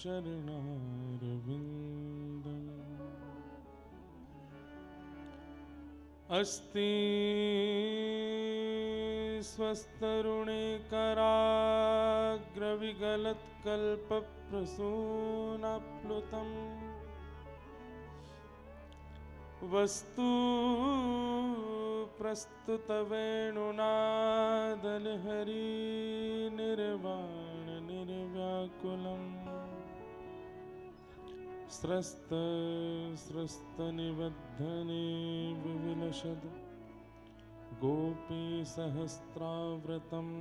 चरणारविन्दम् अस्ति स्वस्तरुणे कराग्रविगलत्कल्पप्रसूनाप्लुतम् वस्तु प्रस्तुतवेणुनादलहरी निर्वाण निर्व्याकुलम् स्रस्त स्रस्तनिबद्धने विविलसद् गोपीसहस्राव्रतम्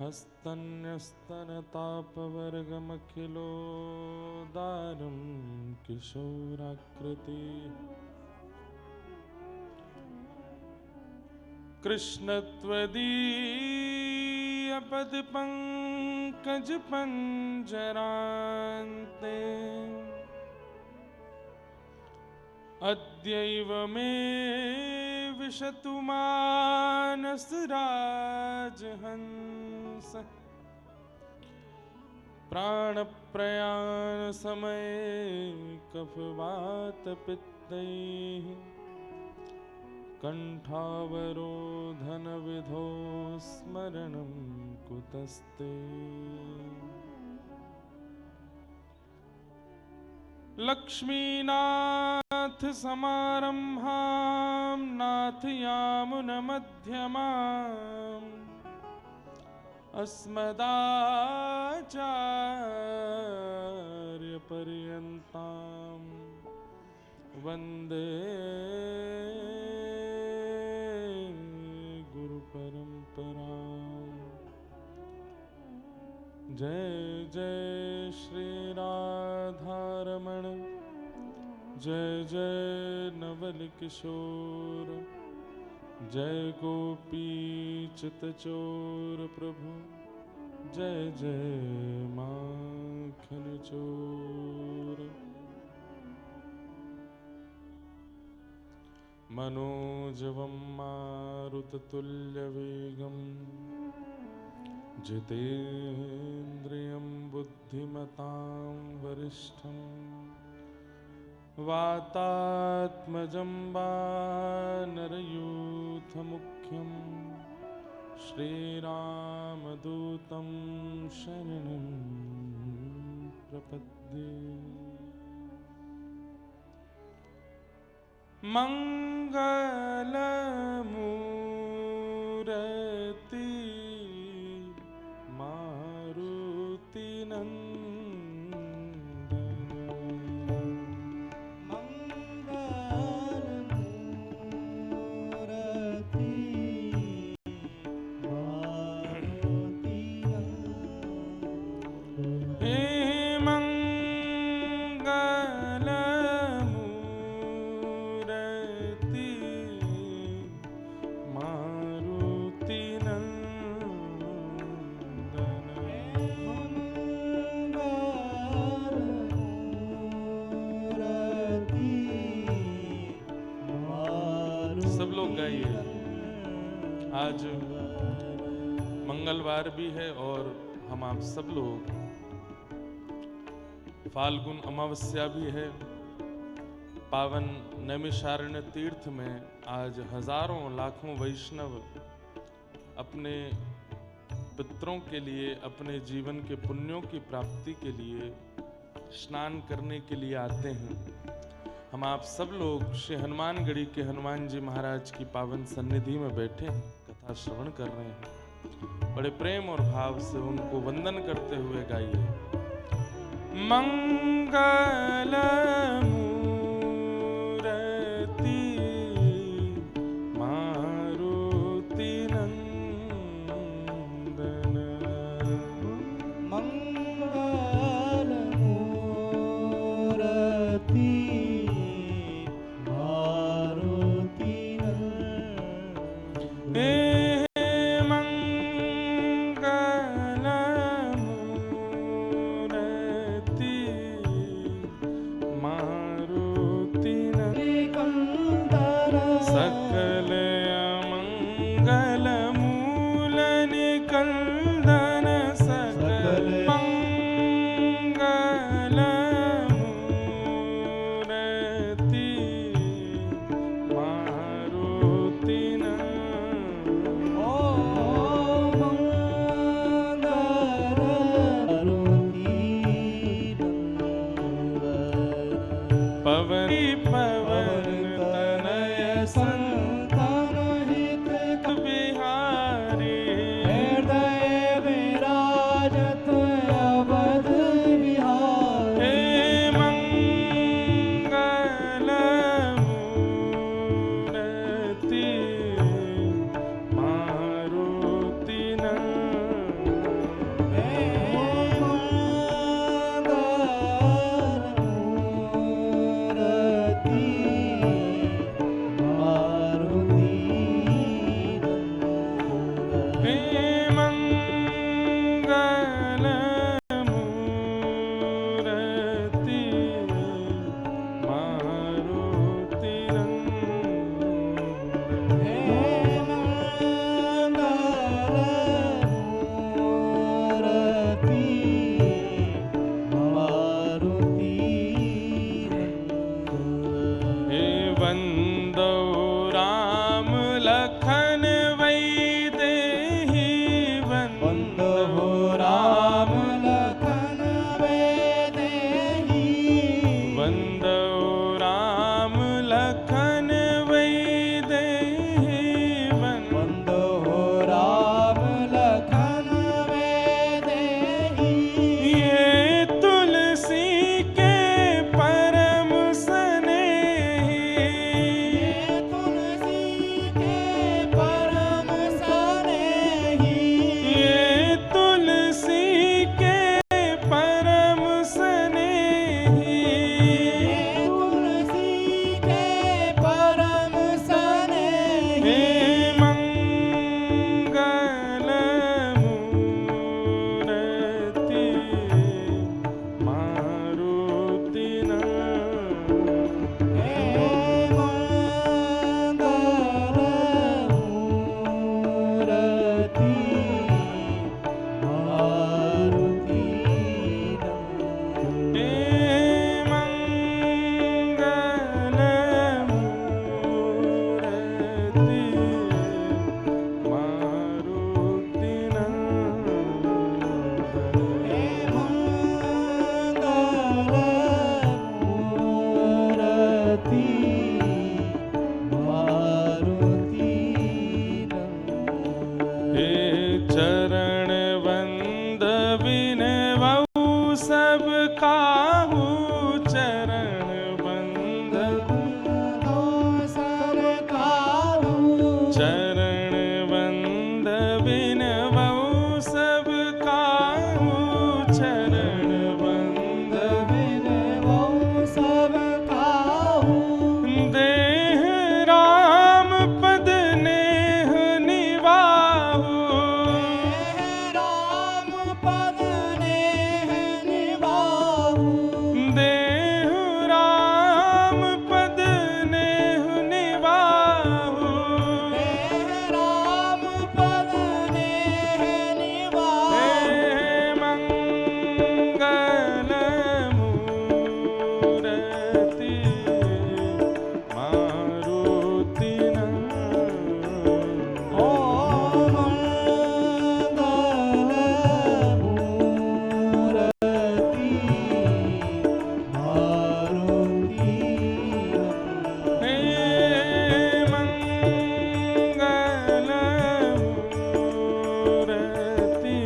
हस्तन्यस्तनतापवर्गमखिलोदारं किशोराकृति कृष्णत्वदीयपदपङ्कजपञ्जरान्ते अद्यैव मे विशतु मानसराजहंस प्राणप्रयाण समये कफवातपित्तैः कंठावरोधन विधो स्मरणं कुतस्ते लक्ष्मीनाथ समारंभां नाथयामुनमध्यमाम् अस्मदाचार्यपर्यन्तां वन्दे गुरुपरम्पराम्। जय जय श्री राधारमण, जय जय नवल किशोर, जय गोपी चितचोर प्रभु, जय जय माखन चोर। मनोजवं मारुततुल्यवेगं जितेन्द्रियं बुद्धिमतां वरिष्ठं वातात्मजं वानरयूथमुख्यं श्रीरामदूतं शरणं प्रपद्ये। मंगलमूर्ति मारुति आज मंगलवार भी है और हम आप सब लोग फाल्गुन अमावस्या भी है। पावन नैमिषारण्य तीर्थ में आज हजारों लाखों वैष्णव अपने पितरों के लिए, अपने जीवन के पुण्यों की प्राप्ति के लिए स्नान करने के लिए आते हैं। हम आप सब लोग श्री हनुमानगढ़ी के हनुमान जी महाराज की पावन सन्निधि में बैठे कथा श्रवण कर रहे हैं। बड़े प्रेम और भाव से उनको वंदन करते हुए गाइए। मंगलमूर्ति मारुति नंदन, मंगलमूर्ति मारुति सब काहू चरण बंद सब काहू चरण बंद बिनवऊ सब काहू चरण बंद बिनवऊ सब काहू देह राम पद नेह निवाहु राम पद नेह निवाहु देह राम पद नेह निवाहु राम पद नेह निवाहु हे मंगल मूरति मारुति नंदन। ओ मंगल मूरति मारुति हे मंगल मूरति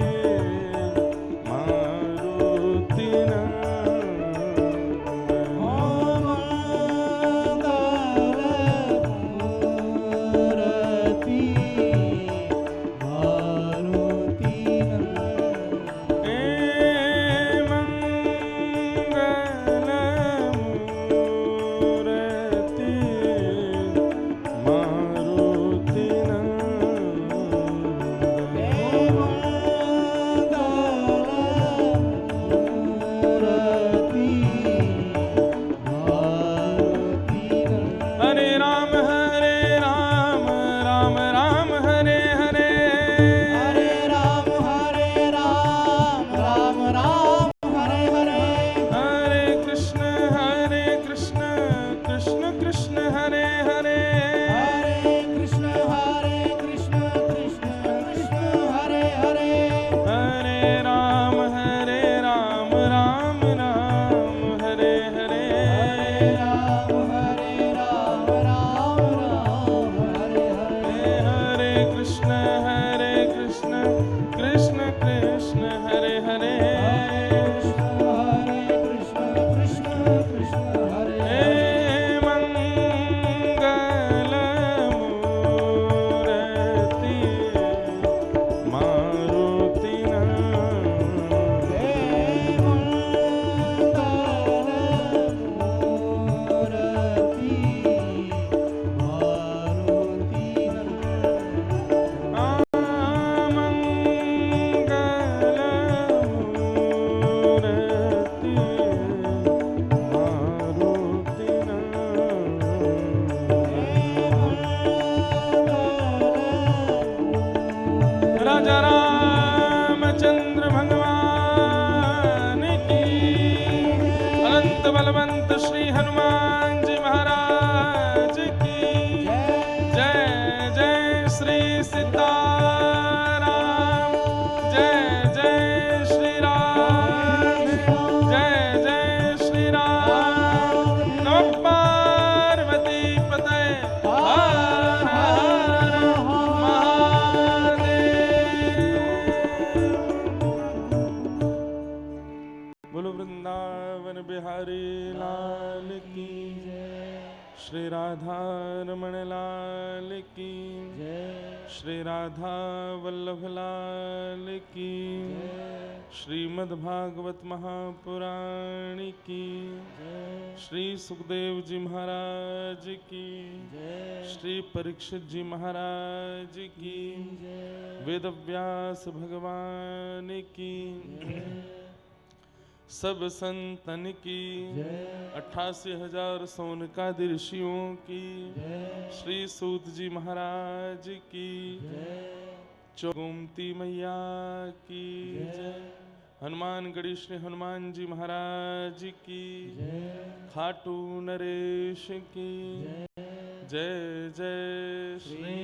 मारुति नंदन। हे मंगल मूरति मारुति नंदन। हरे राम राम राम हरे हरे हरे राम राम राम हरे हरे हरे कृष्ण कृष्ण कृष्ण हरे हरे हरे कृष्ण कृष्ण कृष्ण हरे हरे हरे राम राम राम हरे हरे राम राम हरे हरे हरे कृष्ण कृष्ण कृष्ण हरे हरे हरे कृष्ण कृष्ण हरे हे मंगल मूरति मारुति नंदन। राजा रामचंद्र भगवान की अनंत बलवंत श्री हनुमान जी महाराज की जय जय श्री सीताराम जय जय श्री राम जय जय श्री राम नमः पार्वती पते हर हर महादेव। बोलो वृंदावन बिहारी लाल की श्री राधा रमण लाल की श्री राधा वल्लभ लाल की श्रीमद् भागवत महापुराण की श्री सुखदेव जी महाराज की श्री परीक्षित जी महाराज की वेदव्यास भगवान की सब संतन की 88,000 सोनकादि ऋषियों की श्री सूत जी महाराज की गोमती मैया की जय हनुमानगढ़ी श्री हनुमान जी महाराज की खाटू नरेश की जय जय श्री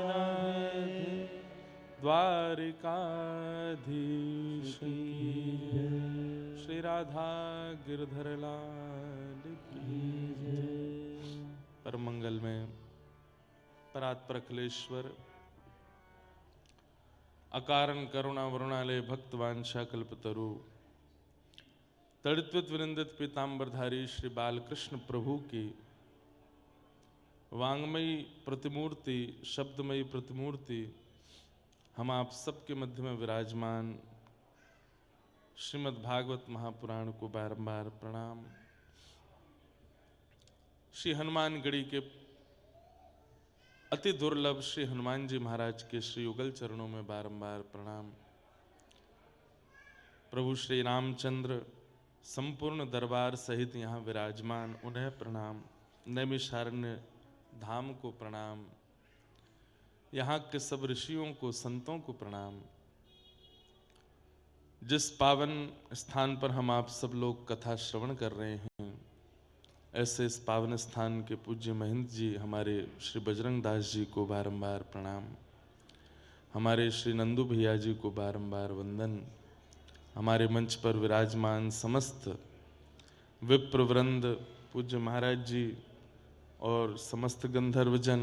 राधे द्वारिकाधीश की श्री राधा गिरधर लाल की जय। परम मंगल में परात्पर अखिलेश्वर अकारण करुणा वरुणालय भक्त वांछा कल्पतरु तड़ित्वित विनिंदित पीताम्बरधारी श्री बालकृष्ण प्रभु की वांग्मयी प्रतिमूर्ति, शब्दमयी प्रतिमूर्ति, हम आप सबके मध्य में विराजमान श्रीमद् भागवत महापुराण को बारंबार प्रणाम। श्री हनुमानगढ़ी के अति दुर्लभ श्री हनुमान जी महाराज के श्री युगल चरणों में बारंबार प्रणाम। प्रभु श्री रामचंद्र संपूर्ण दरबार सहित यहाँ विराजमान, उन्हें प्रणाम। नैमिषारण्य धाम को प्रणाम। यहाँ के सब ऋषियों को, संतों को प्रणाम। जिस पावन स्थान पर हम आप सब लोग कथा श्रवण कर रहे हैं, ऐसे इस पावन स्थान के पूज्य महंत जी हमारे श्री बजरंग दास जी को बारंबार प्रणाम। हमारे श्री नंदू भैया जी को बारंबार वंदन। हमारे मंच पर विराजमान समस्त विप्रवृंद, पूज्य महाराज जी और समस्त गंधर्वजन,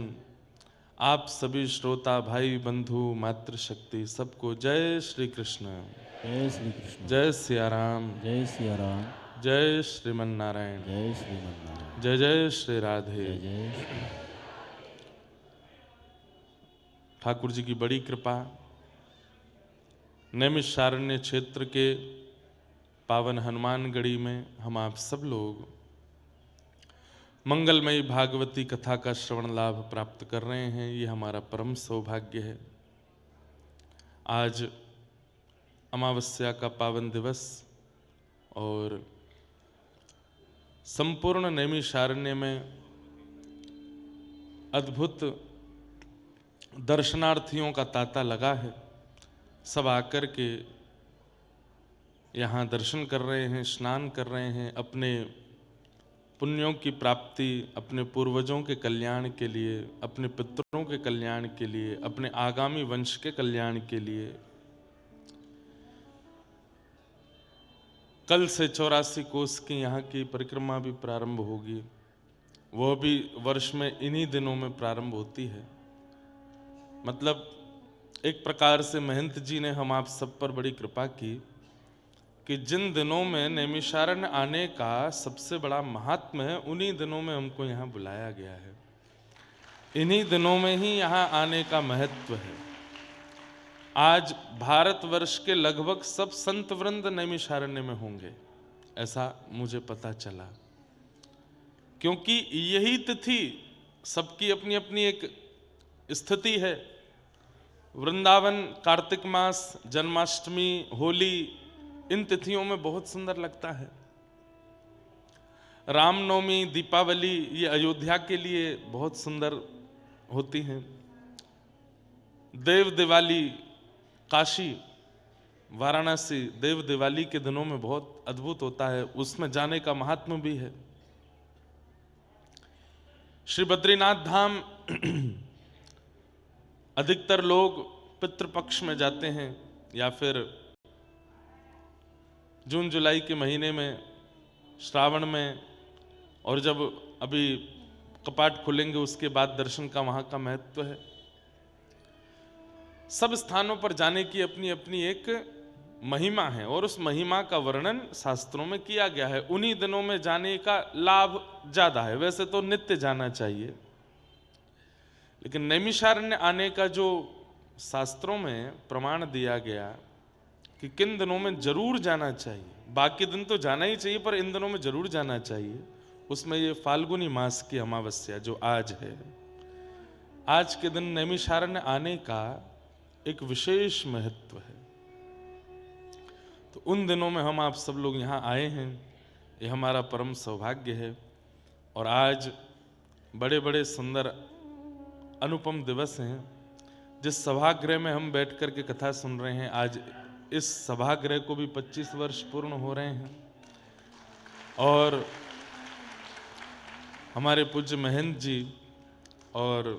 आप सभी श्रोता भाई बंधु मातृशक्ति, सबको जय श्री कृष्ण। जय श्री कृष्ण। जय सिया राम। जय सिया राम। जय श्रीमन नारायण। जय श्रीमन नारायण। जय जय श्री राधे। जय जय श्री। ठाकुर जी की बड़ी कृपा, नैमिषारण्य क्षेत्र के पावन हनुमानगढ़ी में हम आप सब लोग मंगलमयी भागवती कथा का श्रवण लाभ प्राप्त कर रहे हैं। ये हमारा परम सौभाग्य है। आज अमावस्या का पावन दिवस और संपूर्ण नैमिषारण्य में अद्भुत दर्शनार्थियों का तांता लगा है। सब आकर के यहाँ दर्शन कर रहे हैं, स्नान कर रहे हैं, अपने पुण्यों की प्राप्ति, अपने पूर्वजों के कल्याण के लिए, अपने पितरों के कल्याण के लिए, अपने आगामी वंश के कल्याण के लिए। कल से 84 कोस की यहाँ की परिक्रमा भी प्रारंभ होगी। वह भी वर्ष में इन्हीं दिनों में प्रारंभ होती है। मतलब एक प्रकार से महंत जी ने हम आप सब पर बड़ी कृपा की कि जिन दिनों में नैमिषारण्य आने का सबसे बड़ा महात्म्य है, उन्हीं दिनों में हमको यहाँ बुलाया गया है। इन्हीं दिनों में ही यहाँ आने का महत्व है। आज भारतवर्ष के लगभग सब संत वृंद नैमिषारण्य में होंगे, ऐसा मुझे पता चला, क्योंकि यही तिथि सबकी अपनी अपनी एक स्थिति है। वृंदावन कार्तिक मास, जन्माष्टमी, होली, इन तिथियों में बहुत सुंदर लगता है। रामनवमी, दीपावली, ये अयोध्या के लिए बहुत सुंदर होती हैं। देव दिवाली, काशी, वाराणसी, देव दिवाली के दिनों में बहुत अद्भुत होता है। उसमें जाने का महात्म भी है। श्री बद्रीनाथ धाम अधिकतर लोग पितृपक्ष में जाते हैं या फिर जून जुलाई के महीने में, श्रावण में, और जब अभी कपाट खुलेंगे उसके बाद दर्शन का वहाँ का महत्व है। सब स्थानों पर जाने की अपनी अपनी एक महिमा है और उस महिमा का वर्णन शास्त्रों में किया गया है। उन्हीं दिनों में जाने का लाभ ज्यादा है। वैसे तो नित्य जाना चाहिए, लेकिन नैमिषारण्य आने का जो शास्त्रों में प्रमाण दिया गया कि किन दिनों में जरूर जाना चाहिए, बाकी दिन तो जाना ही चाहिए पर इन दिनों में जरूर जाना चाहिए, उसमें ये फाल्गुनी मास की अमावस्या जो आज है, आज के दिन नैमिषारण्य आने का एक विशेष महत्व है। तो उन दिनों में हम आप सब लोग यहाँ आए हैं, ये हमारा परम सौभाग्य है। और आज बड़े बड़े सुंदर अनुपम दिवस हैं। जिस सभागृह में हम बैठ कर के कथा सुन रहे हैं, आज इस सभागृह को भी 25 वर्ष पूर्ण हो रहे हैं। और हमारे पूज्य महंत जी और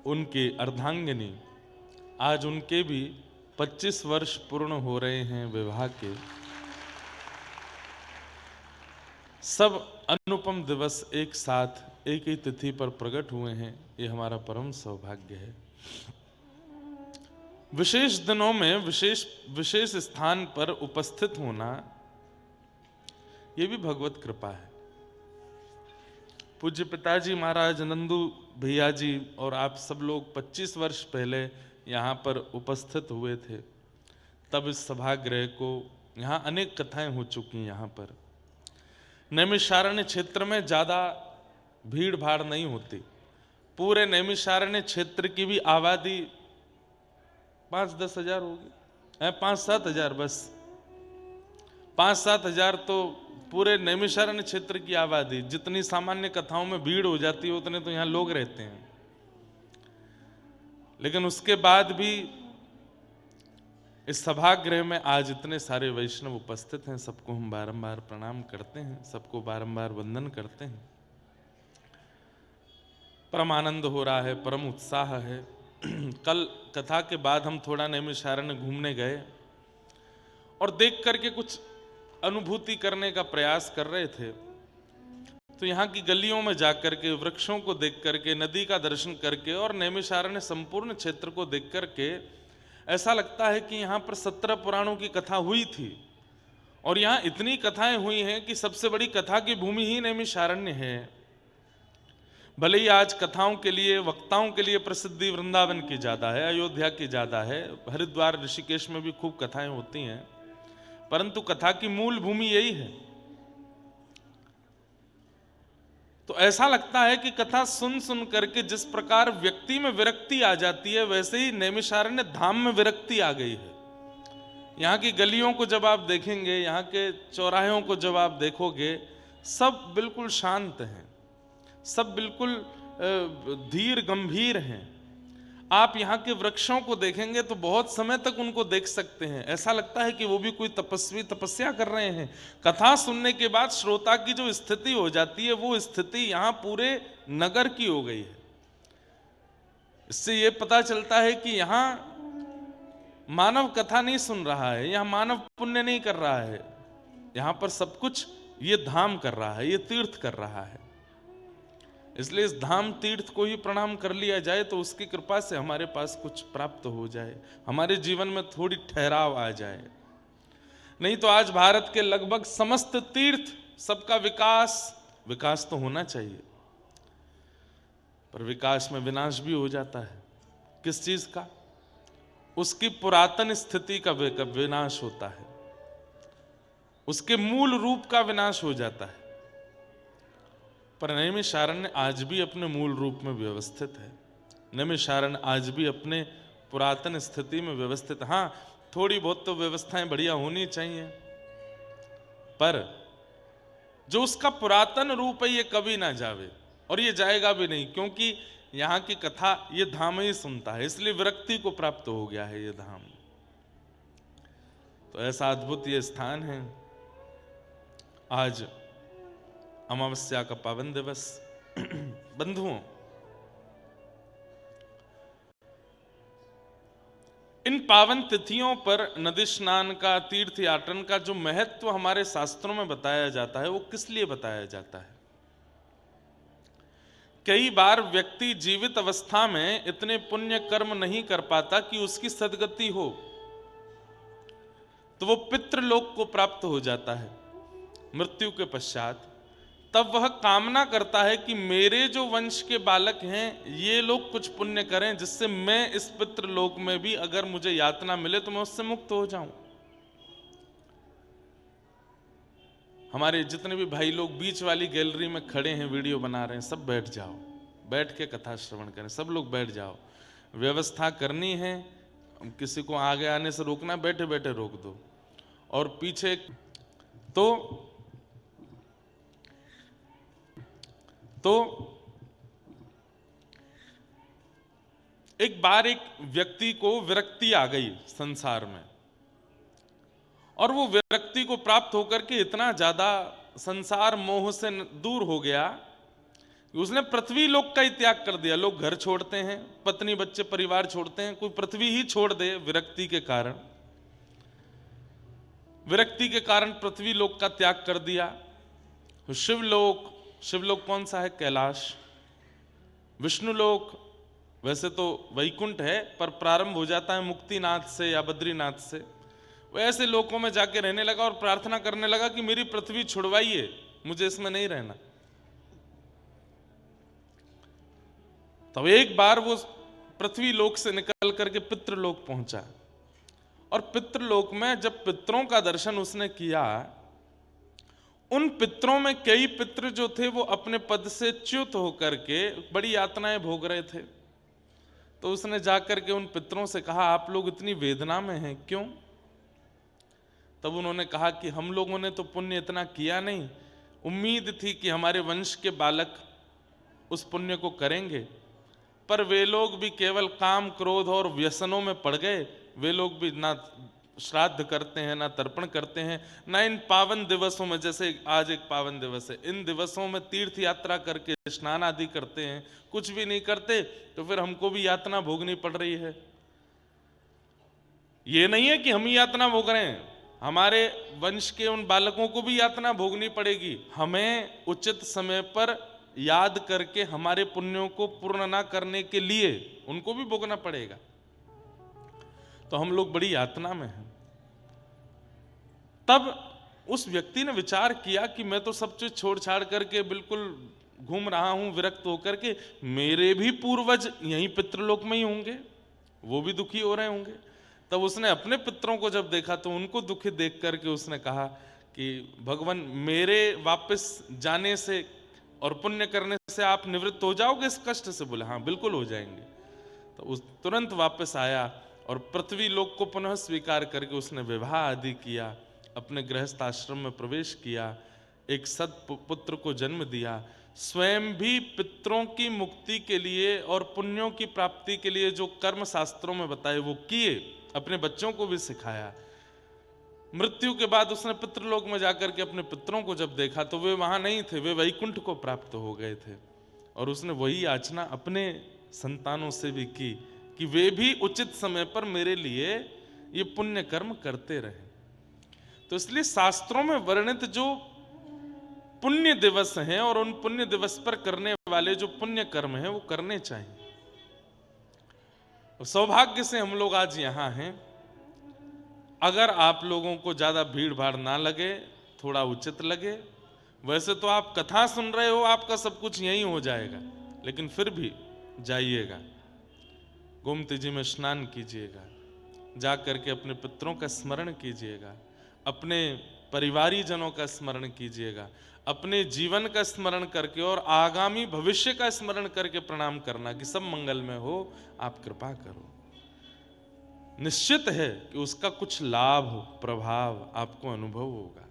उनकी अर्धांगिनी, आज उनके भी 25 वर्ष पूर्ण हो रहे हैं विवाह के। सब अनुपम दिवस एक साथ एक ही तिथि पर प्रकट हुए हैं, ये हमारा परम सौभाग्य है। विशेष दिनों में विशेष स्थान पर उपस्थित होना ये भी भगवत कृपा है। पूज्य पिताजी महाराज नंदू भैया जी और आप सब लोग 25 वर्ष पहले यहाँ पर उपस्थित हुए थे। तब इस सभागृह को, यहाँ अनेक कथाएं हो चुकी हैं। यहाँ पर नैमिषारण्य क्षेत्र में ज़्यादा भीड़ भाड़ नहीं होती। पूरे नैमिषारण्य क्षेत्र की भी आबादी 5-10 हजार होगी, 5-7 हजार, बस 5-7 हजार। तो पूरे नैमिषारण्य क्षेत्र की आबादी, जितनी सामान्य कथाओं में भीड़ हो जाती है उतने तो यहाँ लोग रहते हैं। लेकिन उसके बाद भी इस सभागृह में आज इतने सारे वैष्णव उपस्थित हैं। सबको हम बारंबार प्रणाम करते हैं, सबको बारंबार वंदन करते हैं। परम आनंद हो रहा है, परम उत्साह है। कल कथा के बाद हम थोड़ा नैमिषारण्य घूमने गए और देख करके कुछ अनुभूति करने का प्रयास कर रहे थे। तो यहाँ की गलियों में जाकर के, वृक्षों को देख करके, नदी का दर्शन करके और नैमिषारण्य संपूर्ण क्षेत्र को देख करके ऐसा लगता है कि यहाँ पर 17 पुराणों की कथा हुई थी। और यहाँ इतनी कथाएं हुई हैं कि सबसे बड़ी कथा की भूमि ही नैमिषारण्य है। भले ही आज कथाओं के लिए, वक्ताओं के लिए प्रसिद्धि वृंदावन की ज्यादा है, अयोध्या की ज्यादा है, हरिद्वार ऋषिकेश में भी खूब कथाएं होती हैं, परंतु कथा की मूल भूमि यही है। तो ऐसा लगता है कि कथा सुन सुन करके जिस प्रकार व्यक्ति में विरक्ति आ जाती है, वैसे ही नैमिषारण्य धाम में विरक्ति आ गई है। यहाँ की गलियों को जब आप देखेंगे, यहाँ के चौराहों को जब आप देखोगे, सब बिल्कुल शांत हैं, सब बिल्कुल धीर गंभीर हैं। आप यहाँ के वृक्षों को देखेंगे तो बहुत समय तक उनको देख सकते हैं। ऐसा लगता है कि वो भी कोई तपस्वी तपस्या कर रहे हैं। कथा सुनने के बाद श्रोता की जो स्थिति हो जाती है, वो स्थिति यहाँ पूरे नगर की हो गई है। इससे ये पता चलता है कि यहाँ मानव कथा नहीं सुन रहा है, यहाँ मानव पुण्य नहीं कर रहा है, यहाँ पर सब कुछ ये धाम कर रहा है, ये तीर्थ कर रहा है। इसलिए इस धाम तीर्थ को ही प्रणाम कर लिया जाए तो उसकी कृपा से हमारे पास कुछ प्राप्त हो जाए, हमारे जीवन में थोड़ी ठहराव आ जाए। नहीं तो आज भारत के लगभग समस्त तीर्थ, सबका विकास तो होना चाहिए, पर विकास में विनाश भी हो जाता है। किस चीज का? उसकी पुरातन स्थिति का विनाश होता है, उसके मूल रूप का विनाश हो जाता है। पर नैमिषारण्य आज भी अपने मूल रूप में व्यवस्थित है। नैमिषारण्य आज भी अपने पुरातन स्थिति में व्यवस्थित। हाँ, थोड़ी बहुत तो व्यवस्थाएं बढ़िया होनी चाहिए, पर जो उसका पुरातन रूप है ये कभी ना जावे, और ये जाएगा भी नहीं, क्योंकि यहाँ की कथा ये धाम ही सुनता है, इसलिए विरक्ति को प्राप्त हो गया है ये धाम। तो ऐसा अद्भुत ये स्थान है। आज अमावस्या का पावन दिवस। बंधुओं, इन पावन तिथियों पर नदी स्नान का, तीर्थ यात्रा का जो महत्व हमारे शास्त्रों में बताया जाता है, वो किस लिए बताया जाता है? कई बार व्यक्ति जीवित अवस्था में इतने पुण्य कर्म नहीं कर पाता कि उसकी सद्गति हो, तो वो पितृलोक को प्राप्त हो जाता है मृत्यु के पश्चात। तब वह कामना करता है कि मेरे जो वंश के बालक हैं ये लोग कुछ पुण्य करें, जिससे मैं इस पितृलोक में भी अगर मुझे यातना मिले तो मैं उससे मुक्त हो जाऊं। हमारे जितने भी भाई लोग बीच वाली गैलरी में खड़े हैं, वीडियो बना रहे हैं, सब बैठ जाओ, बैठ के कथा श्रवण करें। सब लोग बैठ जाओ, व्यवस्था करनी है, किसी को आगे आने से रोकना, बैठे बैठे रोक दो। और पीछे तो एक बार एक व्यक्ति को विरक्ति आ गई संसार में, और वो विरक्ति को प्राप्त होकर के इतना ज्यादा संसार मोह से दूर हो गया कि उसने पृथ्वी लोक का ही त्याग कर दिया। लोग घर छोड़ते हैं, पत्नी बच्चे परिवार छोड़ते हैं, कोई पृथ्वी ही छोड़ दे विरक्ति के कारण। विरक्ति के कारण पृथ्वी लोक का त्याग कर दिया। शिवलोक कौन सा है? कैलाश। विष्णुलोक वैसे तो वैकुंठ है, पर प्रारंभ हो जाता है मुक्तिनाथ से या बद्रीनाथ से। वो ऐसे लोकों में जाके रहने लगा और प्रार्थना करने लगा कि मेरी पृथ्वी छुड़वाइए, मुझे इसमें नहीं रहना। तब एक बार वो पृथ्वी लोक से निकल करके पितृलोक पहुंचा, और पितृलोक में जब पितरों का दर्शन उसने किया, उन पितरों में कई पितृ जो थे वो अपने पद से च्युत होकर के बड़ी यातनाएं भोग रहे थे। तो उसने जाकर के उन पितरों से कहा, आप लोग इतनी वेदना में हैं क्यों? तब उन्होंने कहा कि हम लोगों ने तो पुण्य इतना किया नहीं, उम्मीद थी कि हमारे वंश के बालक उस पुण्य को करेंगे, पर वे लोग भी केवल काम क्रोध और व्यसनों में पड़ गए। वे लोग भी ना श्राद्ध करते हैं, ना तर्पण करते हैं, ना इन पावन दिवसों में, जैसे आज एक पावन दिवस है, इन दिवसों में तीर्थ यात्रा करके स्नान आदि करते हैं, कुछ भी नहीं करते। तो फिर हमको भी यातना भोगनी पड़ रही है। ये नहीं है कि हम ही यातना भोग रहे हैं, हमारे वंश के उन बालकों को भी यातना भोगनी पड़ेगी। हमें उचित समय पर याद करके हमारे पुण्यों को पूर्ण ना करने के लिए उनको भी भोगना पड़ेगा। तो हम लोग बड़ी यातना में हैं। तब उस व्यक्ति ने विचार किया कि मैं तो सब चीज छोड़ छाड़ करके बिल्कुल घूम रहा हूं विरक्त होकर के, मेरे भी पूर्वज यहीं पितृलोक में ही होंगे, वो भी दुखी हो रहे होंगे। तब उसने अपने पितरों को जब देखा तो उनको दुखी देख करके उसने कहा कि भगवान, मेरे वापस जाने से और पुण्य करने से आप निवृत्त हो जाओगे इस कष्ट से? बोले हाँ बिल्कुल हो जाएंगे। तो उस तुरंत वापस आया और पृथ्वी लोक को पुनः स्वीकार करके उसने विवाह आदि किया, अपने गृहस्थ आश्रम में प्रवेश किया, एक सत पुत्र को जन्म दिया, स्वयं भी पितरों की मुक्ति के लिए और पुण्यों की प्राप्ति के लिए जो कर्म शास्त्रों में बताए वो किए, अपने बच्चों को भी सिखाया। मृत्यु के बाद उसने पितृलोक में जाकर के अपने पितरों को जब देखा तो वे वहां नहीं थे, वे वैकुंठ को प्राप्त हो गए थे। और उसने वही याचना अपने संतानों से भी की कि वे भी उचित समय पर मेरे लिए ये पुण्य कर्म करते रहे। तो इसलिए शास्त्रों में वर्णित जो पुण्य दिवस हैं और उन पुण्य दिवस पर करने वाले जो पुण्य कर्म हैं वो करने चाहिए। सौभाग्य से हम लोग आज यहां हैं। अगर आप लोगों को ज्यादा भीड़ भाड़ ना लगे, थोड़ा उचित लगे, वैसे तो आप कथा सुन रहे हो, आपका सब कुछ यहीं हो जाएगा, लेकिन फिर भी जाइएगा, गोमती जी में स्नान कीजिएगा, जा करके अपने पितरों का स्मरण कीजिएगा, अपने परिवारी जनों का स्मरण कीजिएगा, अपने जीवन का स्मरण करके और आगामी भविष्य का स्मरण करके प्रणाम करना कि सब मंगल में हो, आप कृपा करो। निश्चित है कि उसका कुछ लाभ, प्रभाव आपको अनुभव होगा।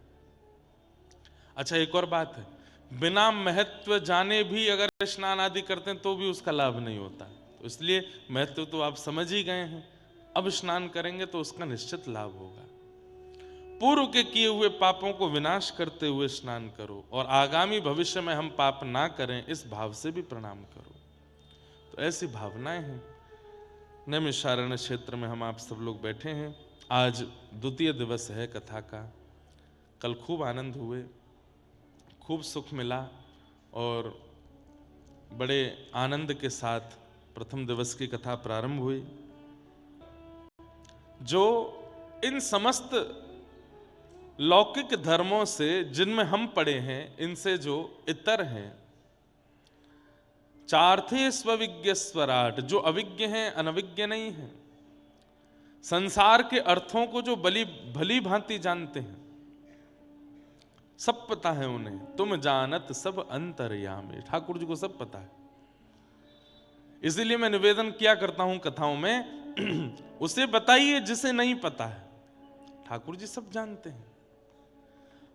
अच्छा, एक और बात है, बिना महत्व जाने भी अगर स्नान आदि करते हैं तो भी उसका लाभ नहीं होता। तो इसलिए महत्व तो आप समझ ही गए हैं, अब स्नान करेंगे तो उसका निश्चित लाभ होगा। पूर्व के किए हुए पापों को विनाश करते हुए स्नान करो और आगामी भविष्य में हम पाप ना करें, इस भाव से भी प्रणाम करो। तो ऐसी भावनाएं हैं। नैमिषारण्य क्षेत्र में हम आप सब लोग बैठे हैं। आज द्वितीय दिवस है कथा का। कल खूब आनंद हुए, खूब सुख मिला और बड़े आनंद के साथ प्रथम दिवस की कथा प्रारंभ हुई। जो इन समस्त लौकिक धर्मों से जिनमें हम पड़े हैं, इनसे जो इतर हैं, चार्थे स्वविज्ञ स्वराट, जो अविज्ञ हैं, अनविज्ञ नहीं हैं, संसार के अर्थों को जो भली भांति जानते हैं, सब पता है उन्हें। तुम जानत सब अंतर्यामी, ठाकुर जी को सब पता है। इसीलिए मैं निवेदन किया करता हूं कथाओं में, उसे बताइए जिसे नहीं पता है। ठाकुर जी सब जानते हैं,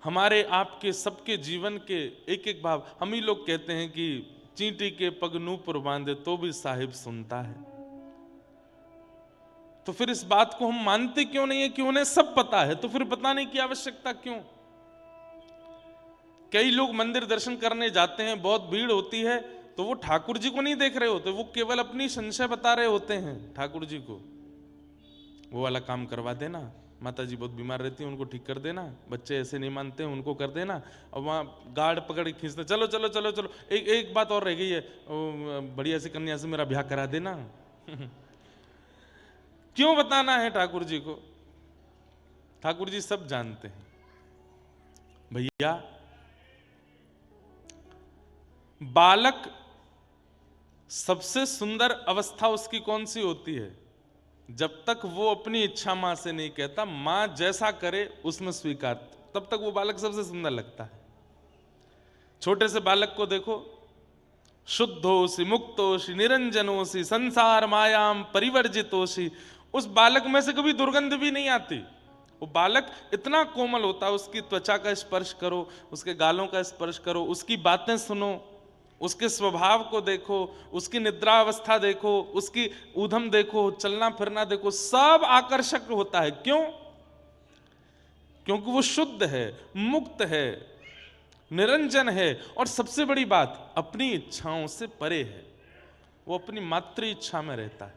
हमारे आपके सबके जीवन के एक एक भाव। हम ही लोग कहते हैं कि चींटी के पग नूपुर बांधे तो भी साहिब सुनता है। तो फिर इस बात को हम मानते क्यों नहीं है कि उन्हें सब पता है? तो फिर बताने की आवश्यकता क्यों? कई लोग मंदिर दर्शन करने जाते हैं, बहुत भीड़ होती है, तो वो ठाकुर जी को नहीं देख रहे होते, वो केवल अपनी संशय बता रहे होते हैं ठाकुर जी को। वो वाला काम करवा देना, माता जी बहुत बीमार रहती हैं, उनको ठीक कर देना, बच्चे ऐसे नहीं मानते हैं, उनको कर देना। और वहाँ गार्ड पकड़ के खींचते, चलो चलो चलो चलो, एक बात और रह गई है, बढ़िया सी कन्या से मेरा ब्याह करा देना। क्यों बताना है ठाकुर जी को? ठाकुर जी सब जानते हैं। भैया, बालक सबसे सुंदर अवस्था उसकी कौन सी होती है? जब तक वो अपनी इच्छा मां से नहीं कहता, मां जैसा करे उसमें स्वीकार, तब तक वो बालक सबसे सुंदर लगता है। छोटे से बालक को देखो, शुद्धोषि मुक्तोषि निरंजनोषि संसार मायाम परिवर्जितोषि, उस बालक में से कभी दुर्गंध भी नहीं आती। वो बालक इतना कोमल होता है, उसकी त्वचा का स्पर्श करो, उसके गालों का स्पर्श करो, उसकी बातें सुनो, उसके स्वभाव को देखो, उसकी निद्रा अवस्था देखो, उसकी ऊधम देखो, चलना फिरना देखो, सब आकर्षक होता है। क्यों? क्योंकि वो शुद्ध है, मुक्त है, निरंजन है, और सबसे बड़ी बात अपनी इच्छाओं से परे है। वो अपनी मातृ इच्छा में रहता है,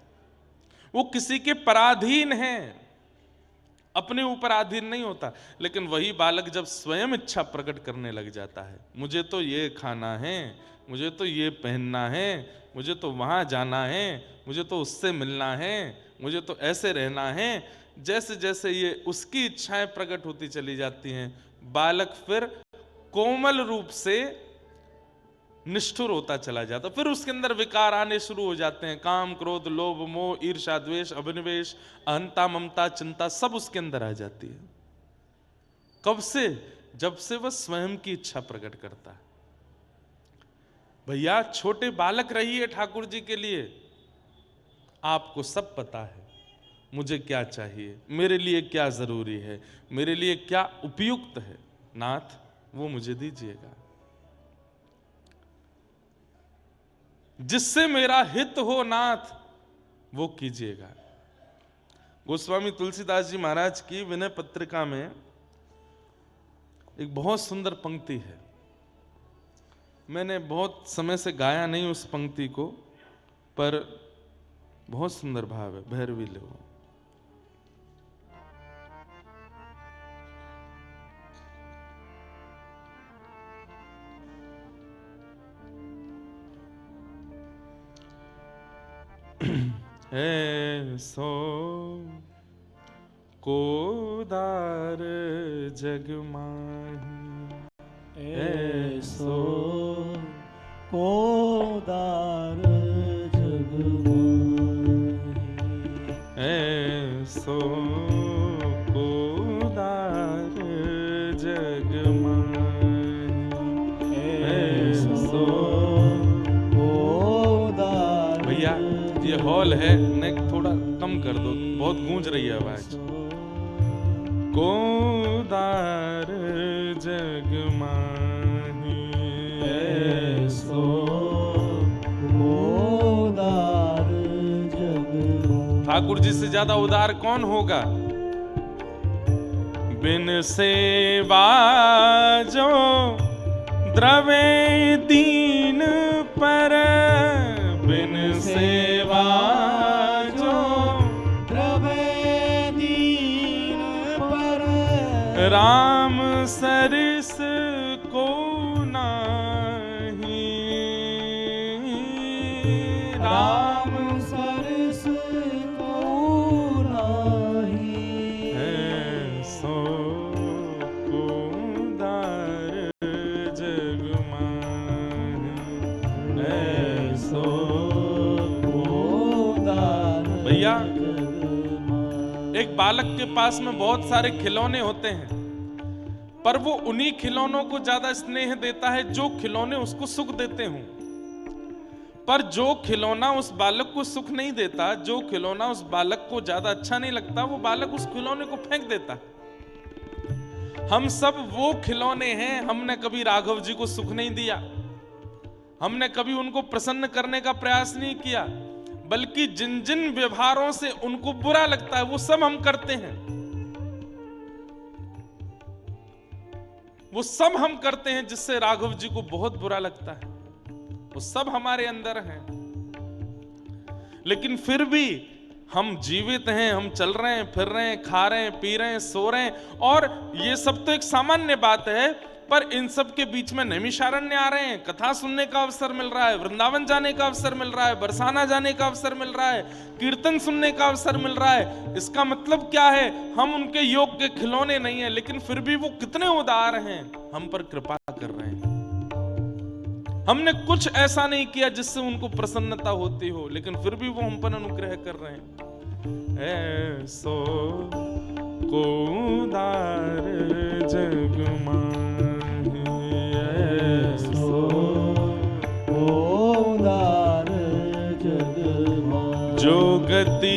वो किसी के पराधीन है, अपने ऊपर अधीन नहीं होता। लेकिन वही बालक जब स्वयं इच्छा प्रकट करने लग जाता है, मुझे तो ये खाना है, मुझे तो ये पहनना है, मुझे तो वहां जाना है, मुझे तो उससे मिलना है, मुझे तो ऐसे रहना है, जैसे जैसे ये उसकी इच्छाएं प्रकट होती चली जाती हैं, बालक फिर कोमल रूप से निष्ठुर होता चला जाता। फिर उसके अंदर विकार आने शुरू हो जाते हैं, काम, क्रोध, लोभ, मोह, ईर्ष्या, द्वेष, अभिनिवेश, अहंता, ममता, चिंता, सब उसके अंदर आ जाती है। कब से? जब से वह स्वयं की इच्छा प्रकट करता है। भैया, छोटे बालक रहिए ठाकुर जी के लिए। आपको सब पता है मुझे क्या चाहिए, मेरे लिए क्या जरूरी है, मेरे लिए क्या उपयुक्त है, नाथ वो मुझे दीजिएगा, जिससे मेरा हित हो नाथ वो कीजिएगा। गोस्वामी तुलसीदास जी महाराज की विनय पत्रिका में एक बहुत सुंदर पंक्ति है। मैंने बहुत समय से गाया नहीं उस पंक्ति को, पर बहुत सुंदर भाव है। भैरवी लो। ऐसो कोदार जग माही, ऐसो कोदार जग माही, ऐसो कोदार जग माही, ऐसो कोदार। भैया ये हॉल है, नेक थोड़ा कम कर दो, बहुत गूंज रही है आवाज। कोदार जग माही, ऐसो कोदार जग माही। ठाकुर जी से ज्यादा उदार कौन होगा? बिन सेवा जो द्रवे दीन पर, बिन सेवा जो द्रवे दीन पर, राम सरिस को नाही, राम सरस को नाही। ऐसो कोदार जग माही, ऐसो कोदार। भैया, एक बालक के पास में बहुत सारे खिलौने होते हैं, पर वो उन्हीं खिलौनों को ज्यादा स्नेह देता है जो खिलौने उसको सुख देते हों। पर जो खिलौना उस बालक को सुख नहीं देता, जो खिलौना उस बालक को ज्यादा अच्छा नहीं लगता, वो बालक उस खिलौने को फेंक देता। हम सब वो खिलौने हैं, हमने कभी राघव जी को सुख नहीं दिया, हमने कभी उनको प्रसन्न करने का प्रयास नहीं किया, बल्कि जिन जिन व्यवहारों से उनको बुरा लगता है वो सब हम करते हैं, वो सब हम करते हैं जिससे राघव जी को बहुत बुरा लगता है, वो सब हमारे अंदर हैं। लेकिन फिर भी हम जीवित हैं, हम चल रहे हैं, फिर रहे हैं, खा रहे हैं, पी रहे हैं, सो रहे हैं, और ये सब तो एक सामान्य बात है। पर इन सब के बीच में नैमिषारण्य आ रहे हैं, कथा सुनने का अवसर मिल रहा है, वृंदावन जाने का अवसर मिल रहा है, बरसाना जाने का अवसर मिल रहा है, कीर्तन सुनने का अवसर मिल रहा है। इसका मतलब क्या है? हम उनके योग के खिलौने नहीं है, लेकिन फिर भी वो कितने उदार हैं, हम पर कृपा कर रहे हैं। हमने कुछ ऐसा नहीं किया जिससे उनको प्रसन्नता होती हो, लेकिन फिर भी वो हम पर अनुग्रह कर रहे हैं। ऐसो को उदार जग माहि, ऐसो उदार जग माहि। जो गति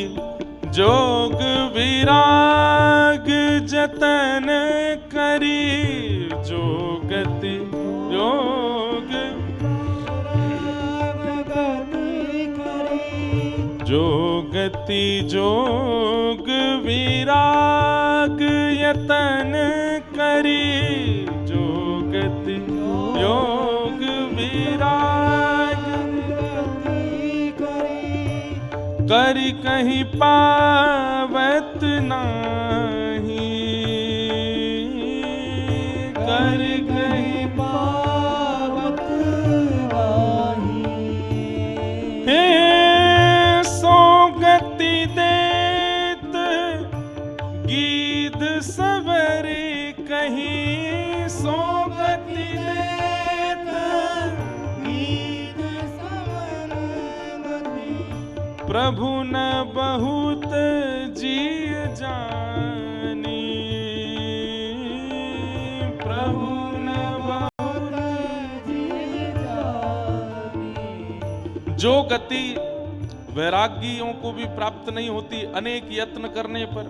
जोग विराग जतन करी, जो गति योग जो गति जोग विराग यतन करी, जो गति योग विराग करी कहीं पावत नाही, करी कहीं पावत नाही। हे सो गति देत गीध सबरी कहीं, सो गति देत गीत सवर प्रभु न बहुत जिय जानी, प्रभु न बहुत जिय जानी। जो गति वैरागियों को भी प्राप्त नहीं होती अनेक यत्न करने पर,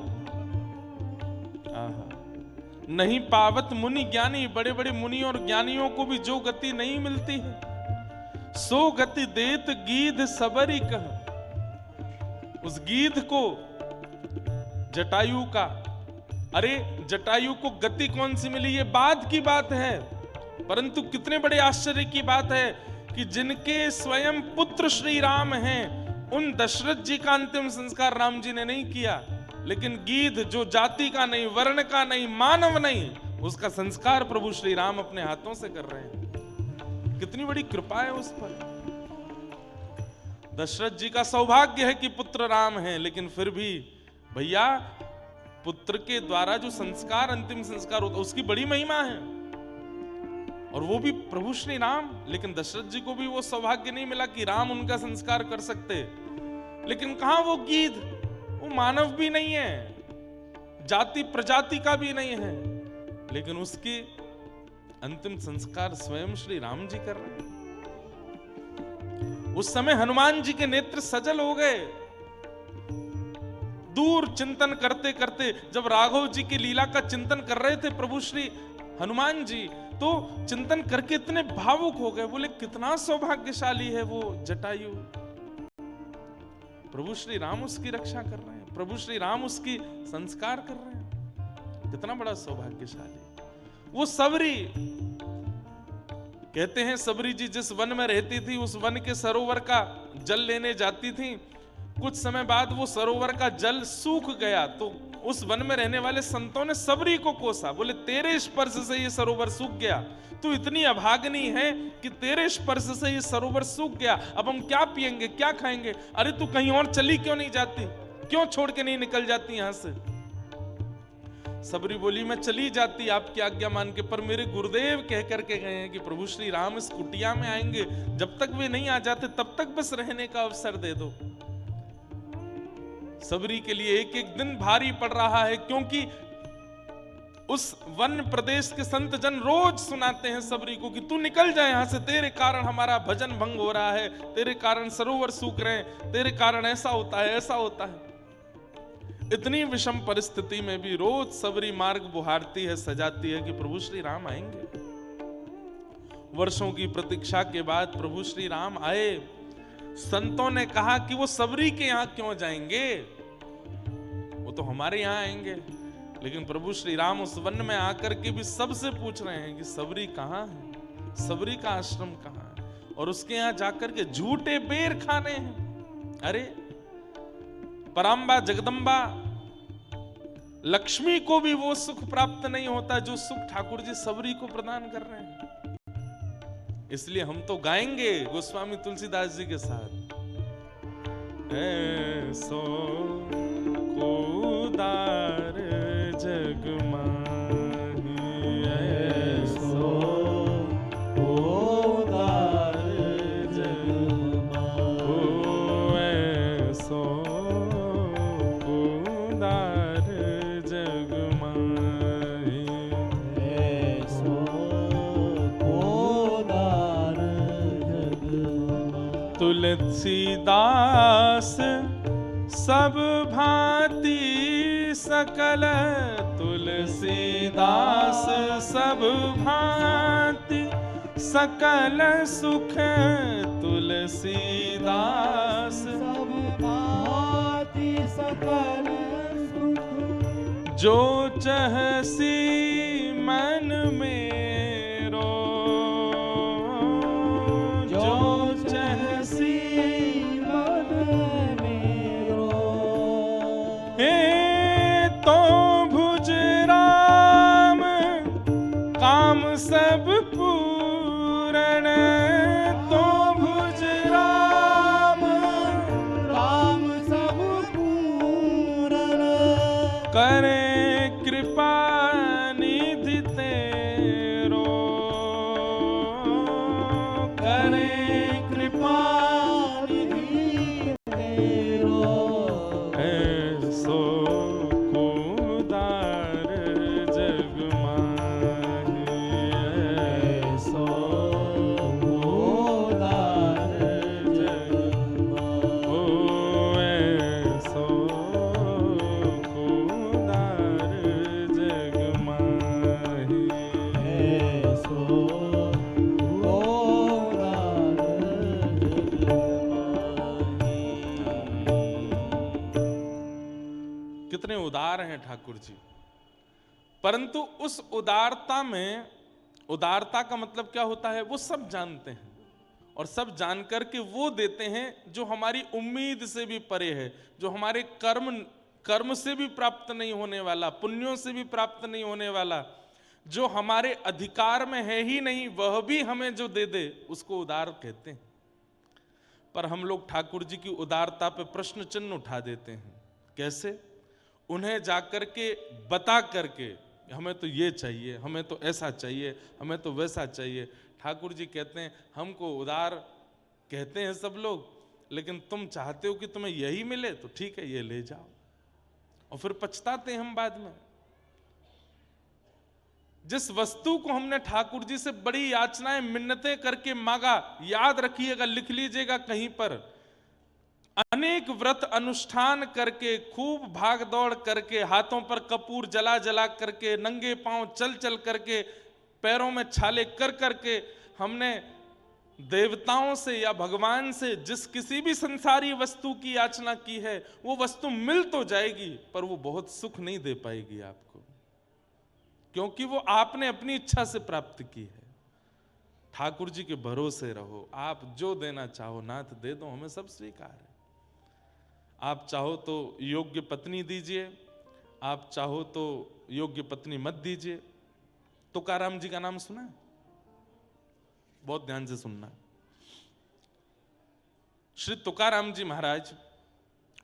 नहीं पावत मुनि ज्ञानी, बड़े बड़े मुनि और ज्ञानियों को भी जो गति नहीं मिलती है, सो गति देत गीध सबरी कह। उस गीध को, जटायु का, अरे जटायु को गति कौन सी मिली, ये बाद की बात है, परंतु कितने बड़े आश्चर्य की बात है कि जिनके स्वयं पुत्र श्री राम हैं, उन दशरथ जी का अंतिम संस्कार राम जी ने नहीं किया, लेकिन गीध जो जाति का नहीं, वर्ण का नहीं, मानव नहीं, उसका संस्कार प्रभु श्री राम अपने हाथों से कर रहे हैं। कितनी बड़ी कृपा है उस पर। दशरथ जी का सौभाग्य है कि पुत्र राम है, लेकिन फिर भी भैया पुत्र के द्वारा जो संस्कार, अंतिम संस्कार होता, उसकी बड़ी महिमा है, और वो भी प्रभु श्री राम। लेकिन दशरथ जी को भी वो सौभाग्य नहीं मिला कि राम उनका संस्कार कर सकते। लेकिन कहां वो गीध, वो मानव भी नहीं है, जाति प्रजाति का भी नहीं है, लेकिन उसके अंतिम संस्कार स्वयं श्री राम जी कर रहे हैं। उस समय हनुमान जी के नेत्र सजल हो गए। दूर चिंतन करते करते जब राघव जी की लीला का चिंतन कर रहे थे प्रभु श्री हनुमान जी, तो चिंतन करके इतने भावुक हो गए, बोले कितना सौभाग्यशाली है वो जटायु। प्रभु श्री राम उसकी रक्षा कर रहे हैं, प्रभु श्री राम उसकी संस्कार कर रहे हैं, कितना बड़ा सौभाग्यशाली। वो सबरी, कहते हैं सबरी जी जिस वन में रहती थी, उस वन के सरोवर का जल लेने जाती थी। कुछ समय बाद वो सरोवर का जल सूख गया, तो उस वन में रहने वाले संतों ने सबरी को कोसा, बोले तेरे स्पर्श से ये सरोवर सूख गया, तू इतनी अभागनी है कि तेरे स्पर्श से ये सरोवर सूख गया, अब हम क्या पिएंगे, क्या खाएंगे? अरे तू कहीं और चली क्यों नहीं जाती, क्यों छोड़ के नहीं निकल जाती यहां से? सबरी बोली मैं चली जाती आपकी आज्ञा मान के, पर मेरे गुरुदेव कह करके गए हैं कि प्रभु श्री राम इस कुटिया में आएंगे, जब तक वे नहीं आ जाते तब तक बस रहने का अवसर दे दो। सबरी के लिए एक एक दिन भारी पड़ रहा है, क्योंकि उस वन प्रदेश के संत जन रोज सुनाते हैं सबरी को कि तू निकल जाए यहां से, तेरे कारण हमारा भजन भंग हो रहा है, तेरे कारण सरोवर सूख रहे हैं, तेरे कारण ऐसा होता है, ऐसा होता है। इतनी विषम परिस्थिति में भी रोज सबरी मार्ग बुहारती है, सजाती है कि प्रभु श्री राम आएंगे। वर्षों की प्रतीक्षा के बाद प्रभु श्री राम आए। संतों ने कहा कि वो सबरी के यहां क्यों जाएंगे, वो तो हमारे यहां आएंगे। लेकिन प्रभु श्री राम उस वन में आकर के भी सबसे पूछ रहे हैं कि सबरी कहां है, सबरी का आश्रम कहां है, और उसके यहां जाकर के झूठे बेर खाने हैं। अरे पराम्बा जगदम्बा लक्ष्मी को भी वो सुख प्राप्त नहीं होता जो सुख ठाकुर जी सबरी को प्रदान कर रहे हैं। इसलिए हम तो गाएंगे गोस्वामी तुलसीदास जी के साथ, ऐसो को उदार जग माही, ऐसो को उदार जग माही, ऐसो को उदार जग माही, ऐसो को उदार जग माही। तुलसीदास सब भांति सकल, तुलसीदास सब भांति सकल सुख, तुलसीदास सब भांति सकल सुख, जो चहसी मन मेरो, जो चहसी मन मेरो, हे तो भुज राम काम सब पूरण, तो भुज राम राम सब पूरन, करे कृपा निधि तेरो, करे कृपा निधि तेरो, ऐसो को उदार जग माही, ऐसो को उदार जग माही, ओ ऐसो को उदार जग माही, ऐसो को उदार जग माही। कितने उदार हैं ठाकुर जी। परंतु उस उदारता में, उदारता का मतलब क्या होता है, वो सब जानते हैं और सब जानकर के वो देते हैं जो हमारी उम्मीद से भी परे है, जो हमारे कर्म से भी प्राप्त नहीं होने वाला, पुण्यों से भी प्राप्त नहीं होने वाला, जो हमारे अधिकार में है ही नहीं, वह भी हमें जो दे दे उसको उदार कहते हैं। पर हम लोग ठाकुर जी की उदारता पे प्रश्न चिन्ह उठा देते हैं। कैसे? उन्हें जाकर के बता करके, हमें तो ये चाहिए, हमें तो ऐसा चाहिए, हमें तो वैसा चाहिए। ठाकुर जी कहते हैं हमको उदार कहते हैं सब लोग, लेकिन तुम चाहते हो कि तुम्हें यही मिले तो ठीक है, ये ले जाओ। और फिर पछताते हैं हम बाद में। जिस वस्तु को हमने ठाकुर जी से बड़ी याचनाएं मिन्नतें करके मांगा, याद रखिएगा, लिख लीजिएगा कहीं पर, अनेक व्रत अनुष्ठान करके, खूब भाग दौड़ करके, हाथों पर कपूर जला जला करके, नंगे पांव चल चल करके, पैरों में छाले कर करके हमने देवताओं से या भगवान से जिस किसी भी संसारी वस्तु की याचना की है, वो वस्तु मिल तो जाएगी पर वो बहुत सुख नहीं दे पाएगी आपको, क्योंकि वो आपने अपनी इच्छा से प्राप्त की है। ठाकुर जी के भरोसे रहो, आप जो देना चाहो नाथ दे दो, हमें सब स्वीकार है। आप चाहो तो योग्य पत्नी दीजिए, आप चाहो तो योग्य पत्नी मत दीजिए। तुकाराम जी का नाम सुना है? बहुत ध्यान से सुनना। श्री तुकाराम जी महाराज,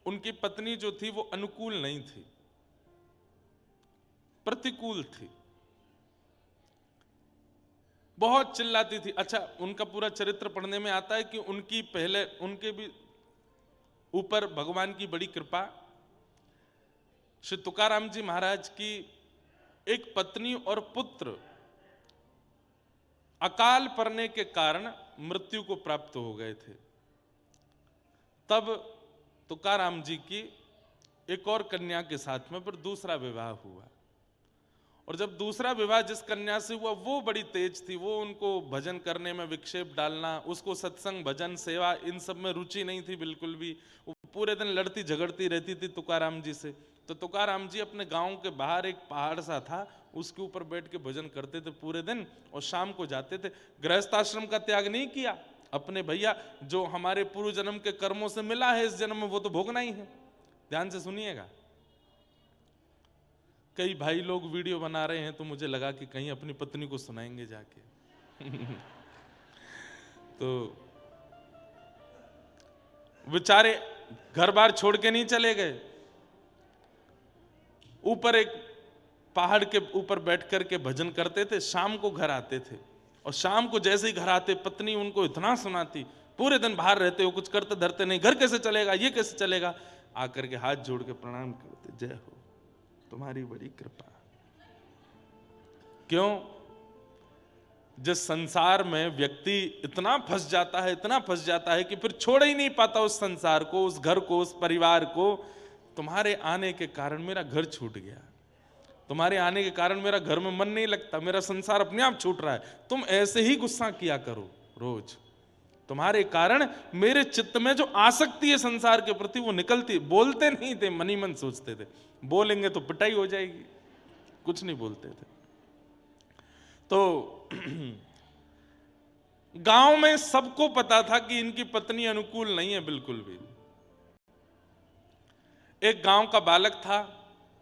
उनकी पत्नी जो थी वो अनुकूल नहीं थी, प्रतिकूल थी, बहुत चिल्लाती थी। अच्छा, उनका पूरा चरित्र पढ़ने में आता है कि उनकी पहले, उनके भी ऊपर भगवान की बड़ी कृपा। श्री तुकाराम जी महाराज की एक पत्नी और पुत्र अकाल पड़ने के कारण मृत्यु को प्राप्त हो गए थे। तब तुकाराम जी की एक और कन्या के साथ में फिर दूसरा विवाह हुआ, और जब दूसरा विवाह जिस कन्या से हुआ वो बड़ी तेज थी, वो उनको भजन करने में विक्षेप डालना, उसको सत्संग भजन सेवा इन सब में रुचि नहीं थी बिल्कुल भी। वो पूरे दिन लड़ती झगड़ती रहती थी तुकाराम जी से। तो तुकाराम जी अपने गांव के बाहर एक पहाड़ सा था, उसके ऊपर बैठ के भजन करते थे पूरे दिन, और शाम को जाते थे। गृहस्थ आश्रम का त्याग नहीं किया, अपने भैया जो हमारे पूर्व जन्म के कर्मों से मिला है इस जन्म में वो तो भोगना ही है। ध्यान से सुनिएगा। कई भाई लोग वीडियो बना रहे हैं, तो मुझे लगा कि कहीं अपनी पत्नी को सुनाएंगे जाके। तो बेचारे घर बार छोड़ के नहीं चले गए, ऊपर एक पहाड़ के ऊपर बैठ करके भजन करते थे, शाम को घर आते थे, और शाम को जैसे ही घर आते पत्नी उनको इतना सुनाती, पूरे दिन बाहर रहते हो, कुछ करते धरते नहीं, घर कैसे चलेगा, ये कैसे चलेगा, आकर के हाथ जोड़ के प्रणाम करते, जय हो तुम्हारी बड़ी कृपा। क्यों? जिस संसार में व्यक्ति इतना फंस जाता है, इतना फंस जाता है कि फिर छोड़ ही नहीं पाता उस संसार को, उस घर को, उस परिवार को। तुम्हारे आने के कारण मेरा घर छूट गया, तुम्हारे आने के कारण मेरा घर में मन नहीं लगता, मेरा संसार अपने आप छूट रहा है। तुम ऐसे ही गुस्सा किया करो रोज, तुम्हारे कारण मेरे चित्त में जो आसक्ति है संसार के प्रति वो निकलती। बोलते नहीं थे, मन ही मन सोचते थे, बोलेंगे तो पिटाई हो जाएगी, कुछ नहीं बोलते थे। तो गांव में सबको पता था कि इनकी पत्नी अनुकूल नहीं है बिल्कुल भी। एक गांव का बालक था,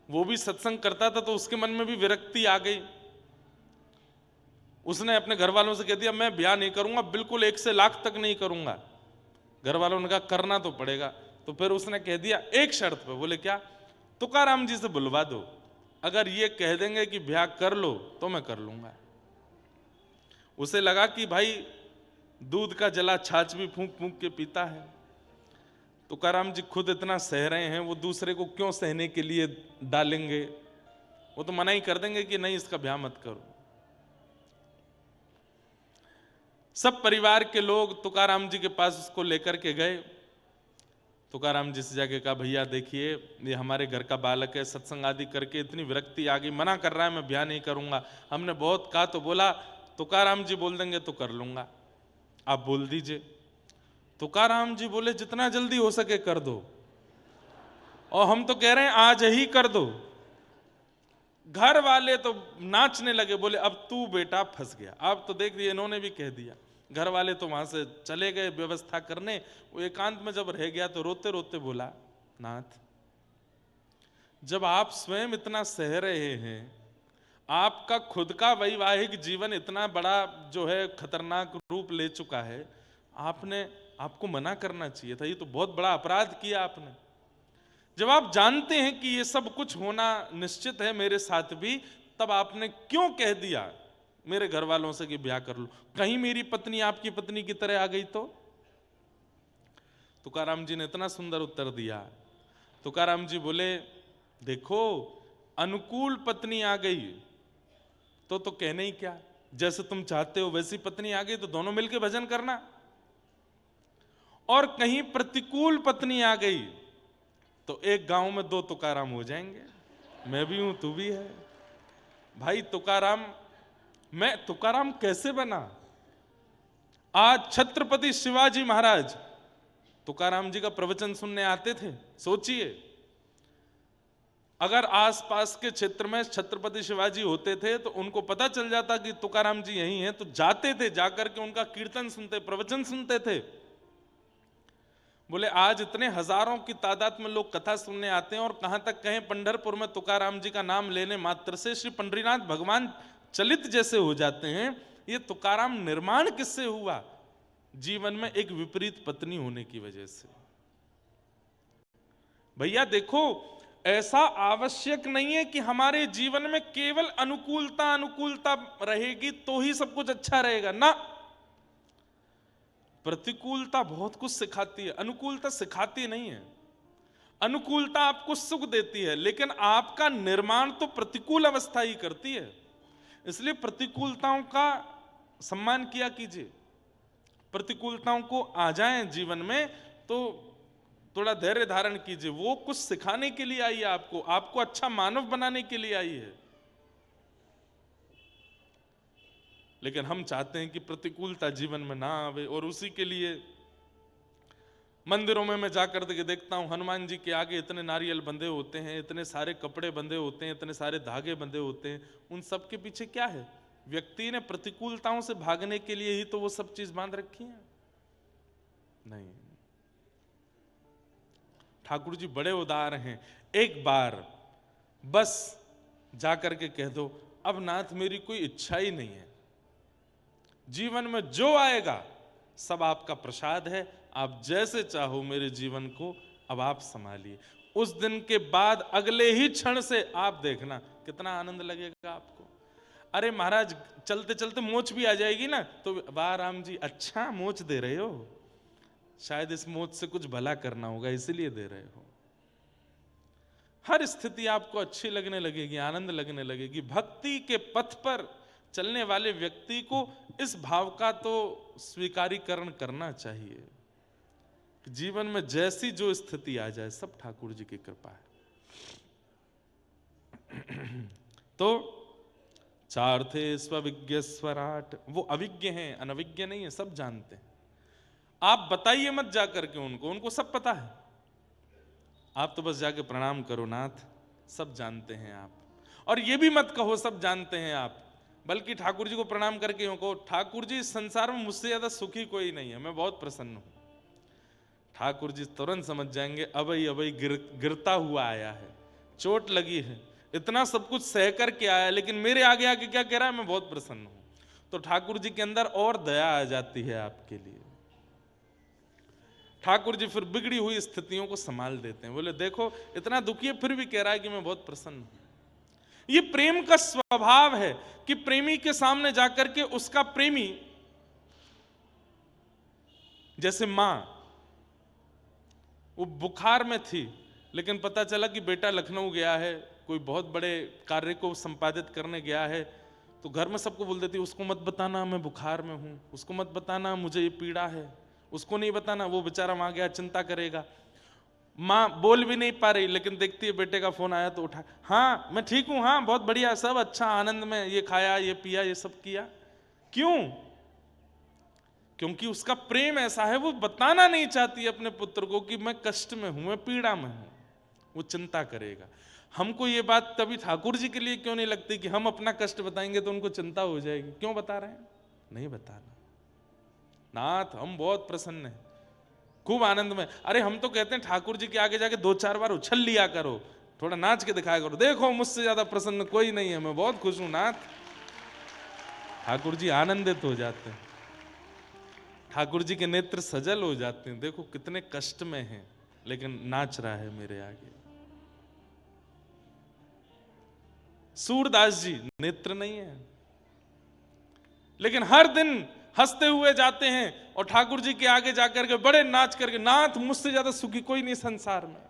वो भी सत्संग करता था, तो उसके मन में भी विरक्ति आ गई। उसने अपने घर वालों से कह दिया मैं ब्याह नहीं करूंगा, बिल्कुल 1 से लाख तक नहीं करूंगा। घर वालों ने कहा करना तो पड़ेगा। तो फिर उसने कह दिया एक शर्त पे। बोले क्या? तुकाराम जी से बुलवा दो, अगर ये कह देंगे कि ब्याह कर लो तो मैं कर लूंगा। उसे लगा कि भाई दूध का जला छाछ भी फूंक फूंक के पीता है, तुकाराम जी खुद इतना सह रहे हैं, वो दूसरे को क्यों सहने के लिए डालेंगे, वो तो मना ही कर देंगे कि नहीं इसका ब्याह मत करो। सब परिवार के लोग तुकाराम जी के पास उसको लेकर के गए। तुकाराम जी से जाके कहा भैया देखिए ये हमारे घर का बालक है, सत्संग आदि करके इतनी विरक्ति आ गई, मना कर रहा है मैं ब्याह नहीं करूंगा। हमने बहुत कहा तो बोला तुकाराम जी बोल देंगे तो कर लूंगा, आप बोल दीजिए। तुकाराम जी बोले जितना जल्दी हो सके कर दो, और हम तो कह रहे हैं आज ही कर दो। घर वाले तो नाचने लगे, बोले अब तू बेटा फंस गया, अब तो देख दिए इन्होंने भी कह दिया। घर वाले तो वहां से चले गए व्यवस्था करने। वो एकांत में जब रह गया तो रोते रोते बोला नाथ, जब आप स्वयं इतना सह रहे हैं, आपका खुद का वैवाहिक जीवन इतना बड़ा जो है खतरनाक रूप ले चुका है, आपको मना करना चाहिए था, ये तो बहुत बड़ा अपराध किया आपने। जब आप जानते हैं कि ये सब कुछ होना निश्चित है मेरे साथ भी, तब आपने क्यों कह दिया मेरे घर वालों से कि ब्याह कर लो? कहीं मेरी पत्नी आपकी पत्नी की तरह आ गई तो? तुकाराम जी ने इतना सुंदर उत्तर दिया। तुकाराम जी बोले देखो अनुकूल पत्नी आ गई तो कहने ही क्या, जैसे तुम चाहते हो वैसी पत्नी आ गई तो दोनों मिलकर भजन करना। और कहीं प्रतिकूल पत्नी आ गई तो एक गांव में 2 तुकाराम हो जाएंगे, मैं भी हूं तू भी है। भाई मैं तुकाराम कैसे बना? आज छत्रपति शिवाजी महाराज तुकाराम जी का प्रवचन सुनने आते थे। सोचिए अगर आसपास के क्षेत्र में छत्रपति शिवाजी होते थे तो उनको पता चल जाता कि तुकाराम जी यहीं हैं, तो जाते थे, जाकर के उनका कीर्तन सुनते, प्रवचन सुनते थे। बोले आज इतने हजारों की तादाद में लोग कथा सुनने आते हैं, और कहां तक कहें पंढरपुर में तुकाराम जी का नाम लेने मात्र से श्री पंडरीनाथ भगवान चलित जैसे हो जाते हैं। ये तुकाराम निर्माण किससे हुआ? जीवन में एक विपरीत पत्नी होने की वजह से। भैया देखो ऐसा आवश्यक नहीं है कि हमारे जीवन में केवल अनुकूलता रहेगी तो ही सब कुछ अच्छा रहेगा ना। प्रतिकूलता बहुत कुछ सिखाती है, अनुकूलता सिखाती नहीं है। अनुकूलता आपको सुख देती है, लेकिन आपका निर्माण तो प्रतिकूल अवस्था ही करती है। इसलिए प्रतिकूलताओं का सम्मान किया कीजिए। प्रतिकूलताओं को आ जाएं जीवन में तो थोड़ा धैर्य धारण कीजिए, वो कुछ सिखाने के लिए आई है, आपको अच्छा मानव बनाने के लिए आई है। लेकिन हम चाहते हैं कि प्रतिकूलता जीवन में ना आवे, और उसी के लिए मंदिरों में मैं जाकर के देखता हूं हनुमान जी के आगे इतने नारियल बंधे होते हैं, इतने सारे कपड़े बंधे होते हैं, इतने सारे धागे बंधे होते हैं। उन सब के पीछे क्या है? व्यक्ति ने प्रतिकूलताओं से भागने के लिए ही तो वो सब चीज बांध रखी है। नहीं, ठाकुर जी बड़े उदार हैं। एक बार बस जाकर के कह दो, अब नाथ मेरी कोई इच्छा ही नहीं है, जीवन में जो आएगा सब आपका प्रसाद है, आप जैसे चाहो मेरे जीवन को अब आप संभालिए। उस दिन के बाद अगले ही क्षण से आप देखना कितना आनंद लगेगा आपको। अरे महाराज चलते चलते मोच भी आ जाएगी ना, तो वाह राम जी अच्छा मोच दे रहे हो, शायद इस मोच से कुछ भला करना होगा इसलिए दे रहे हो। हर स्थिति आपको अच्छी लगने लगेगी, आनंद लगने लगेगी। भक्ति के पथ पर चलने वाले व्यक्ति को इस भाव का तो स्वीकारीकरण करना चाहिए। जीवन में जैसी जो स्थिति आ जाए सब ठाकुर जी की कृपा है। तो चार थे स्वविज्ञ स्वराट, वो अविज्ञ हैं, अनविज्ञ नहीं है, सब जानते हैं। आप बताइए मत जाकर के उनको सब पता है। आप तो बस जाके प्रणाम करो, नाथ सब जानते हैं आप। और ये भी मत कहो सब जानते हैं आप, बल्कि ठाकुर जी को प्रणाम करके यूं कहो, ठाकुर जी संसार में मुझसे ज्यादा सुखी कोई नहीं है, मैं बहुत प्रसन्न हूं। ठाकुर जी तुरंत समझ जाएंगे अबई अबई गिरता हुआ आया है, चोट लगी है, इतना सब कुछ सह करके आया, लेकिन मेरे आगे आके क्या कह रहा है, मैं बहुत प्रसन्न हूं। तो ठाकुर जी के अंदर और दया आ जाती है आपके लिए। ठाकुर जी फिर बिगड़ी हुई स्थितियों को संभाल देते हैं। बोले देखो इतना दुखी है फिर भी कह रहा है कि मैं बहुत प्रसन्न हूं। ये प्रेम का स्वभाव है कि प्रेमी के सामने जाकर के उसका प्रेमी, जैसे मां वो बुखार में थी, लेकिन पता चला कि बेटा लखनऊ गया है, कोई बहुत बड़े कार्य को संपादित करने गया है, तो घर में सबको बोल देती उसको मत बताना मैं बुखार में हूं, उसको मत बताना मुझे ये पीड़ा है, उसको नहीं बताना, वो बेचारा वहां गया चिंता करेगा। माँ बोल भी नहीं पा रही, लेकिन देखती है बेटे का फोन आया तो उठा, हाँ मैं ठीक हूं, हाँ बहुत बढ़िया, सब अच्छा आनंद में, ये खाया ये पिया ये सब किया। क्यों? क्योंकि उसका प्रेम ऐसा है, वो बताना नहीं चाहती अपने पुत्र को कि मैं कष्ट में हूं, मैं पीड़ा में हूं, वो चिंता करेगा। हमको ये बात तभी ठाकुर जी के लिए क्यों नहीं लगती कि हम अपना कष्ट बताएंगे तो उनको चिंता हो जाएगी। क्यों बता रहे हैं? नहीं बताना। नाथ हम बहुत प्रसन्न हैं, खूब आनंद में। अरे हम तो कहते हैं ठाकुर जी के आगे जाके 2-4 बार उछल लिया करो, थोड़ा नाच के दिखाया करो, देखो मुझसे ज्यादा प्रसन्न कोई नहीं है, मैं बहुत खुश हूं नाथ। ठाकुर जी आनंदित हो जाते हैं, ठाकुर जी के नेत्र सजल हो जाते हैं, देखो कितने कष्ट में हैं लेकिन नाच रहा है मेरे आगे। सूरदास जी नेत्र नहीं है, लेकिन हर दिन हंसते हुए जाते हैं और ठाकुर जी के आगे जाकर के बड़े नाच करके, नाथ मुझसे ज्यादा सुखी कोई नहीं संसार में,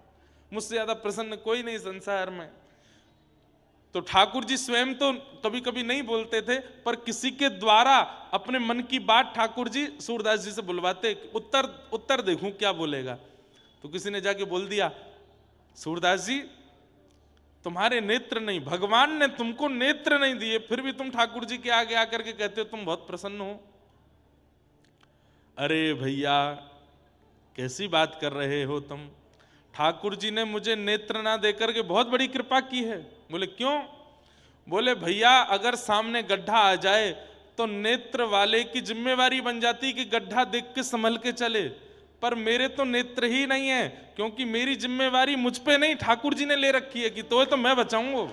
मुझसे ज्यादा प्रसन्न कोई नहीं संसार में। तो ठाकुर जी स्वयं तो कभी कभी नहीं बोलते थे, पर किसी के द्वारा अपने मन की बात ठाकुर जी सूरदास जी से बुलवाते, उत्तर देखूं क्या बोलेगा। तो किसी ने जाके बोल दिया, सूरदास जी तुम्हारे नेत्र नहीं, भगवान ने तुमको नेत्र नहीं दिए, फिर भी तुम ठाकुर जी के आगे आकर के कहते हो तुम बहुत प्रसन्न हो। अरे भैया कैसी बात कर रहे हो तुम, ठाकुर जी ने मुझे नेत्र ना देकर के बहुत बड़ी कृपा की है। बोले क्यों? बोले भैया अगर सामने गड्ढा आ जाए तो नेत्र वाले की जिम्मेवारी बन जाती कि गड्ढा देख के संभल के चले, पर मेरे तो नेत्र ही नहीं है, क्योंकि मेरी जिम्मेवारी मुझ पे नहीं ठाकुर जी ने ले रखी है कि तो मैं बचाऊंगा।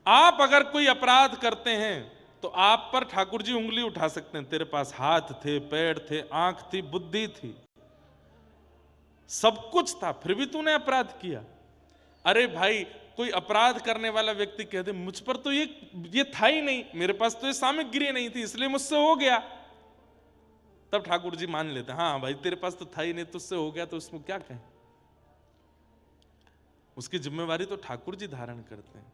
आप अगर कोई अपराध करते हैं तो आप पर ठाकुर जी उंगली उठा सकते हैं, तेरे पास हाथ थे, पैर थे, आंख थी, बुद्धि थी, सब कुछ था, फिर भी तूने अपराध किया। अरे भाई कोई अपराध करने वाला व्यक्ति कह दे मुझ पर तो ये था ही नहीं, मेरे पास तो ये सामग्री नहीं थी इसलिए मुझसे हो गया, तब ठाकुर जी मान लेते हैं हाँ भाई तेरे पास तो था ही नहीं, तुझसे हो गया, तो उसको क्या कहें। उसकी जिम्मेवारी तो ठाकुर जी धारण करते हैं।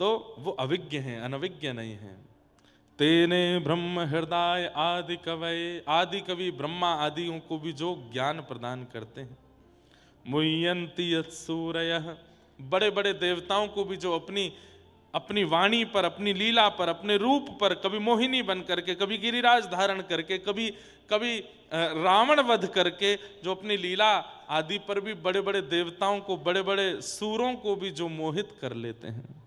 तो वो अविज्ञ हैं, अनविज्ञ नहीं हैं। तेने ब्रह्म हृदय आदि कवि, आदि कवि ब्रह्मा आदियों को भी जो ज्ञान प्रदान करते हैं। मुह्यन्ति यत्सूरयः, बड़े बड़े देवताओं को भी जो अपनी वाणी पर, अपनी लीला पर, अपने रूप पर, कभी मोहिनी बन करके, कभी गिरिराज धारण करके, कभी रावण वध करके, जो अपनी लीला आदि पर भी बड़े बड़े देवताओं को, बड़े बड़े सूरों को भी जो मोहित कर लेते हैं।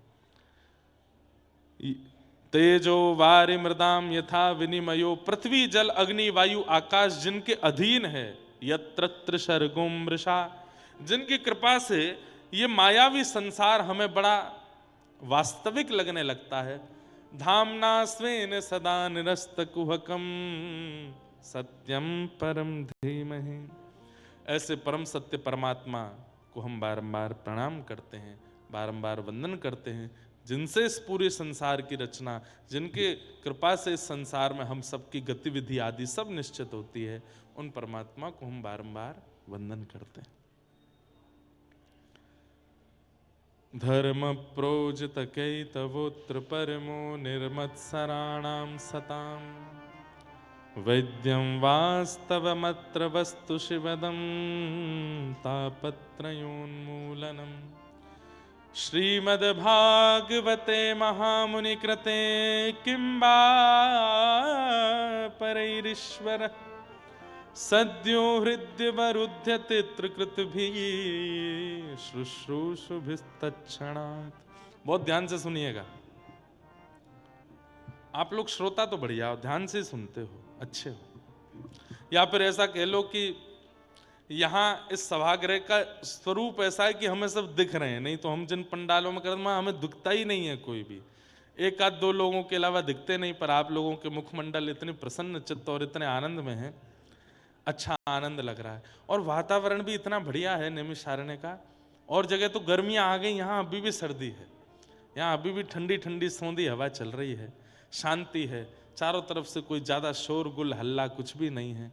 तेजो वारि मृदाम यथा विनिमयो, पृथ्वी जल अग्नि वायु आकाश जिनके अधीन है। यत्र सर्गो मृषा, जिनकी कृपा से ये मायावी संसार हमें बड़ा वास्तविक लगने लगता है। धामना स्वेन सदा निरस्त कुहकम सत्यम परम धीमहि। ऐसे परम सत्य परमात्मा को हम बारंबार प्रणाम करते हैं, बारंबार वंदन करते हैं, जिनसे इस पूरे संसार की रचना, जिनके कृपा से इस संसार में हम सबकी गतिविधि आदि सब निश्चित होती है, उन परमात्मा को हम बारंबार वंदन करते हैं। धर्म प्रोजित कैतवोत्र परमो निर्मत्सराणां सताम् वैद्यं वास्तवमत्र वस्तु शिवदं तापत्रयोन्मूलनम्। श्रीमद्भागवते महामुनिकृते किं वा परैरीश्वर सद्यो हृद्यवरुध्यते त्रिकृतभिः शुश्रूषुभिस्तत्क्षणात्। बहुत ध्यान से सुनिएगा, आप लोग श्रोता तो बढ़िया हो, ध्यान से सुनते हो, अच्छे हो। या फिर ऐसा कह लो कि यहाँ इस सभागृह का स्वरूप ऐसा है कि हमें सब दिख रहे हैं, नहीं तो हम जिन पंडालों में करते हैं हमें दिखता ही नहीं है कोई भी, एक आध दो लोगों के अलावा दिखते नहीं। पर आप लोगों के मुखमंडल इतने प्रसन्न चित्त और इतने आनंद में हैं, अच्छा आनंद लग रहा है। और वातावरण भी इतना बढ़िया है नैमिषारण्य का। और जगह तो गर्मियाँ आ गई, यहाँ अभी भी सर्दी है, यहाँ अभी भी ठंडी ठंडी सौंधी हवा चल रही है, शांति है, चारों तरफ से कोई ज़्यादा शोरगुल हल्ला कुछ भी नहीं है।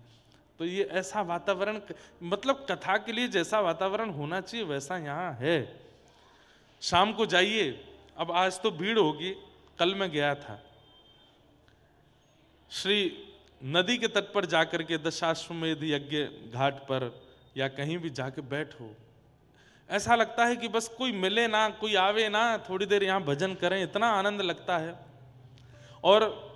तो ये ऐसा वातावरण, मतलब कथा के लिए जैसा वातावरण होना चाहिए वैसा यहाँ है। शाम को जाइए, अब आज तो भीड़ होगी, कल मैं गया था श्री नदी के तट पर जाकर के दशाश्वमेध यज्ञ घाट पर या कहीं भी जाके बैठो, ऐसा लगता है कि बस कोई मिले ना, कोई आवे ना, थोड़ी देर यहाँ भजन करें, इतना आनंद लगता है। और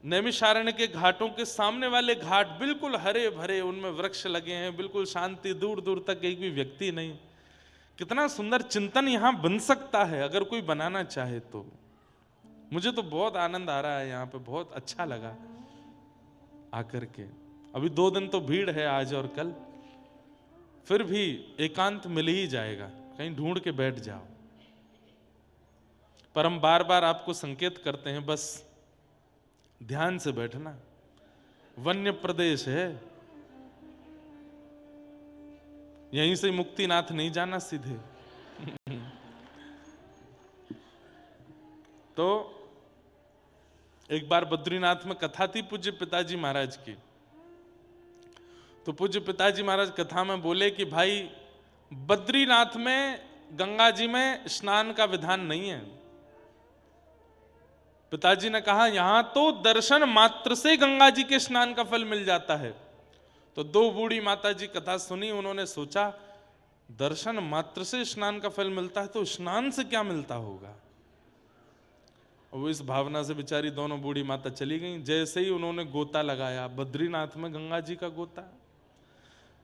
नैमिषारण्य के घाटों के सामने वाले घाट बिल्कुल हरे भरे, उनमें वृक्ष लगे हैं, बिल्कुल शांति, दूर दूर तक एक भी व्यक्ति नहीं। कितना सुंदर चिंतन यहाँ बन सकता है अगर कोई बनाना चाहे तो। मुझे तो बहुत आनंद आ रहा है यहाँ पे, बहुत अच्छा लगा आकर के। अभी 2 दिन तो भीड़ है, आज और कल, फिर भी एकांत मिल ही जाएगा, कहीं ढूंढ के बैठ जाओ। पर हम बार बार आपको संकेत करते हैं, बस ध्यान से बैठना। वन्य प्रदेश है, यहीं से मुक्तिनाथ नहीं जाना सीधे। तो एक बार बद्रीनाथ में कथा थी पूज्य पिताजी महाराज की। तो पूज्य पिताजी महाराज कथा में बोले कि भाई बद्रीनाथ में गंगा जी में स्नान का विधान नहीं है। पिताजी ने कहा यहां तो दर्शन मात्र से गंगा जी के स्नान का फल मिल जाता है। तो 2 बूढ़ी माता जी कथा सुनी, उन्होंने सोचा दर्शन मात्र से स्नान का फल मिलता है तो स्नान से क्या मिलता होगा। और वो इस भावना से बेचारी दोनों बूढ़ी माता चली गई। जैसे ही उन्होंने गोता लगाया बद्रीनाथ में गंगा जी का गोता,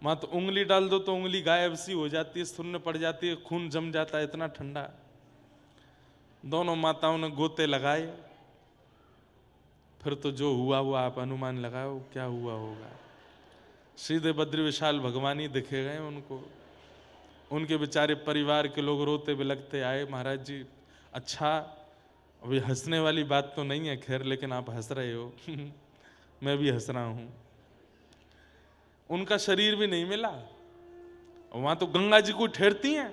मां तो उंगली डाल दो तो उंगली गायब सी हो जाती है, सुन्न पड़ जाती है, खून जम जाता है, इतना ठंडा। दोनों माताओं ने गोते लगाए, फिर तो जो हुआ वो आप अनुमान लगाओ क्या हुआ होगा। सीधे बद्री विशाल भगवान ही दिखे गए उनको। उनके बेचारे परिवार के लोग रोते बिलखते आए, महाराज जी अच्छा अभी हंसने वाली बात तो नहीं है खैर, लेकिन आप हंस रहे हो। मैं भी हंस रहा हूं। उनका शरीर भी नहीं मिला। वहां तो गंगा जी को ठहरती हैं,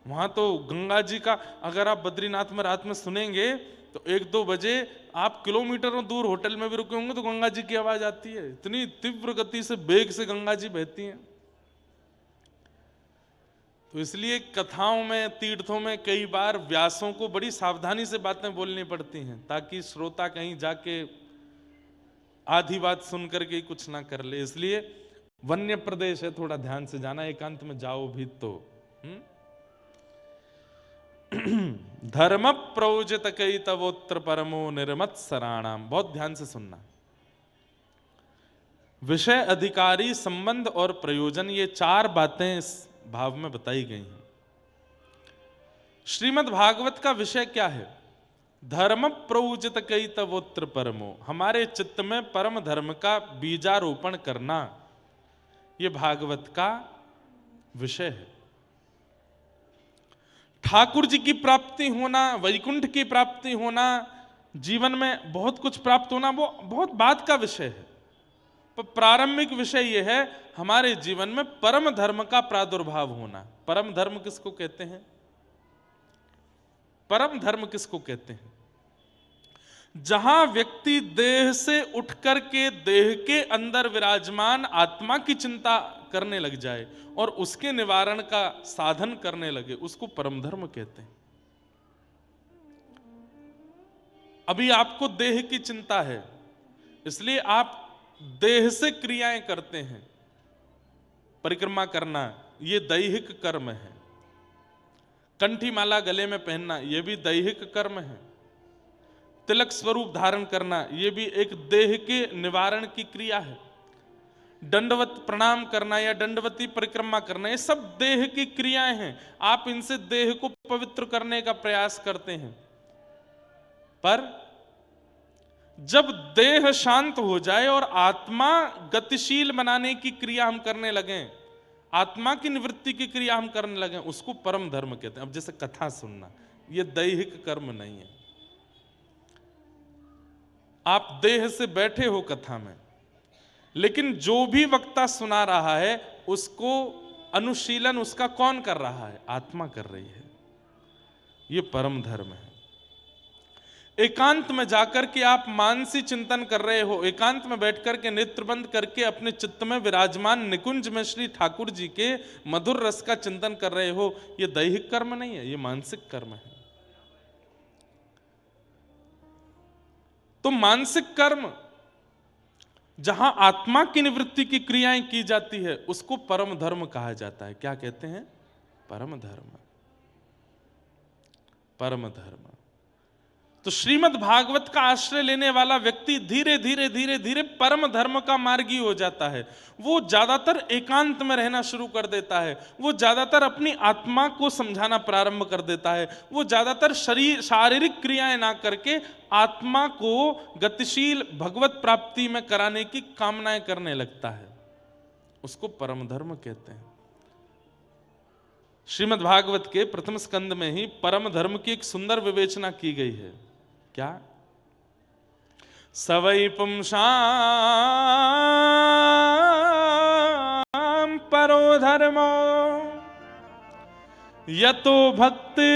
वहां तो गंगा जी का, अगर आप बद्रीनाथ में रात में सुनेंगे तो 1-2 बजे आप किलोमीटरों दूर होटल में भी रुके होंगे तो गंगा जी की आवाज आती है। इतनी तीव्र गति से वेग से गंगा जी बहती हैं। तो इसलिए कथाओं में, तीर्थों में कई बार व्यासों को बड़ी सावधानी से बातें बोलनी पड़ती हैं, ताकि श्रोता कहीं जाके आधी बात सुन करके कुछ ना कर ले। इसलिए वन्य प्रदेश है, थोड़ा ध्यान से जाना, एकांत में जाओ भी तो। धर्म प्रोजित कई तवोत्र परमो निर्मत्सराणाम। बहुत ध्यान से सुनना। विषय, अधिकारी, संबंध और प्रयोजन, ये 4 बातें इस भाव में बताई गई हैं। श्रीमद् भागवत का विषय क्या है? धर्म प्रोजित कई तवोत्र परमो। हमारे चित्त में परम धर्म का बीजारोपण करना, ये भागवत का विषय है। ठाकुर जी की प्राप्ति होना, वैकुंठ की प्राप्ति होना, जीवन में बहुत कुछ प्राप्त होना, वो बहुत बाद का विषय है। पर प्रारंभिक विषय यह है हमारे जीवन में परम धर्म का प्रादुर्भाव होना। परम धर्म किसको कहते हैं? परम धर्म किसको कहते हैं? जहां व्यक्ति देह से उठ करके देह के अंदर विराजमान आत्मा की चिंता करने लग जाए और उसके निवारण का साधन करने लगे, उसको परम धर्म कहते हैं। अभी आपको देह की चिंता है, इसलिए आप देह से क्रियाएं करते हैं। परिक्रमा करना ये दैहिक कर्म है, कंठी माला गले में पहनना ये भी दैहिक कर्म है, तिलक स्वरूप धारण करना ये भी एक देह के निवारण की क्रिया है, दंडवत प्रणाम करना या दंडवती परिक्रमा करना ये सब देह की क्रियाएं हैं। आप इनसे देह को पवित्र करने का प्रयास करते हैं, पर जब देह शांत हो जाए और आत्मा गतिशील बनाने की क्रिया हम करने लगे, आत्मा की निवृत्ति की क्रिया हम करने लगे, उसको परम धर्म कहते हैं। अब जैसे कथा सुनना ये दैहिक कर्म नहीं है। आप देह से बैठे हो कथा में, लेकिन जो भी वक्ता सुना रहा है उसको अनुशीलन उसका कौन कर रहा है? आत्मा कर रही है। ये परम धर्म है। एकांत में जाकर के आप मानसी चिंतन कर रहे हो, एकांत में बैठकर के नेत्र बंद करके अपने चित्त में विराजमान निकुंज में श्री ठाकुर जी के मधुर रस का चिंतन कर रहे हो, ये दैहिक कर्म नहीं है, ये मानसिक कर्म है। तो मानसिक कर्म जहां आत्मा की निवृत्ति की क्रियाएं की जाती है उसको परम धर्म कहा जाता है। क्या कहते हैं? परम धर्म। परम धर्म। तो श्रीमद् भागवत का आश्रय लेने वाला व्यक्ति धीरे धीरे धीरे धीरे परम धर्म का मार्गी हो जाता है। वो ज्यादातर एकांत में रहना शुरू कर देता है, वो ज्यादातर अपनी आत्मा को समझाना प्रारंभ कर देता है, वो ज्यादातर शारीरिक क्रियाएं ना करके आत्मा को गतिशील भगवत प्राप्ति में कराने की कामनाएं करने लगता है। उसको परम धर्म कहते हैं। श्रीमद् भागवत के प्रथम स्कंद में ही परम धर्म की एक सुंदर विवेचना की गई है। क्या? सवै पुंसां परो धर्मो यतो भक्ति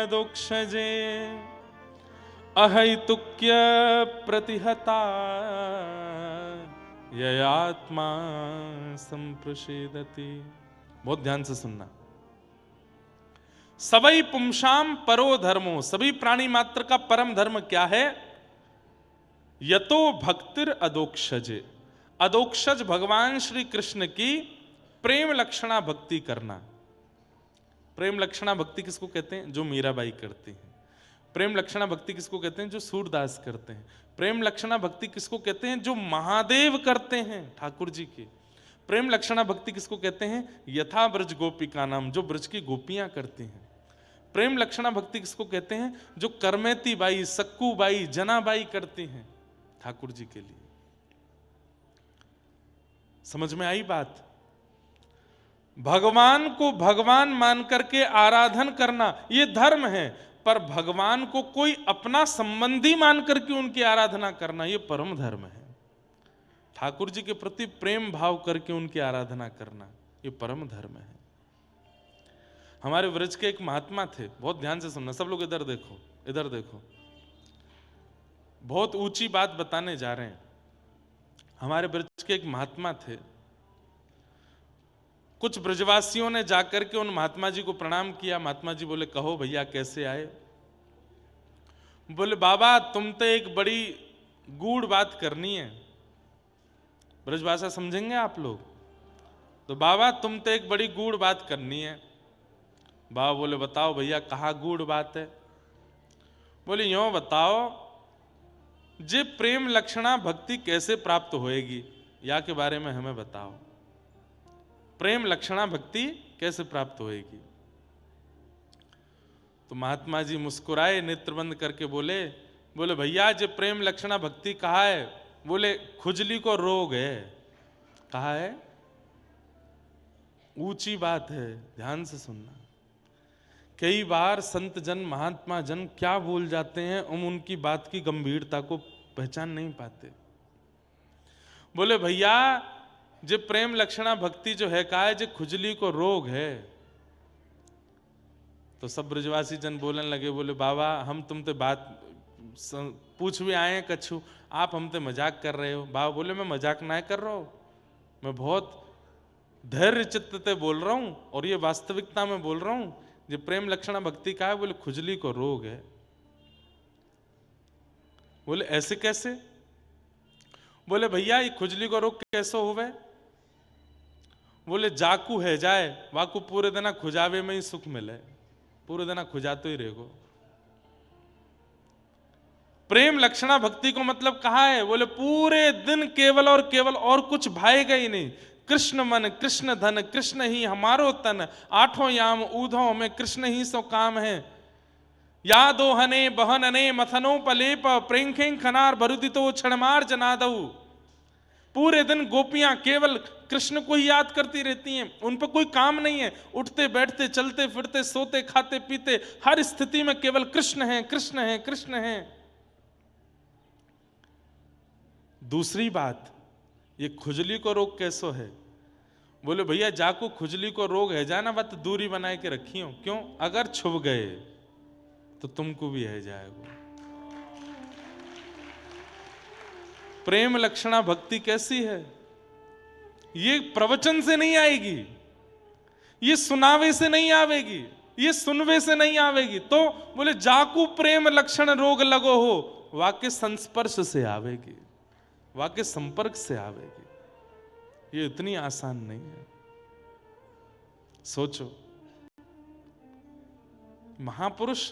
अदोक्षजे अहैतुक्य प्रतिहता ययात्मा संप्रसेदति। बहुत ध्यान से सुनना। सवै पुंसाम परो धर्मो, सभी प्राणी मात्र का परम धर्म क्या है? यतो भक्तिर अदोक्षजे, अदोक्षज भगवान श्री कृष्ण की प्रेम लक्षणा भक्ति करना। प्रेम लक्षणा भक्ति किसको कहते हैं? जो मीराबाई करती हैं। प्रेम लक्षणा भक्ति किसको कहते हैं? जो सूरदास करते हैं। प्रेम लक्षणा भक्ति किसको कहते हैं? जो महादेव करते हैं ठाकुर जी की। प्रेम लक्षणा भक्ति किसको कहते हैं? यथा ब्रज गोपिका नाम, जो ब्रज की गोपियां करती हैं। प्रेम लक्षणा भक्ति किसको कहते हैं? जो करमेती बाई, सक्कू बाई, जनाबाई करती हैं ठाकुर जी के लिए। समझ में आई बात? भगवान को भगवान मान करके आराधन करना यह धर्म है, पर भगवान को कोई अपना संबंधी मान करके उनकी आराधना करना यह परम धर्म है। ठाकुर जी के प्रति प्रेम भाव करके उनकी आराधना करना यह परम धर्म है। हमारे व्रज के एक महात्मा थे, बहुत ध्यान से सुनना, सब लोग इधर देखो, इधर देखो, बहुत ऊंची बात बताने जा रहे हैं। हमारे व्रज के एक महात्मा थे। कुछ ब्रजवासियों ने जाकर के उन महात्मा जी को प्रणाम किया। महात्मा जी बोले, कहो भैया कैसे आए? बोले, बाबा तुम तो एक बड़ी गूढ़ बात करनी है। ब्रजभाषा समझेंगे आप लोग? तो बाबा तुम तो एक बड़ी गूढ़ बात करनी है। बाबा बोले, बताओ भैया कहाँ गूढ़ बात है? बोले, यूं बताओ, जे प्रेम लक्षणा भक्ति कैसे प्राप्त होएगी, या के बारे में हमें बताओ। प्रेम लक्षणा भक्ति कैसे प्राप्त होएगी? तो महात्मा जी मुस्कुराए, नेत्र बंद करके बोले भैया जो प्रेम लक्षणा भक्ति कहा है? बोले, खुजली को रोग है। कहा है? ऊंची बात है, ध्यान से सुनना। कई बार संत जन महात्मा जन क्या बोल जाते हैं, हम उनकी बात की गंभीरता को पहचान नहीं पाते। बोले भैया जे प्रेम लक्षणा भक्ति जो है का है, जे खुजली को रोग है। तो सब ब्रजवासी जन बोलने लगे, बोले बाबा हम तुमसे बात पूछ भी आए हैं कछु, आप हमसे मजाक कर रहे हो। बाबा बोले मैं मजाक ना कर रहा हूं, मैं बहुत धैर्य चित्त से बोल रहा हूं और ये वास्तविकता में बोल रहा हूं। जो प्रेम लक्षणा भक्ति का है, बोले खुजली को रोग है। बोले ऐसे कैसे? बोले भैया ये खुजली को रोग कैसे होवे? बोले जाकू है जाए वाकू पूरे दिन खुजावे में ही सुख मिले, पूरे दिन खुजाते ही रहेगो। प्रेम लक्षणा भक्ति को मतलब कहा है? बोले पूरे दिन केवल और केवल और कुछ भाएगा ही नहीं। कृष्ण मन कृष्ण धन कृष्ण ही हमारो तन, आठों याम ऊधों में कृष्ण ही सो काम है। यादो हने बहन अने मथनो पलेप, प्रेंखें खनार भरुदितो क्षणमार जनादऊ। पूरे दिन गोपियां केवल कृष्ण को ही याद करती रहती हैं, उन पर कोई काम नहीं है। उठते बैठते चलते फिरते सोते खाते पीते हर स्थिति में केवल कृष्ण है कृष्ण है कृष्ण है। दूसरी बात, ये खुजली को रोग कैसो है? बोले भैया जाको खुजली को रोग है जाना बात दूरी बनाए के रखी हो। क्यों? अगर छुप गए तो तुमको भी है जाएगा। प्रेम लक्षणा भक्ति कैसी है? ये प्रवचन से नहीं आएगी, ये सुनावे से नहीं आवेगी, ये सुनवे से नहीं आवेगी। तो बोले जाकू प्रेम लक्षण रोग लगो हो, वाक्य संस्पर्श से आवेगी, वाक्य संपर्क से आवेगी। ये इतनी आसान नहीं है। सोचो महापुरुष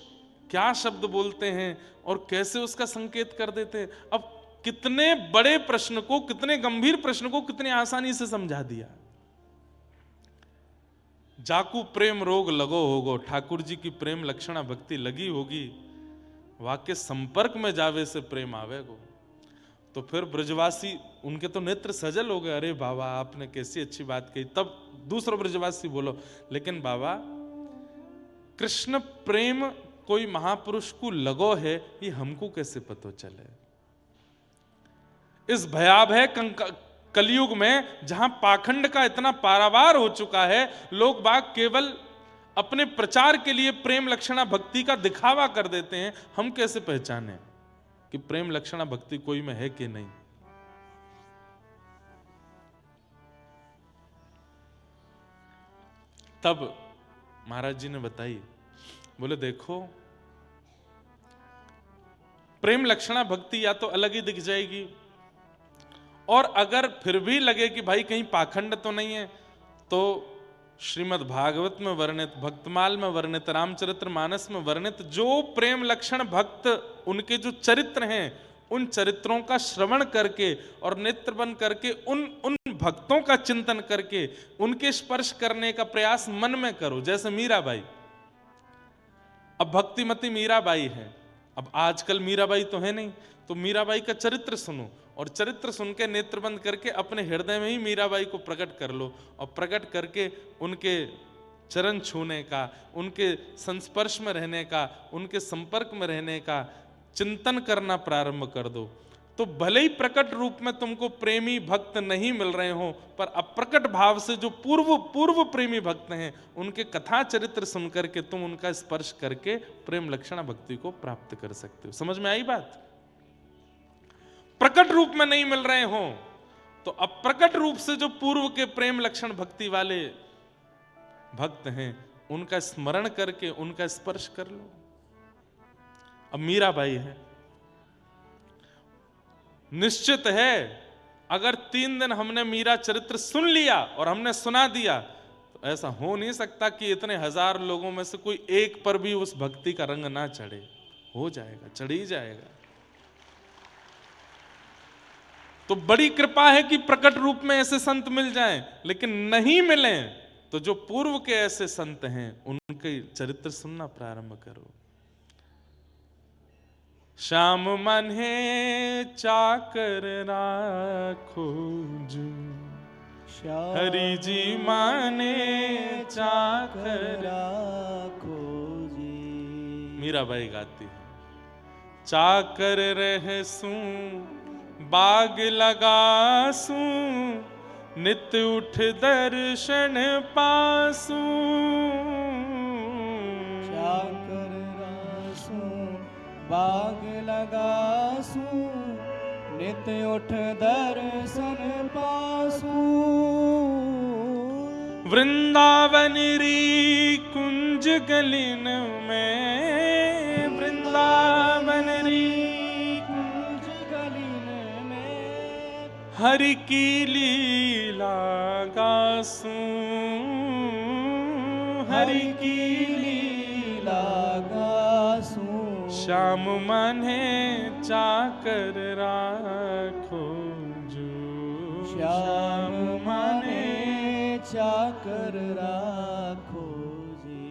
क्या शब्द बोलते हैं और कैसे उसका संकेत कर देते हैं। अब कितने बड़े प्रश्न को, कितने गंभीर प्रश्न को कितनी आसानी से समझा दिया। जाकू प्रेम रोग लगो होगो, ठाकुर जी की प्रेम लक्षणा भक्ति लगी होगी, वाक्य संपर्क में जावे से प्रेम आवेगो। तो फिर ब्रजवासी उनके तो नेत्र सजल हो गए, अरे बाबा आपने कैसी अच्छी बात कही। तब दूसरा ब्रजवासी बोलो, लेकिन बाबा कृष्ण प्रेम कोई महापुरुष को लगो है, ये हमको कैसे पता चले? इस भयावह कलयुग में जहां पाखंड का इतना पारावार हो चुका है, लोग बाग केवल अपने प्रचार के लिए प्रेम लक्षणा भक्ति का दिखावा कर देते हैं। हम कैसे पहचाने कि प्रेम लक्षणा भक्ति कोई में है कि नहीं? तब महाराज जी ने बताई, बोले देखो प्रेम लक्षणा भक्ति या तो अलग ही दिख जाएगी, और अगर फिर भी लगे कि भाई कहीं पाखंड तो नहीं है, तो श्रीमद् भागवत में वर्णित, भक्तमाल में वर्णित, रामचरित्र मानस में वर्णित जो प्रेम लक्षण भक्त उनके जो चरित्र हैं, उन चरित्रों का श्रवण करके और नेत्र बंद करके उन भक्तों का चिंतन करके उनके स्पर्श करने का प्रयास मन में करो। जैसे मीराबाई, अब भक्तिमती मीराबाई है, अब आजकल मीराबाई तो है नहीं, तो मीराबाई का चरित्र सुनो और चरित्र सुन के नेत्र बंद करके अपने हृदय में ही मीराबाई को प्रकट कर लो और प्रकट करके उनके चरण छूने का, उनके संस्पर्श में रहने का, उनके संपर्क में रहने का चिंतन करना प्रारंभ कर दो। तो भले ही प्रकट रूप में तुमको प्रेमी भक्त नहीं मिल रहे हो, पर अप्रकट भाव से जो पूर्व प्रेमी भक्त हैं, उनके कथा चरित्र सुन करके तुम उनका स्पर्श करके प्रेम लक्षणा भक्ति को प्राप्त कर सकते हो। समझ में आई बात? प्रकट रूप में नहीं मिल रहे हो तो अप्रकट रूप से जो पूर्व के प्रेम लक्षण भक्ति वाले भक्त हैं, उनका स्मरण करके उनका स्पर्श कर लो। अब मीराबाई है, निश्चित है अगर 3 दिन हमने मीरा चरित्र सुन लिया और हमने सुना दिया, तो ऐसा हो नहीं सकता कि इतने हजार लोगों में से कोई एक पर भी उस भक्ति का रंग ना चढ़े। हो जाएगा, चढ़ ही जाएगा। तो बड़ी कृपा है कि प्रकट रूप में ऐसे संत मिल जाएं, लेकिन नहीं मिले तो जो पूर्व के ऐसे संत हैं उनके चरित्र सुनना प्रारंभ करो। श्याम मन है चाकर राखो जो, हरि जी माने चाकर राखो जी। मीराबाई गाती है, चाकर रहसूं बाग लगासूं, नित उठ दर्शन पासूं। चाकर रहसूं बाग लगासूं, नित उठ दर्शन पासूं। वृंदावन री कुंज गलिन में, वृंदावन री कुंज गलिन में, हरि की लीला गासूं, हरि की लीला गासूं। श्याम माने चाकर राखो जो, श्याम माने चाकर राखो जी।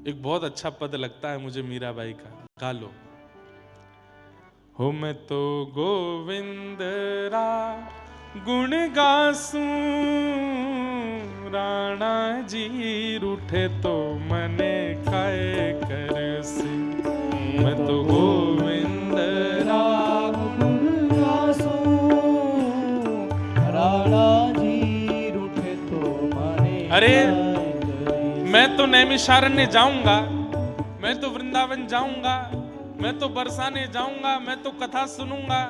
एक बहुत अच्छा पद लगता है मुझे मीराबाई का, गा लो। हो मैं तो गोविंद रा गुण गासूं, राणा जी रूठे तो मने काय करसी। मैं तो गोविंद रा गुण गासूं, राणा जी रूठे तो मने अरे काय करसी। मैं तो नैमिषारण्य जाऊंगा, मैं तो वृंदावन जाऊंगा, मैं तो बरसाने जाऊंगा, मैं तो कथा सुनूंगा।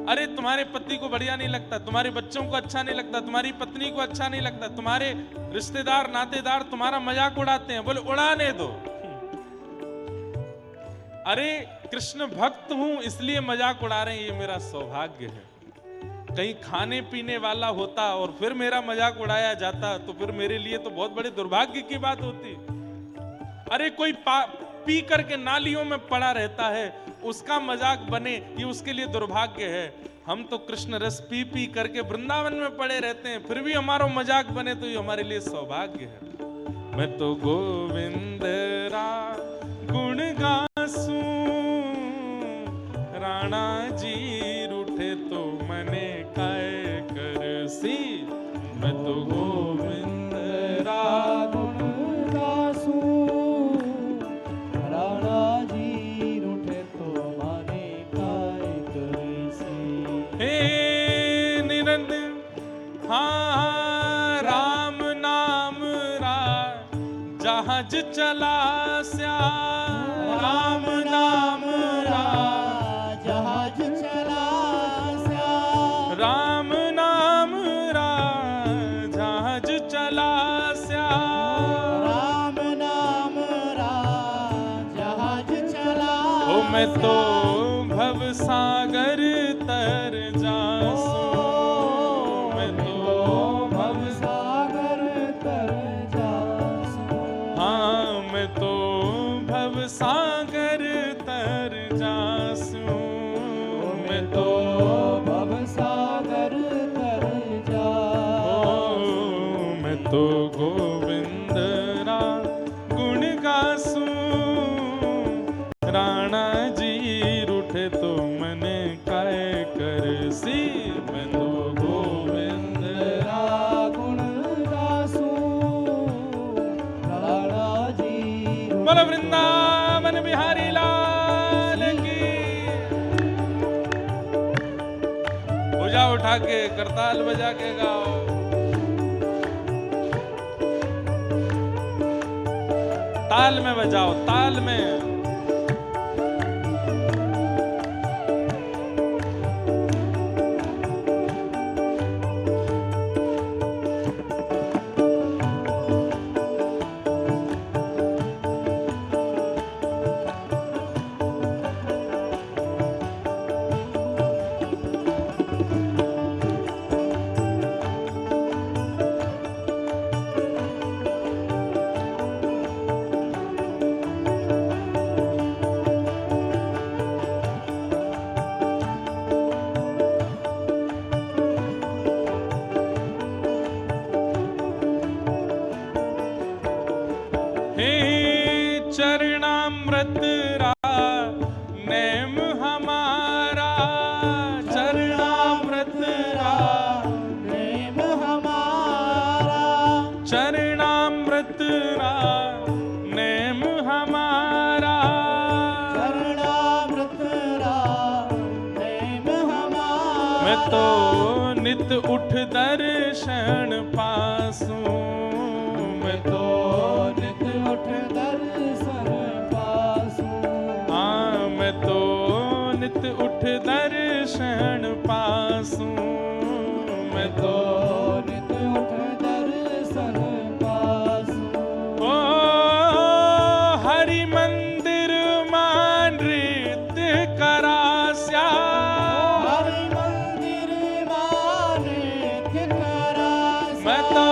अरे तुम्हारे पति को बढ़िया नहीं लगता, तुम्हारे बच्चों को अच्छा नहीं लगता, तुम्हारी पत्नी को अच्छा नहीं लगता, तुम्हारे रिश्तेदार नातेदार तुम्हारा मजाक उड़ाते हैं, बोले उड़ाने दो। अरे कृष्ण भक्त हूं इसलिए मजाक उड़ा रहे हैं, ये मेरा सौभाग्य है। कहीं खाने पीने वाला होता और फिर मेरा मजाक उड़ाया जाता तो फिर मेरे लिए तो बहुत बड़े दुर्भाग्य की बात होती। अरे कोई पी करके नालियों में पड़ा रहता है, उसका मजाक बने ये उसके लिए दुर्भाग्य है। हम तो कृष्ण रस पी पी करके वृंदावन में पड़े रहते हैं, फिर भी हमारा मजाक बने तो ये हमारे लिए सौभाग्य है। मैं तो गोविंद रा गुण गासूं, राणा जी रूठे तो मने काय करसी। मैं तो गोविंद रा गुण गासूं, राणा जी रूठे तो मने काय करसी। हे निरंद हाँ राम नाम रा जहाज चला स्या, राम नाम रा जहाज चला स्या, राम नाम रा जहाज चला स्या। राम नाम रा जहाज चला ओ मैं तो भव सागर तर जासूं, मैं तो भव सागर तर जासूं। हाँ मैं तो भव सागर तर जासूं, मैं तो भव सागर तर जासूं। मैं तो गोविंद रा गुण गासूं, राणा जी रूठे तो मने काय करसी। मैं तो गोविंद रा गुण गासूं, राणा जी बोलो वृंदावन बिहारी लाल की। भुजा उठा के करताल बजा के गाओ। ताल में बजाओ, ताल में। चरणामृत रा नेम हमारा, चरणामृत नेम हमारा, चरणामृत नेम हमारा। मैं तो नित उठ दर्शन पासूं, मैं तो नित उठ दर्शन पासूं। हाँ मैं तो नित उठ दर्शन पासूं, मैं तो नित उठ दर्शन पासूं। ओ हरि मंदिर मां नृत्य करास्या, हरि मंदिर मां नृत्य करास्या। मैं तो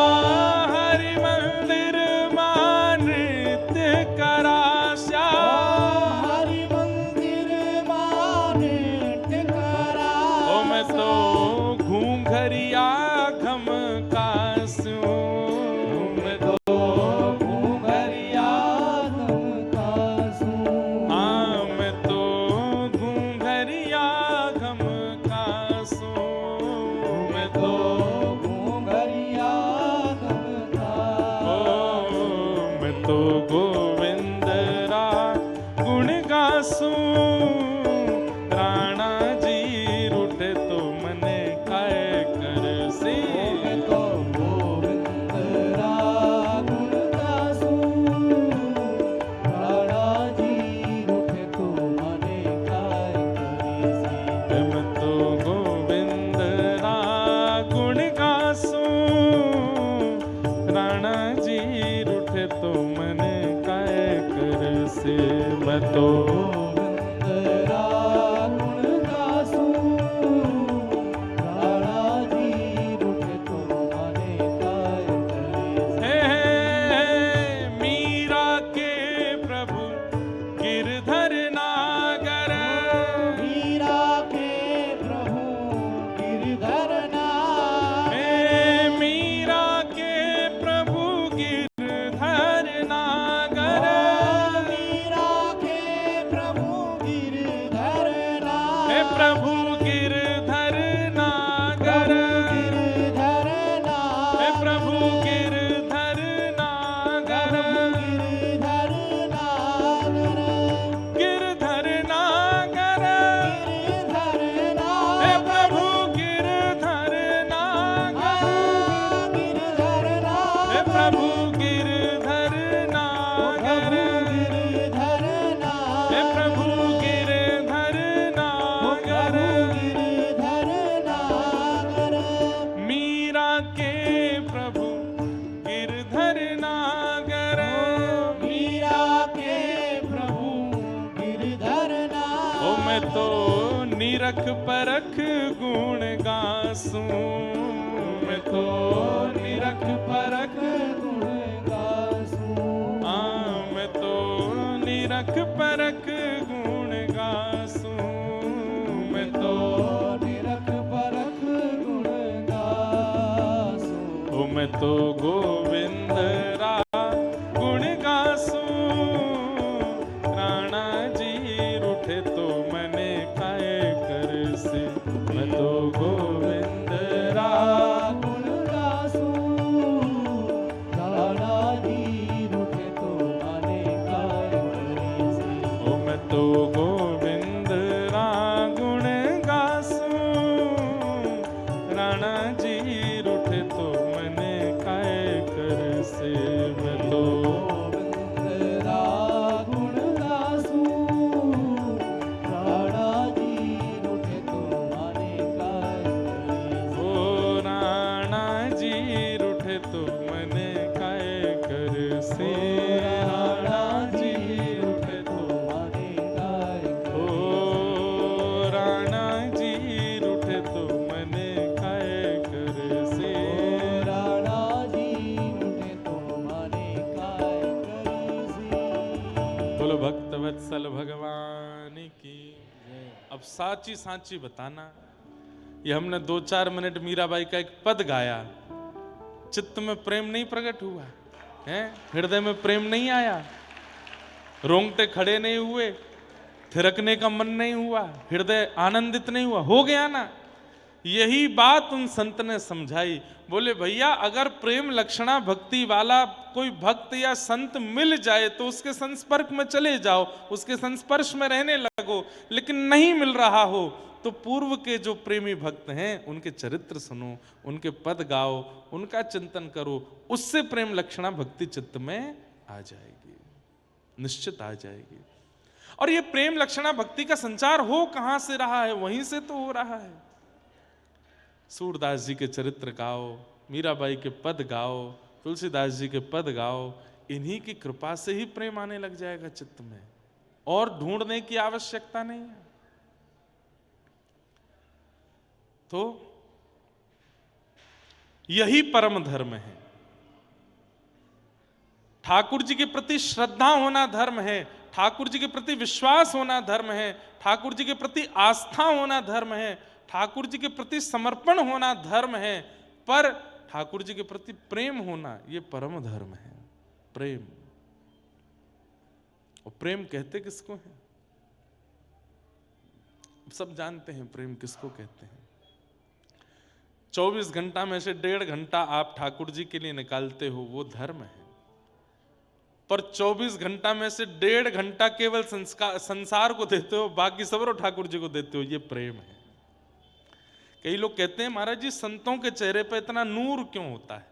हरि मंदिर मां नृत्य करास्या, हरि मंदिर मां नृत्य करास्या। ओ मैं तो घूंघरिया घम कास्यूं, मैं तो घूंघरिया घम कासूं। हाँ मैं तो घूंघरिया घम कासूं, मैं तो घूंघरिया घम कासूं। ओ मैं तो गोविंद रा गुण गासूं, राणा जी रूठे तो मने काय करसी, मैं तो गोविंद रा गुण गासूं, राणा जी रूठे तो मने काय करीसी। मैं तो गोविंद रा गुण गासूं, राणा जी रूठे तो मने काय करसी, मैं तो गोविंद रा गुण गासूं, राणा जी रूठे तो मने काय करीसी। हे मीरा के प्रभु गिरधर नागर, मीरा के प्रभु गिरधर नागर। हे मीरा के प्रभु गिरधर नागर, मीरा के प्रभु गिरधर नागर। हे प्रभु गिरधर नागर, गिरधर नागर। हे प्रभु गिरधर नागर, गिरधर नागर। गिरधर नागर, गिरधर हे नागर। प्रभु गिरधर नागर, गिरधर नागर। हे प्रभु गिरधर नागर, गिरधर हे नागर। प्रभु गिरधर नागर, गिरधर नागर। मीरा के प्रभु गिरधर नागर, मीरा के प्रभु गिरधर नागर। ओ मैं तो निरख परख गुण गासूं, मैं तो निरख परख गुण गासूं। हाँ मैं तो निरख परख गुण गासूं, मैं तो निरख परख गुण गासूं। ओ मैं तो गोविंद रा गुण गासूं, राणा जी रूठे तो मने काय करसी, मैं तो गोविंद रा गुण गासूं, राणा जी रूठे तो मने काय करीसी। ओ मैं तो गोविंद रा गुण गासूं, राणा जी रूठे तो मने काय करसी, मैं तो गोविंद रा गुण गासूं, राणा जी रूठे तो मने काय करीसी। ओ राणा जी रूठे तो मने काय करसी, राणा जी रूठे तो मने काय ओ करीसी। राणा जी रूठे तो मने काय करसी, राणा जी रूठे तो मने काय करीसी। बोलो भक्त वत्सल भगवान की। अब साची साची बताना, ये हमने 2-4 मिनट मीराबाई का एक पद गाया, चित्त में प्रेम नहीं प्रकट हुआ है, हृदय में प्रेम नहीं आया, रोंगटे खड़े नहीं हुए, थिरकने का मन नहीं हुआ, हृदय आनंदित नहीं हुआ, हो गया ना। यही बात उन संत ने समझाई। बोले भैया अगर प्रेम लक्षणा भक्ति वाला कोई भक्त या संत मिल जाए तो उसके संस्पर्श में चले जाओ, उसके संस्पर्श में रहने लगो। लेकिन नहीं मिल रहा हो तो पूर्व के जो प्रेमी भक्त हैं उनके चरित्र सुनो, उनके पद गाओ, उनका चिंतन करो, उससे प्रेम लक्षणा भक्ति चित्त में आ जाएगी, निश्चित आ जाएगी। और ये प्रेम लक्षणा भक्ति का संचार हो कहां से रहा है? वहीं से तो हो रहा है। सूरदास जी के चरित्र गाओ, मीराबाई के पद गाओ, तुलसीदास जी के पद गाओ, इन्हीं की कृपा से ही प्रेम आने लग जाएगा चित्त में, और ढूंढने की आवश्यकता नहीं है। तो यही परम धर्म है। ठाकुर जी के प्रति श्रद्धा होना धर्म है, ठाकुर जी के प्रति विश्वास होना धर्म है, ठाकुर जी के प्रति आस्था होना धर्म है, ठाकुर जी के प्रति समर्पण होना धर्म है, पर ठाकुर जी के प्रति प्रेम होना ये परम धर्म है। प्रेम, और प्रेम कहते किसको है? सब जानते हैं प्रेम किसको कहते हैं। 24 घंटा में से 1.5 घंटा आप ठाकुर जी के लिए निकालते हो, वो धर्म है। पर 24 घंटा में से 1.5 घंटा केवल संसार को देते हो, बाकी सब ठाकुर जी को देते हो, ये प्रेम है। कई लोग कहते हैं महाराज जी संतों के चेहरे पे इतना नूर क्यों होता है?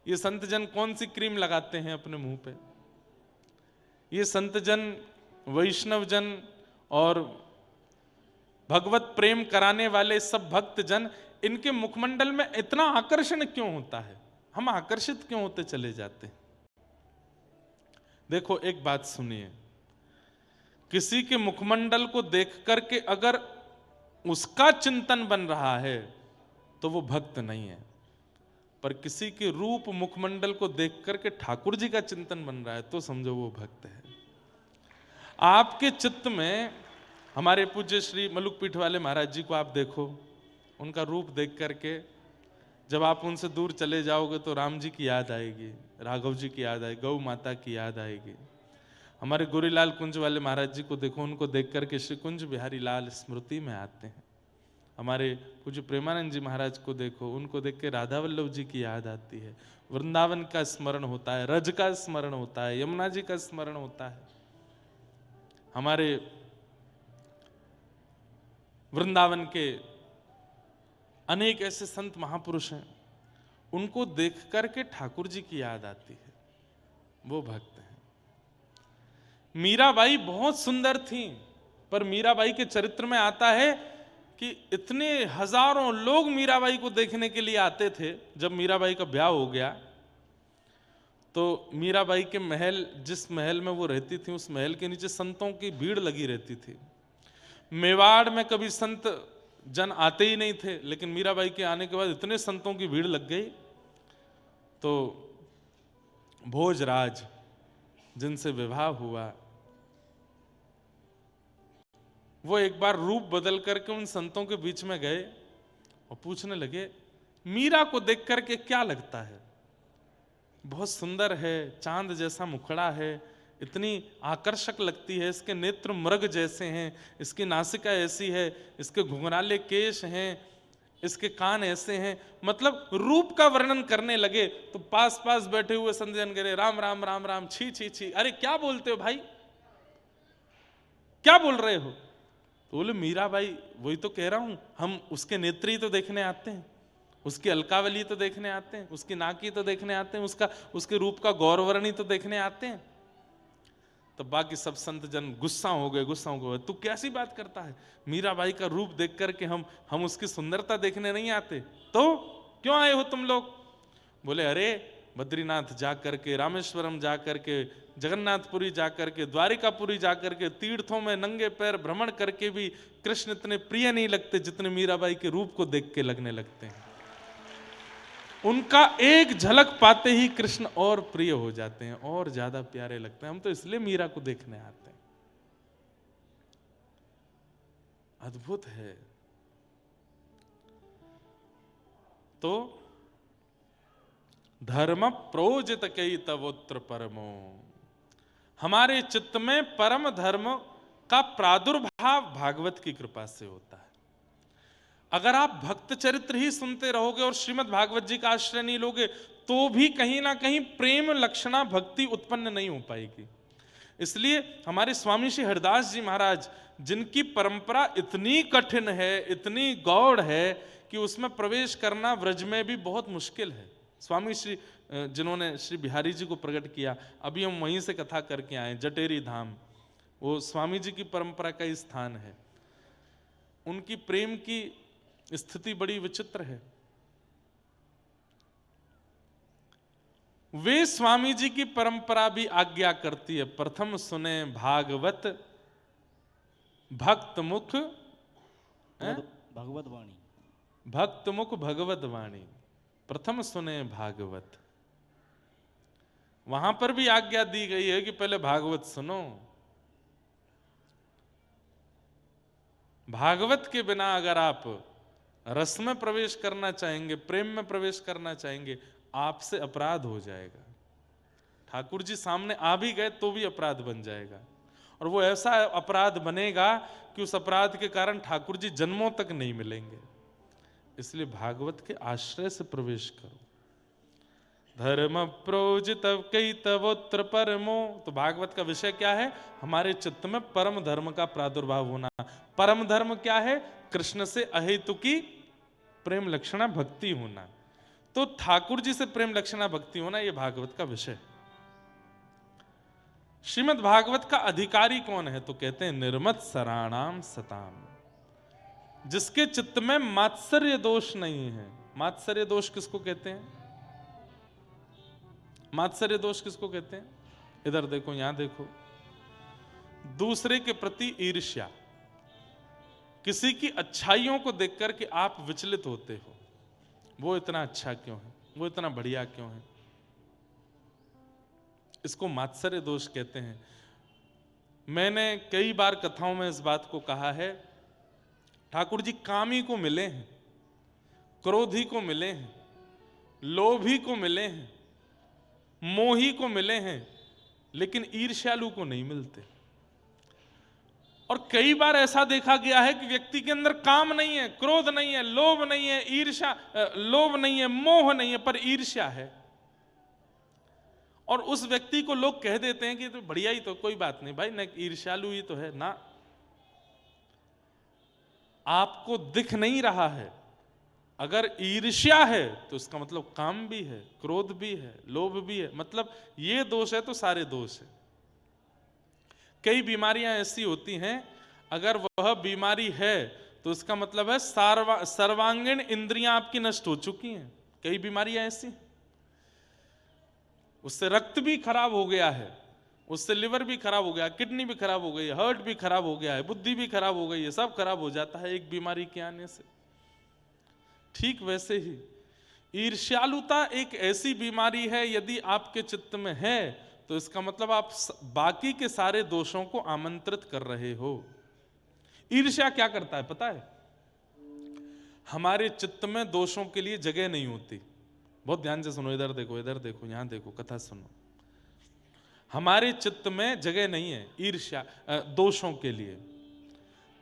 ये संत जन कौन सी क्रीम लगाते हैं अपने मुंह पे? ये संत जन, वैष्णव जन और भगवत प्रेम कराने वाले सब भक्त जन, इनके मुखमंडल में इतना आकर्षण क्यों होता है? हम आकर्षित क्यों होते चले जाते हैं? देखो एक बात सुनिए, किसी के मुखमंडल को देख करके अगर उसका चिंतन बन रहा है तो वो भक्त नहीं है, पर किसी के रूप मुखमंडल को देख करके ठाकुर जी का चिंतन बन रहा है तो समझो वो भक्त है। आपके चित्त में हमारे पूज्य श्री मलुक पीठ वाले महाराज जी को आप देखो, उनका रूप देख करके जब आप उनसे दूर चले जाओगे तो राम जी की याद आएगी, राघव जी की याद आएगी, गौ माता की याद आएगी। हमारे गोरीलाल कुंज वाले महाराज जी को देखो, उनको देख करके श्री कुंज बिहारी लाल स्मृति में आते हैं। हमारे पूज्य प्रेमानंद जी महाराज को देखो, उनको देख के राधा वल्लभ जी की याद आती है, वृंदावन का स्मरण होता है, रज का स्मरण होता है, यमुना जी का स्मरण होता है। हमारे वृंदावन के अनेक ऐसे संत महापुरुष हैं, उनको देख करके ठाकुर जी की याद आती है, वो भक्त हैं। मीराबाई बहुत सुंदर थी, पर मीराबाई के चरित्र में आता है कि इतने हजारों लोग मीराबाई को देखने के लिए आते थे। जब मीराबाई का ब्याह हो गया तो मीराबाई के महल, जिस महल में वो रहती थी, उस महल के नीचे संतों की भीड़ लगी रहती थी। मेवाड़ में कभी संत जन आते ही नहीं थे, लेकिन मीराबाई के आने के बाद इतने संतों की भीड़ लग गई। तो भोजराज जिनसे विवाह हुआ, वो एक बार रूप बदल करके उन संतों के बीच में गए और पूछने लगे, मीरा को देख करके क्या लगता है? बहुत सुंदर है, चांद जैसा मुखड़ा है, इतनी आकर्षक लगती है, इसके नेत्र मृग जैसे हैं, इसकी नासिका ऐसी है, इसके घुंघराले केश हैं, इसके कान ऐसे हैं। मतलब रूप का वर्णन करने लगे तो पास पास बैठे हुए संत जन कह रहे, राम राम राम राम, छी छी छी, अरे क्या बोलते हो भाई, क्या बोल रहे हो? तो बोले मीराबाई, वही तो कह रहा हूं, हम उसके नेत्र ही तो देखने आते हैं, उसकी अलकावली तो देखने आते हैं, उसकी नाकी तो देखने आते हैं, उसके रूप का गौरवर्णी तो देखने आते हैं। तो बाकी सब संत जन गुस्सा हो गए, तू कैसी बात करता है? मीराबाई का रूप देख करके हम उसकी सुंदरता देखने नहीं आते, तो क्यों आए हो तुम लोग? बोले अरे बद्रीनाथ जा करके, रामेश्वरम जा करके, जगन्नाथपुरी जा करके, द्वारिकापुरी जा करके, तीर्थों में नंगे पैर भ्रमण करके भी कृष्ण इतने प्रिय नहीं लगते जितने मीराबाई के रूप को देख के लगने लगते हैं। उनका एक झलक पाते ही कृष्ण और प्रिय हो जाते हैं, और ज्यादा प्यारे लगते हैं। हम तो इसलिए मीरा को देखने आते हैं। अद्भुत है। तो धर्म प्रोजित कई तवोत्र परमो, हमारे चित्त में परम धर्म का प्रादुर्भाव भागवत की कृपा से होता है। अगर आप भक्त चरित्र ही सुनते रहोगे और श्रीमद् भागवत जी का आश्रय नहीं लोगे तो भी कहीं ना कहीं प्रेम लक्षणा भक्ति उत्पन्न नहीं हो पाएगी। इसलिए हमारे स्वामी श्री हरिदास जी महाराज, जिनकी परंपरा इतनी कठिन है, इतनी गौड़ है कि उसमें प्रवेश करना व्रज में भी बहुत मुश्किल है। स्वामी श्री जिन्होंने श्री बिहारी जी को प्रकट किया, अभी हम वहीं से कथा करके आए, जटेरी धाम, वो स्वामी जी की परंपरा का ही स्थान है। उनकी प्रेम की स्थिति बड़ी विचित्र है। वे स्वामी जी की परंपरा भी आज्ञा करती है, प्रथम सुने भागवत भक्त मुख भगवत वाणी, भक्त मुख भगवत वाणी, प्रथम सुने भागवत। वहां पर भी आज्ञा दी गई है कि पहले भागवत सुनो। भागवत के बिना अगर आप रस में प्रवेश करना चाहेंगे, प्रेम में प्रवेश करना चाहेंगे, आपसे अपराध हो जाएगा। ठाकुर जी सामने आ भी गए तो भी अपराध बन जाएगा, और वो ऐसा अपराध बनेगा कि उस अपराध के कारण ठाकुर जी जन्मों तक नहीं मिलेंगे। इसलिए भागवत के आश्रय से प्रवेश करो। धर्म प्रोजित कई तवोत्र परमो, तो भागवत का विषय क्या है? हमारे चित्त में परम धर्म का प्रादुर्भाव होना। परम धर्म क्या है? कृष्ण से अहेतुकी प्रेम लक्षणा भक्ति होना। तो ठाकुर जी से प्रेम लक्षणा भक्ति होना, यह भागवत का विषय। श्रीमद् भागवत का अधिकारी कौन है? तो कहते हैं निर्मत सराणाम सताम, जिसके चित्त में मात्सर्य दोष नहीं है। मात्सर्य दोष किसको कहते हैं? मात्सर्य दोष किसको कहते हैं? इधर देखो, यहां देखो। दूसरे के प्रति ईर्ष्या, किसी की अच्छाइयों को देखकर के आप विचलित होते हो, वो इतना अच्छा क्यों है, वो इतना बढ़िया क्यों है, इसको मात्सर्य दोष कहते हैं। मैंने कई बार कथाओं में इस बात को कहा है। ठाकुर जी कामी को मिले हैं, क्रोधी को मिले हैं, लोभी को मिले हैं, मोही को मिले हैं, लेकिन ईर्ष्यालु को नहीं मिलते। और कई बार ऐसा देखा गया है कि व्यक्ति के अंदर काम नहीं है, क्रोध नहीं है, लोभ नहीं है, ईर्ष्या लोभ नहीं है, मोह नहीं है, पर ईर्ष्या है। और उस व्यक्ति को लोग कह देते हैं कि तो बढ़िया ही, तो कोई बात नहीं भाई, न ईर्ष्यालु ही तो है ना। आपको दिख नहीं रहा है। अगर ईर्ष्या है तो इसका मतलब काम भी है, क्रोध भी है, लोभ भी है, मतलब ये दोष है तो सारे दोष है। कई बीमारियां ऐसी होती हैं, अगर वह बीमारी है तो इसका मतलब है सर्वांगीण इंद्रियां आपकी नष्ट हो चुकी हैं। कई बीमारियां ऐसी, उससे रक्त भी खराब हो गया है, उससे लिवर भी खराब हो गया, किडनी भी खराब हो गई है, हार्ट भी खराब हो गया है, बुद्धि भी खराब हो गई है, सब खराब हो जाता है एक बीमारी के आने से। ठीक वैसे ही ईर्ष्यालुता एक ऐसी बीमारी है, यदि आपके चित्त में है तो इसका मतलब आप बाकी के सारे दोषों को आमंत्रित कर रहे हो। ईर्ष्या क्या करता है पता है? हमारे चित्त में दोषों के लिए जगह नहीं होती। बहुत ध्यान से सुनो, इधर देखो, इधर देखो, यहां देखो, कथा सुनो। हमारे चित्त में जगह नहीं है ईर्ष्या दोषों के लिए।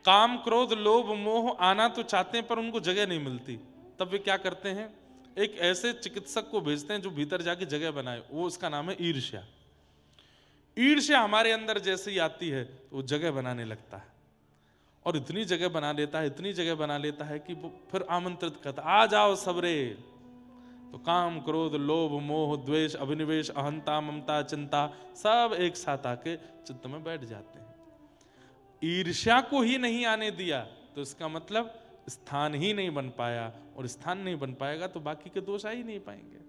काम क्रोध लोभ मोह आना तो चाहते हैं पर उनको जगह नहीं मिलती। तब वे क्या करते हैं? एक ऐसे चिकित्सक को भेजते हैं जो भीतर जाके जगह बनाए, वो उसका नाम है ईर्ष्या। ईर्ष्या हमारे अंदर जैसे ही आती है तो वो जगह बनाने लगता है, और इतनी जगह बना लेता है, इतनी जगह बना लेता है कि वो फिर आमंत्रित करता, आ जाओ सबरे। तो काम क्रोध लोभ मोह द्वेष अभिनिवेश अहंता ममता चिंता सब एक साथ आके चित्त में बैठ जाते हैं। ईर्ष्या को ही नहीं आने दिया तो इसका मतलब स्थान ही नहीं बन पाया, और स्थान नहीं बन पाएगा तो बाकी के दोष आ ही नहीं पाएंगे।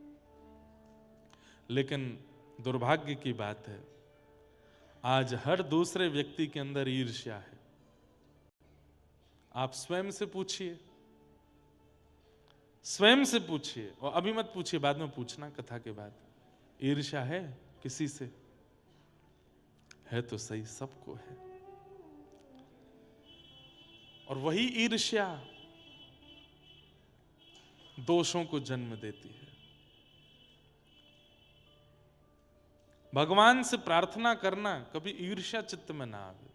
लेकिन दुर्भाग्य की बात है, आज हर दूसरे व्यक्ति के अंदर ईर्ष्या है। आप स्वयं से पूछिए, स्वयं से पूछिए, और अभी मत पूछिए, बाद में पूछना कथा के बाद। ईर्ष्या है किसी से? है तो सही, सबको है। और वही ईर्ष्या दोषों को जन्म देती है। भगवान से प्रार्थना करना, कभी ईर्ष्या चित्त में ना आवे।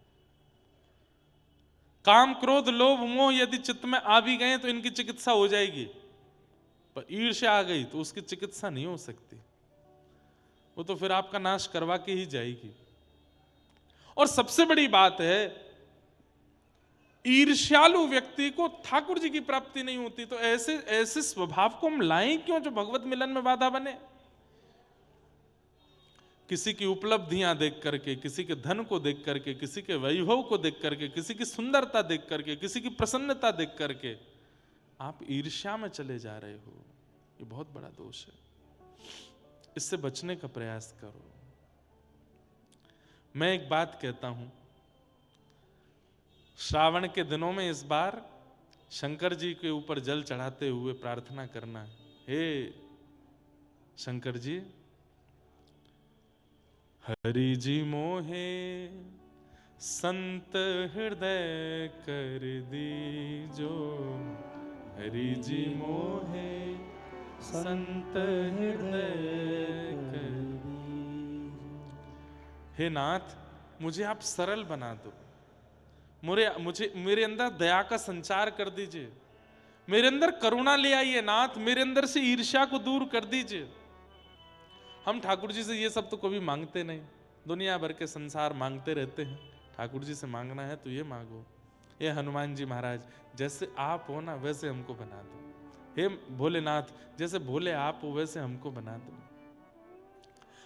काम क्रोध लोभ मोह यदि चित्त में आ भी गए तो इनकी चिकित्सा हो जाएगी, पर ईर्ष्या आ गई तो उसकी चिकित्सा नहीं हो सकती, वो तो फिर आपका नाश करवा के ही जाएगी। और सबसे बड़ी बात है, ईर्ष्यालु व्यक्ति को ठाकुर जी की प्राप्ति नहीं होती। तो ऐसे ऐसे स्वभाव को हम लाएं क्यों जो भगवत मिलन में बाधा बने? किसी की उपलब्धियां देख करके, किसी के धन को देख करके, किसी के वैभव को देख करके, किसी की सुंदरता देख करके, किसी की प्रसन्नता देख करके आप ईर्ष्या में चले जा रहे हो, ये बहुत बड़ा दोष है। इससे बचने का प्रयास करो। मैं एक बात कहता हूं, श्रावण के दिनों में इस बार शंकर जी के ऊपर जल चढ़ाते हुए प्रार्थना करना, हे शंकर जी, हरि जी मोहे संत हृदय कर दीजो, हरि जी मोहे संत हृदय कर दीजो। हे नाथ, मुझे आप सरल बना दो, मेरे अंदर दया का संचार कर दीजिए, मेरे अंदर करुणा ले आइए नाथ, मेरे अंदर से ईर्ष्या को दूर कर दीजिए। हम ठाकुर जी से ये सब तो कभी मांगते नहीं, दुनिया भर के संसार मांगते रहते हैं। ठाकुर जी से मांगना है तो ये मांगो, हे हनुमान जी महाराज, जैसे आप हो ना वैसे हमको बना दो। हे भोलेनाथ, जैसे भोले आप हो वैसे हमको बना दो।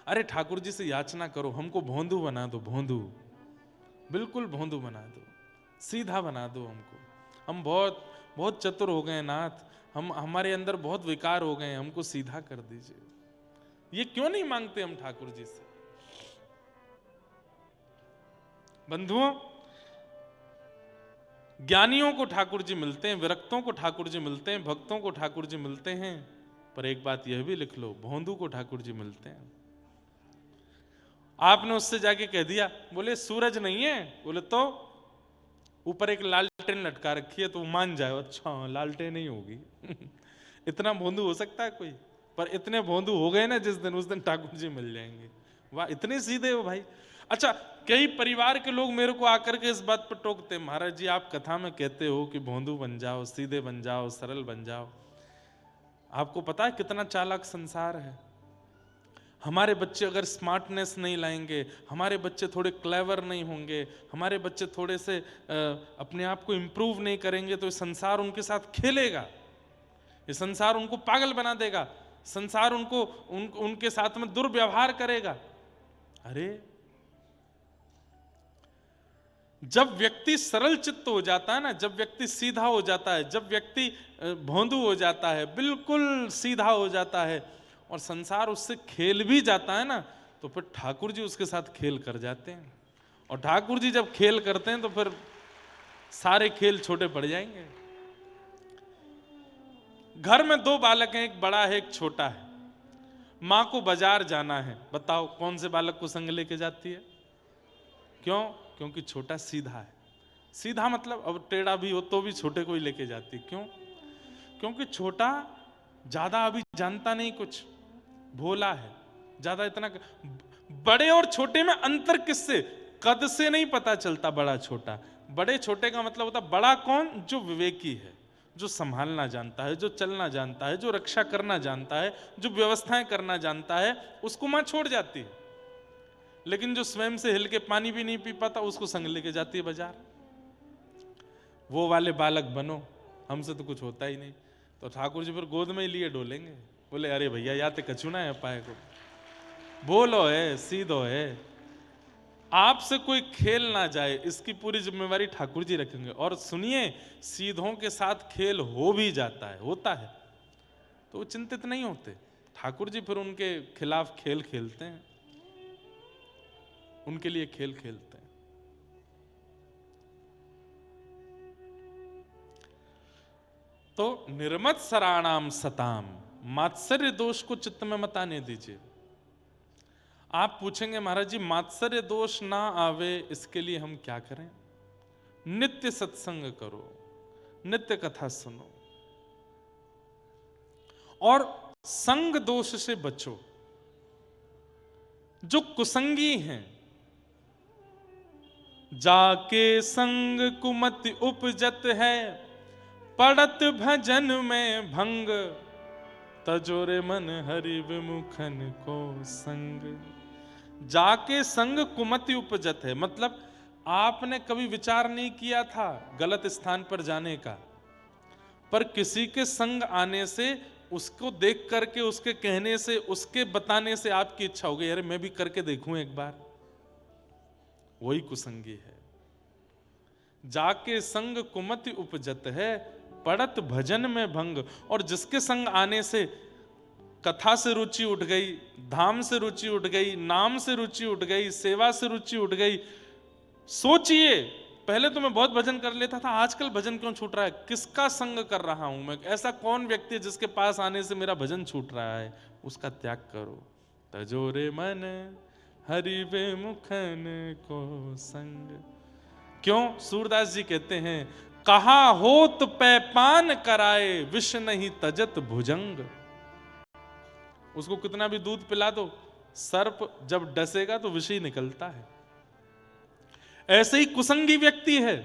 अरे ठाकुर जी से याचना करो, हमको भोंदू बना दो, भोंदू, बिल्कुल भोंदू बना दो, सीधा बना दो हमको। हम बहुत बहुत चतुर हो गए नाथ, हमारे अंदर बहुत विकार हो गए, हमको सीधा कर दीजिए। ये क्यों नहीं मांगते हम ठाकुर जी से? बंधुओं, ज्ञानियों को ठाकुर जी मिलते हैं, विरक्तों को ठाकुर जी मिलते हैं, भक्तों को ठाकुर जी मिलते हैं, पर एक बात यह भी लिख लो, भोंदू को ठाकुर जी मिलते हैं। आपने उससे जाके कह दिया, बोले सूरज नहीं है, बोले तो ऊपर एक लालटेन लटका रखी है, तो मान जाए, अच्छा लालटेन नहीं होगी। इतना भोंदू हो सकता है कोई? पर इतने भोंदू हो गए ना जिस दिन, उस दिन ठाकुर जी मिल जाएंगे। वाह, इतने सीधे हो भाई। अच्छा, कई परिवार के लोग मेरे को आकर के इस बात पर टोकते, महाराज जी आप कथा में कहते हो कि भोंदू बन जाओ, सीधे बन जाओ, सरल बन जाओ। आपको पता है कितना चालाक संसार है? हमारे बच्चे अगर स्मार्टनेस नहीं लाएंगे, हमारे बच्चे थोड़े क्लेवर नहीं होंगे, हमारे बच्चे थोड़े से अपने आप को इंप्रूव नहीं करेंगे, तो ये संसार उनके साथ खेलेगा, ये संसार उनको पागल बना देगा, संसार उनके साथ में दुर्व्यवहार करेगा। अरे जब व्यक्ति सरल चित्त हो जाता है ना, जब व्यक्ति सीधा हो जाता है, जब व्यक्ति भोंदू हो जाता है, बिल्कुल सीधा हो जाता है और संसार उससे खेल भी जाता है ना, तो फिर ठाकुर जी उसके साथ खेल कर जाते हैं। और ठाकुर जी जब खेल करते हैं तो फिर सारे खेल छोटे पड़ जाएंगे। घर में दो बालक हैं, एक बड़ा है एक छोटा है। मां को बाजार जाना है, बताओ कौन से बालक को संग लेके जाती है? क्यों? क्योंकि छोटा सीधा है। सीधा मतलब अब टेढ़ा भी हो तो भी छोटे को ही लेके जाती। क्यों? क्योंकि छोटा ज्यादा अभी जानता नहीं कुछ, भोला है, ज्यादा इतना। बड़े और छोटे में अंतर किससे? कद से नहीं पता चलता बड़ा छोटा। बड़े छोटे का मतलब होता बड़ा कौन? जो विवेकी है, जो संभालना जानता है, जो चलना जानता है, जो रक्षा करना जानता है, जो व्यवस्थाएं करना जानता है, उसको मां छोड़ जाती है। लेकिन जो स्वयं से हिल के पानी भी नहीं पी पाता, उसको संग लेके जाती है बाजार। वो वाले बालक बनो, हमसे तो कुछ होता ही नहीं। तो ठाकुर जी फिर गोद में ही लिए डोलेंगे, बोले अरे भैया या तो कछुना है पाए को, बोलो है, सीधो है, आपसे कोई खेल ना जाए, इसकी पूरी जिम्मेवारी ठाकुर जी रखेंगे। और सुनिए, सीधों के साथ खेल हो भी जाता है, होता है, तो वो चिंतित नहीं होते। ठाकुर जी फिर उनके खिलाफ खेल खेलते हैं, उनके लिए खेल खेलते हैं। तो निर्मत सराणाम सताम, मात्सर्य दोष को चित्त में मत आने दीजिए। आप पूछेंगे महाराज जी मात्सर्य दोष ना आवे इसके लिए हम क्या करें? नित्य सत्संग करो, नित्य कथा सुनो और संग दोष से बचो। जो कुसंगी हैं जाके संग कुमति उपजत है, पड़त भजन में भंग, तजोरे मन हरि विमुखन को संग। जाके संग कुमति उपजत है, मतलब आपने कभी विचार नहीं किया था गलत स्थान पर जाने का, पर किसी के संग आने से, उसको देख करके, उसके कहने से, उसके बताने से आपकी इच्छा हो गई, अरे मैं भी करके देखूं एक बार। वही कुसंगी है। जाके संग कुमति उपजत है, पड़त भजन में भंग। और जिसके संग आने से कथा से रुचि उठ गई, धाम से रुचि उठ गई, नाम से रुचि उठ गई, सेवा से रुचि उठ गई। सोचिए, पहले तो मैं बहुत भजन कर लेता था, आजकल भजन क्यों छूट रहा है? किसका संग कर रहा हूं मैं? ऐसा कौन व्यक्ति है जिसके पास आने से मेरा भजन छूट रहा है? उसका त्याग करो। तजोरे मन हरि विमुखन को संग। क्यों? सूरदास जी कहते हैं, कहा होत पैपान कराए, विष नहीं तजत भुजंग। उसको कितना भी दूध पिला दो, सर्प जब डसेगा तो विष ही निकलता है। ऐसे ही कुसंगी व्यक्ति है,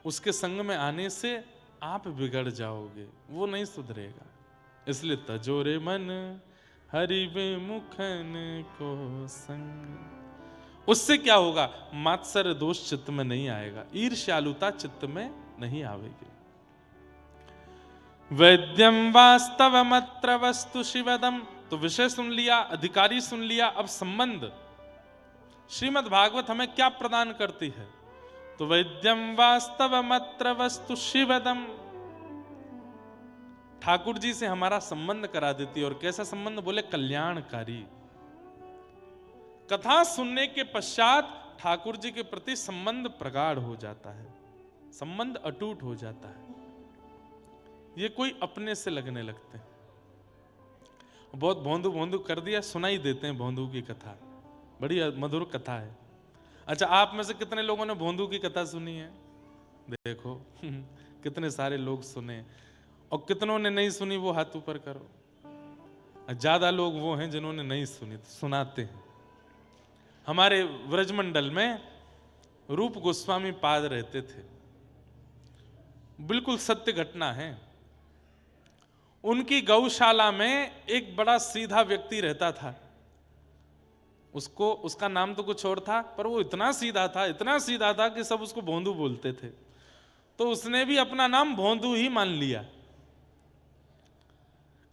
उसके संग में आने से आप बिगड़ जाओगे, वो नहीं सुधरेगा। इसलिए तजोरे मन हरि विमुखन को संग। उससे क्या होगा? मात्सर्य दोष चित्त में नहीं आएगा, ईर्ष्यालुता चित्त में नहीं आवेगी। वैद्यम वास्तवमत्र वस्तु शिवदम। तो विषय सुन लिया, अधिकारी सुन लिया, अब संबंध। श्रीमद् भागवत हमें क्या प्रदान करती है? तो वैद्यम वास्तवमत्र वस्तु शिवदम, ठाकुर जी से हमारा संबंध करा देती है। और कैसा संबंध? बोले कल्याणकारी। कथा सुनने के पश्चात ठाकुर जी के प्रति संबंध प्रगाढ़ हो जाता है, संबंध अटूट हो जाता है। ये कोई अपने से लगने लगते हैं। बहुत भोंदू भोंदू कर दिया, सुनाई देते हैं भोंदू की कथा, बड़ी मधुर कथा है। अच्छा, आप में से कितने लोगों ने भोंदू की कथा सुनी है? देखो कितने सारे लोग सुने, और कितनों ने नहीं सुनी, वो हाथ ऊपर करो। ज्यादा लोग वो हैं जिन्होंने नहीं सुनी, तो सुनाते हैं। हमारे व्रजमंडल में रूप गोस्वामी पाद रहते थे, बिल्कुल सत्य घटना है। उनकी गौशाला में एक बड़ा सीधा व्यक्ति रहता था। उसको, उसका नाम तो कुछ और था, पर वो इतना सीधा था, इतना सीधा था कि सब उसको भोंदू बोलते थे। तो उसने भी अपना नाम भोंदू ही मान लिया।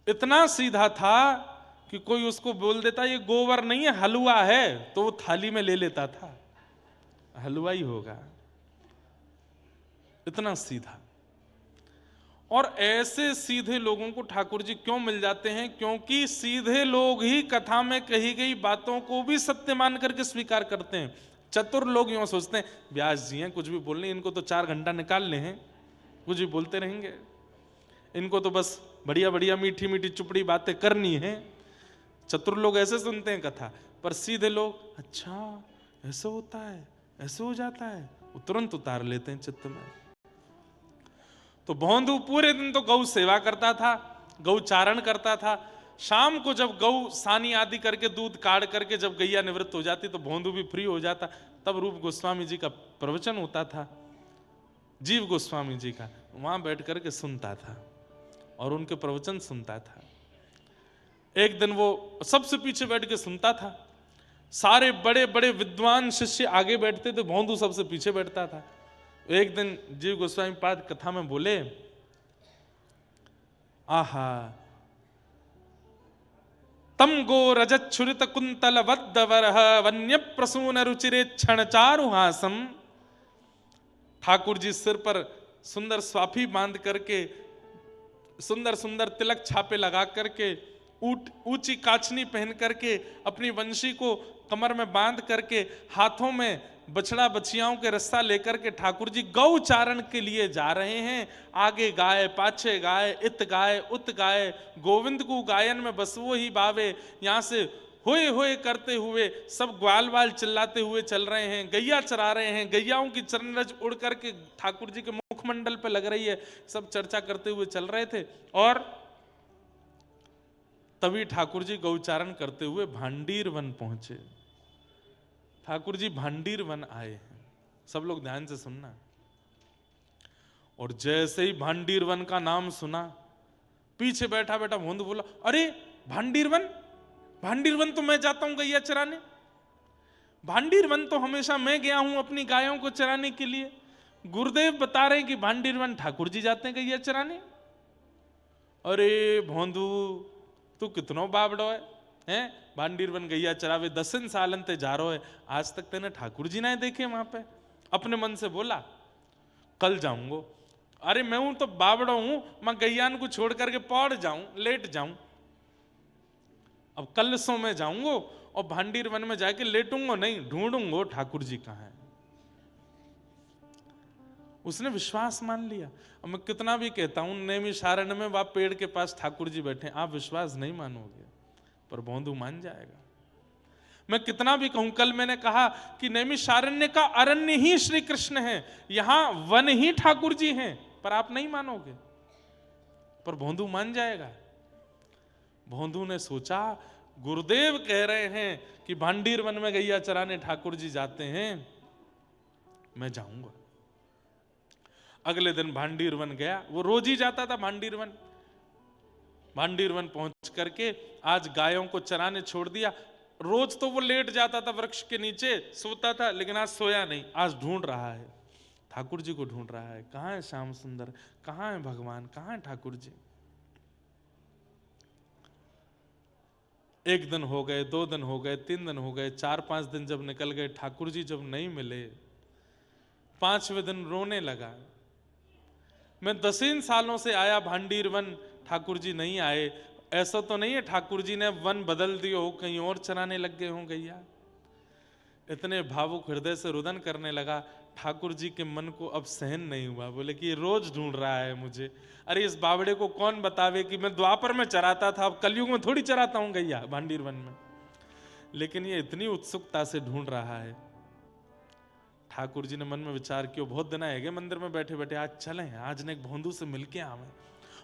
इतना सीधा था कि कोई उसको बोल देता ये गोबर नहीं है हलवा है, तो वो थाली में ले लेता था, हलवा ही होगा। इतना सीधा। और ऐसे सीधे लोगों को ठाकुर जी क्यों मिल जाते हैं? क्योंकि सीधे लोग ही कथा में कही गई बातों को भी सत्य मान करके स्वीकार करते हैं। चतुर लोग यूं सोचते हैं, व्यास जी हैं, कुछ भी बोलने, इनको तो 4 घंटा निकालने हैं, कुछ भी बोलते रहेंगे, इनको तो बस बढ़िया बढ़िया मीठी मीठी चुपड़ी बातें करनी है। चतुर लोग ऐसे सुनते हैं कथा। पर सीधे लोग, अच्छा ऐसा होता है, ऐसे हो जाता है, वो तुरंत उतार लेते हैं चित्त में। तो भोंदू पूरे दिन तो गौ सेवा करता था, गौ चारण करता था। शाम को जब गौ सानी आदि करके दूध काढ़ करके जब गैया निवृत्त हो जाती तो भोंदू भी फ्री हो जाता। तब रूप गोस्वामी जी का प्रवचन होता था, जीव गोस्वामी जी का, वहां बैठ करके सुनता था और उनके प्रवचन सुनता था। एक दिन वो सबसे पीछे बैठ के सुनता था, सारे बड़े बड़े विद्वान शिष्य आगे बैठते थे, भोंदू सबसे पीछे बैठता था। एक दिन जीव गोस्वामी पाद कथा में बोले, आहा तम गो रजत छुरित कुंतल वद्दवरह वन्य प्रसून रुचिरे क्षण चारुहासम। ठाकुर जी सिर पर सुंदर स्वाफी बांध करके, सुंदर सुंदर तिलक छापे लगा करके, ऊंची काचनी पहन करके, अपनी वंशी को कमर में बांध करके, हाथों में बछड़ा बछियाओं के रस्सा लेकर के ठाकुर जी गौ चारण के लिए जा रहे हैं। आगे गाय, पाछे गाय, इत गाय उत गाय, गोविंद को गायन में बस वो ही बावे। यहां से होए होए करते हुए सब ग्वाल वाल चिल्लाते हुए चल रहे हैं, गैया चरा रहे हैं, गैयाओं की चरणरज उड़ करके ठाकुर जी के मुखमंडल पे लग रही है, सब चर्चा करते हुए चल रहे थे। और तभी ठाकुर जी गौचारण करते हुए भांडीर वन पहुंचे। ठाकुर जी भांडीर वन आए हैं, सब लोग ध्यान से सुनना। और जैसे ही भांडीर वन का नाम सुना, पीछे बैठा बैठा भोंदू बोला, अरे भांडीर वन, भांडीर वन तो मैं जाता हूं गैया चराने, भांडीर वन तो हमेशा मैं गया हूं अपनी गायों को चराने के लिए, गुरुदेव बता रहे हैं कि भांडीर वन ठाकुर जी जाते हैं गैया चराने। अरे भोंदू तू कितनो बाबड़ो है, भांडीर वन गैया चरावे 10 सालन ते जा रहो है, आज तक तेने ठाकुर जी ना देखे वहां पे। अपने मन से बोला कल जाऊंगा। अरे मैं हूं तो बाबड़ो हूं, मैं गैयान को छोड़ करके पौड़ जाऊं, लेट जाऊं। अब कल सो मैं जाऊंगा और भांडीर वन में जाके लेटूंगा नहीं, ढूंढूंगा ठाकुर जी कहां है। उसने विश्वास मान लिया। अब मैं कितना भी कहता हूं नैमिषारण्य में वह पेड़ के पास ठाकुर जी बैठे, आप विश्वास नहीं मानोगे, पर भोंदू मान जाएगा। मैं कितना भी कहूं, कल मैंने कहा कि नैमिषारण्य का अरण्य ही श्री कृष्ण है, यहां वन ही ठाकुर जी हैं, पर आप नहीं मानोगे, पर भोंदू मान जाएगा। भोंदू ने सोचा गुरुदेव कह रहे हैं कि भांडीर वन में गैया चराने ठाकुर जी जाते हैं, मैं जाऊंगा। अगले दिन भांडीर वन गया, वो रोज ही जाता था भांडीर वन। भांडीर वन पहुंच करके आज गायों को चराने छोड़ दिया। रोज तो वो लेट जाता था वृक्ष के नीचे, सोता था, लेकिन आज सोया नहीं, आज ढूंढ रहा है, ठाकुर जी को ढूंढ रहा है। कहां है श्याम सुंदर, कहां है भगवान, कहां है ठाकुर जी। 1 दिन हो गए, 2 दिन हो गए, 3 दिन हो गए, 4-5 दिन जब निकल गए, ठाकुर जी जब नहीं मिले, 5वें दिन रोने लगा। मैं 10 सालों से आया भांडीर वन, ठाकुर जी नहीं आए। ऐसा तो नहीं है ठाकुर जी ने वन बदल दियो हो, कहीं और चराने लग गए हों गैया। इतने भावुक हृदय से रुदन करने लगा। ठाकुर जी के मन को अब सहन नहीं हुआ, बोले कि ये रोज ढूंढ रहा है मुझे। अरे इस बावड़े को कौन बतावे कि मैं द्वापर में चराता था, अब कलयुग में थोड़ी चराता हूं गैया भांडीर वन में। लेकिन ये इतनी उत्सुकता से ढूंढ रहा है। ठाकुर जी ने मन में विचार किया, बहुत दिन आएंगे मंदिर में बैठे बैठे, आज चलें, आज ने एक भोंदू से मिलके आवे,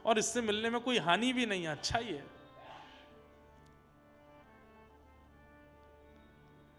और इससे मिलने में कोई हानि भी नहीं है, अच्छा ही है।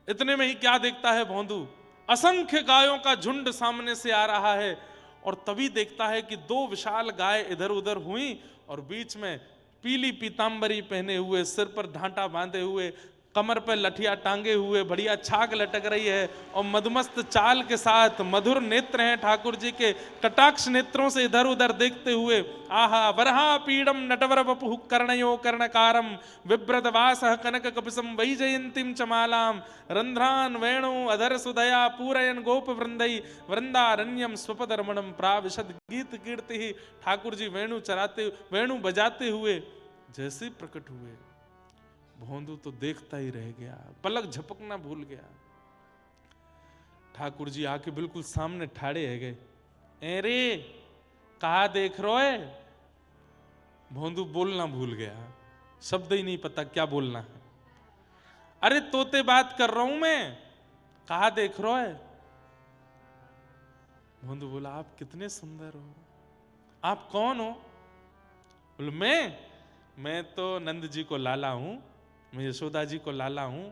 इतने में ही क्या देखता है भोंदू, असंख्य गायों का झुंड सामने से आ रहा है, और तभी देखता है कि 2 विशाल गाय इधर उधर हुई, और बीच में पीली पीतांबरी पहने हुए, सिर पर ढांटा बांधे हुए, कमर पर लठिया टांगे हुए, बढ़िया छाग लटक रही है, और मदमस्त चाल के साथ मधुर नेत्र हैं ठाकुर जी के, कटाक्ष नेत्रों से इधर उधर देखते हुए, आहा वरहा पीडम नटवर वपुः कर्णयो कर्णकारम विव्रत वासः कनक कपिसं वैजयंतीं चमालाम रंध्रान वेणु अधर सुदया पूरयन गोप वृंदई वृंदारण्यम स्वपद रमणम प्राविशद गीत कीर्ति। ठाकुर जी वेणु चराते, वेणु बजाते हुए जैसे प्रकट हुए, भोंदू तो देखता ही रह गया, पलक झपकना भूल गया। ठाकुर जी आके बिल्कुल सामने ठाड़े है गए। अरे कहा देख रहे है? भोंदू बोलना भूल गया, शब्द ही नहीं पता क्या बोलना है। अरे तोते बात कर रहा हूं मैं, कहा देख रहे है? भोंदू बोला आप कितने सुंदर हो, आप कौन हो? बोले मैं तो नंद जी को लाला हूं, मैं यशोदा जी को लाला हूं।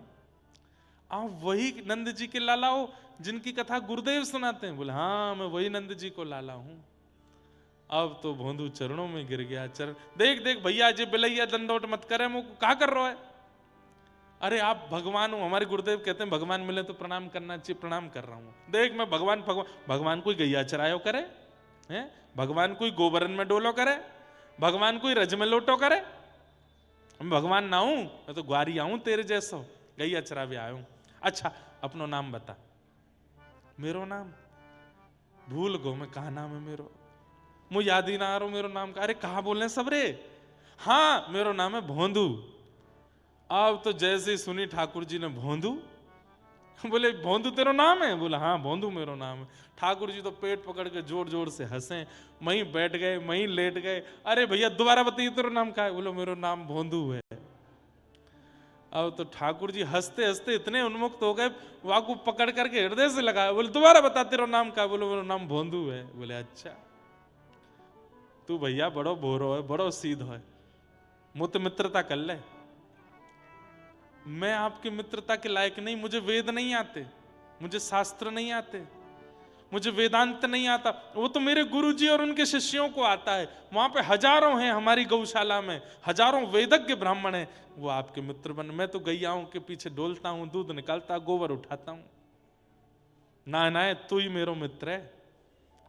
आप वही नंद जी के लाला हो जिनकी कथा गुरुदेव सुनाते हैं? बोले हाँ मैं वही नंद जी को लाला हूं। अब तो भोंदू चरणों में गिर गया। चरण देख देख भैया जी बिलैया दंडोट मत करे, मुझको क्या कर रहा है? अरे आप भगवान हो, हमारे गुरुदेव कहते हैं भगवान मिले तो प्रणाम करना चाहिए, प्रणाम कर रहा हूं। देख मैं भगवान कोई गैया चरायो करे हैं? भगवान कोई गोबरन में डोलो करे? भगवान कोई रज में लोटो करे? मैं भगवान ना हूं, मैं तो ग्वारी आऊं तेरे जैसो, गैया चरावे आया हूं। अच्छा अपनो नाम बता। मेरो नाम भूल गो मैं, कहा नाम है मेरो, मुझे याद ही ना आ रहा मेरो नाम का। अरे कहा बोल रहे सब रे? हाँ मेरो नाम है भोंदू। अब तो जैसे ही सुनी ठाकुर जी ने भोंदू, बोले भोंदू तेरा नाम है? बोला हाँ भोंदू मेरो नाम है। ठाकुर जी तो पेट पकड़ के जोर जोर से हंसे, वहीं बैठ गए, वहीं लेट गए। अरे भैया दोबारा बताइए तेरा नाम क्या है? बोलो मेरो नाम भोंदू है। अब तो ठाकुर जी हंसते हंसते इतने उन्मुक्त हो गए, वाकू पकड़ करके हृदय से लगाया। बोले दोबारा बता तेरा नाम क्या? बोलो मेरा नाम भोंदू है। बोले अच्छा तू भैया बड़ो बोरो है, बड़ो सीध है, मुत मित्रता कर ले। मैं आपकी मित्रता के लायक नहीं, मुझे वेद नहीं आते, मुझे शास्त्र नहीं आते, मुझे वेदांत नहीं आता, वो तो मेरे गुरुजी और उनके शिष्यों को आता है। वहां पे हजारों हैं, हमारी गौशाला में हजारों वेदज्ञ ब्राह्मण हैं, वो आपके मित्र बन। मैं तो गैयाओं के पीछे डोलता हूं, दूध निकालता, गोबर उठाता हूं। ना तू ही मेरो मित्र है,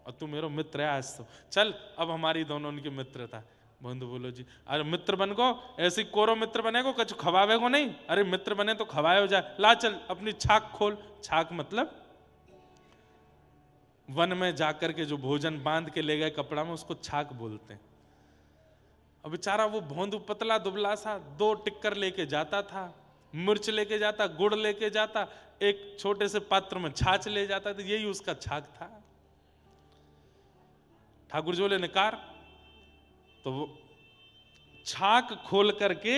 और तू मेरो मित्र है आज तो। चल अब हमारी दोनों उनकी मित्रता। बंधु बोलो जी, अरे मित्र बन को ऐसी कोरो मित्र बनेगो, कछु खवावे को नहीं। अरे मित्र बने तो खवाए हो जाए, ला चल अपनी छाक खोल। छाक मतलब वन में जाकर के जो भोजन बांध के ले गए कपड़ा में, उसको छाक बोलते हैं। अब बेचारा वो भोंदू पतला दुबला सा 2 टिक्कर लेके जाता था, मिर्च लेके जाता, गुड़ लेके जाता, एक छोटे से पात्र में छाछ ले जाता था, यही उसका छाक था। ठाकुर जी बोले निकार, तो वो छाक खोल करके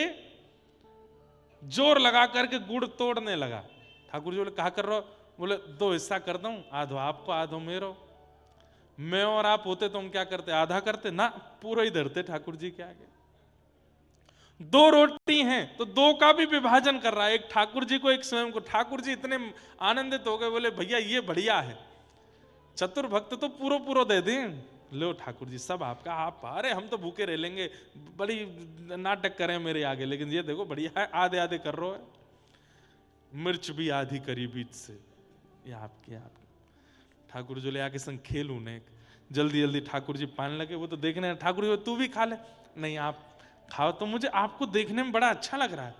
जोर लगा करके गुड़ तोड़ने लगा। ठाकुर जी बोले कहा कर रहे हो? बोले 2 हिस्सा कर दूं, आधो आपको आधो मेरो। मैं और आप होते तो हम क्या करते? आधा करते ना, पूरा ही धरते ठाकुर जी के आगे। 2 रोटी हैं तो 2 का भी विभाजन कर रहा है, एक ठाकुर जी को एक स्वयं को। ठाकुर जी इतने आनंदित हो गए, बोले भैया ये बढ़िया है, चतुर भक्त तो पूरा दे दें। लो ठाकुर जी सब आपका, आप अरे हम तो भूखे रह लेंगे, बड़ी नाटक करें मेरे आगे, लेकिन ये देखो बढ़िया है, आधे आधे कर रहे हो। मिर्च भी आधी करी बीच से, ये आपके ठाकुर जी ले आके संग खेलू ने। जल्दी जल्दी ठाकुर जी पाने लगे। वो तो देखने, ठाकुर जी तू भी खा ले। नहीं आप खाओ, तो मुझे आपको देखने में बड़ा अच्छा लग रहा है।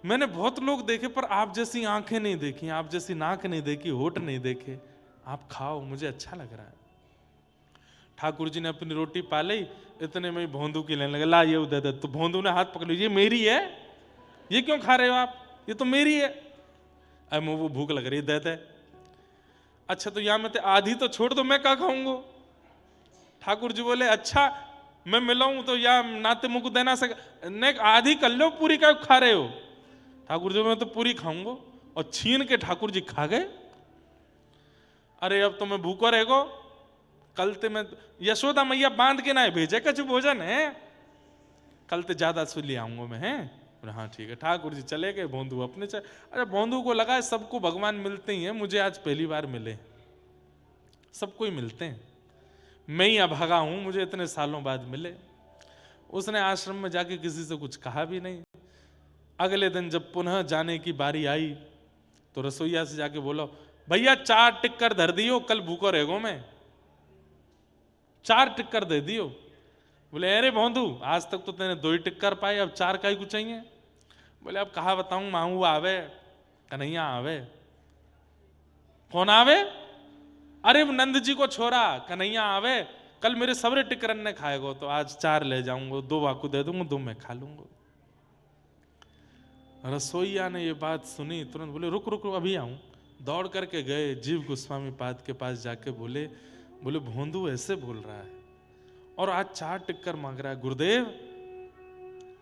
मैंने बहुत लोग देखे पर आप जैसी आंखें नहीं देखी, आप जैसी नाक नहीं देखी, होठ नहीं देखे। आप खाओ, मुझे अच्छा लग रहा है। ठाकुर जी ने अपनी रोटी पा ली, इतने में भोंदू की लेने लगे, ला ये दे दे। तो भोंदू ने हाथ पकड़ लिया, ये मेरी है, ये क्यों खा रहे हो आप, ये तो मेरी है। अब वो भूख लग रही है, दे दे। अच्छा तो या मैं आधी तो छोड़ दो, मैं क्या खाऊंगा? ठाकुर जी बोले अच्छा मैं मिलाऊं तो या नाते मुंह को देना सके, ने आधी कर लो, पूरी क्या खा रहे हो? ठाकुर जी मैं तो पूरी खाऊंगा। और छीन के ठाकुर जी खा गए। अरे अब तो मैं भूखो रहेगो, कल ते मैं यशोदा मैया बांध के ना भेजे कछु भोजन है, कल ते ज्यादा सु ले आऊंगा मैं। है हाँ ठीक है। ठाकुर जी चले गए, भोंदू अपने चले। अरे भोंदू को लगा सबको भगवान मिलते ही हैं, मुझे आज पहली बार मिले। सबको ही मिलते हैं, मैं ही अभागा हूं, मुझे इतने सालों बाद मिले। उसने आश्रम में जाके किसी से कुछ कहा भी नहीं। अगले दिन जब पुनः जाने की बारी आई तो रसोईया से जाके बोलो, भैया 4 टिक्कर धर दियो, कल भूखो रहेगो मैं। 4 टिक्कर दे दियो। बोले अरे भोंदू आज तक तो तेने 2 ही टिक्कर पाए, अब 4 का ही कुछ चाहिए? बोले अब कहा बताऊं, माहू आवे, कन्हैया आवे। कौन आवे? अरे नंद जी को छोरा कन्हैया आवे, कल मेरे सबरे टिकरन ने खाएगो, तो आज 4 ले जाऊंगा, 2 वाकू दे दूंगा, 2 मैं खा लूंगा। रसोईया ने ये बात सुनी, तुरंत बोले रुक रुक अभी आऊं। दौड़ करके गए, जीव गोस्वामी पाद के पास जाके बोले भोंदू ऐसे बोल रहा है और आज 4 टिक्कर मांग रहा है। गुरुदेव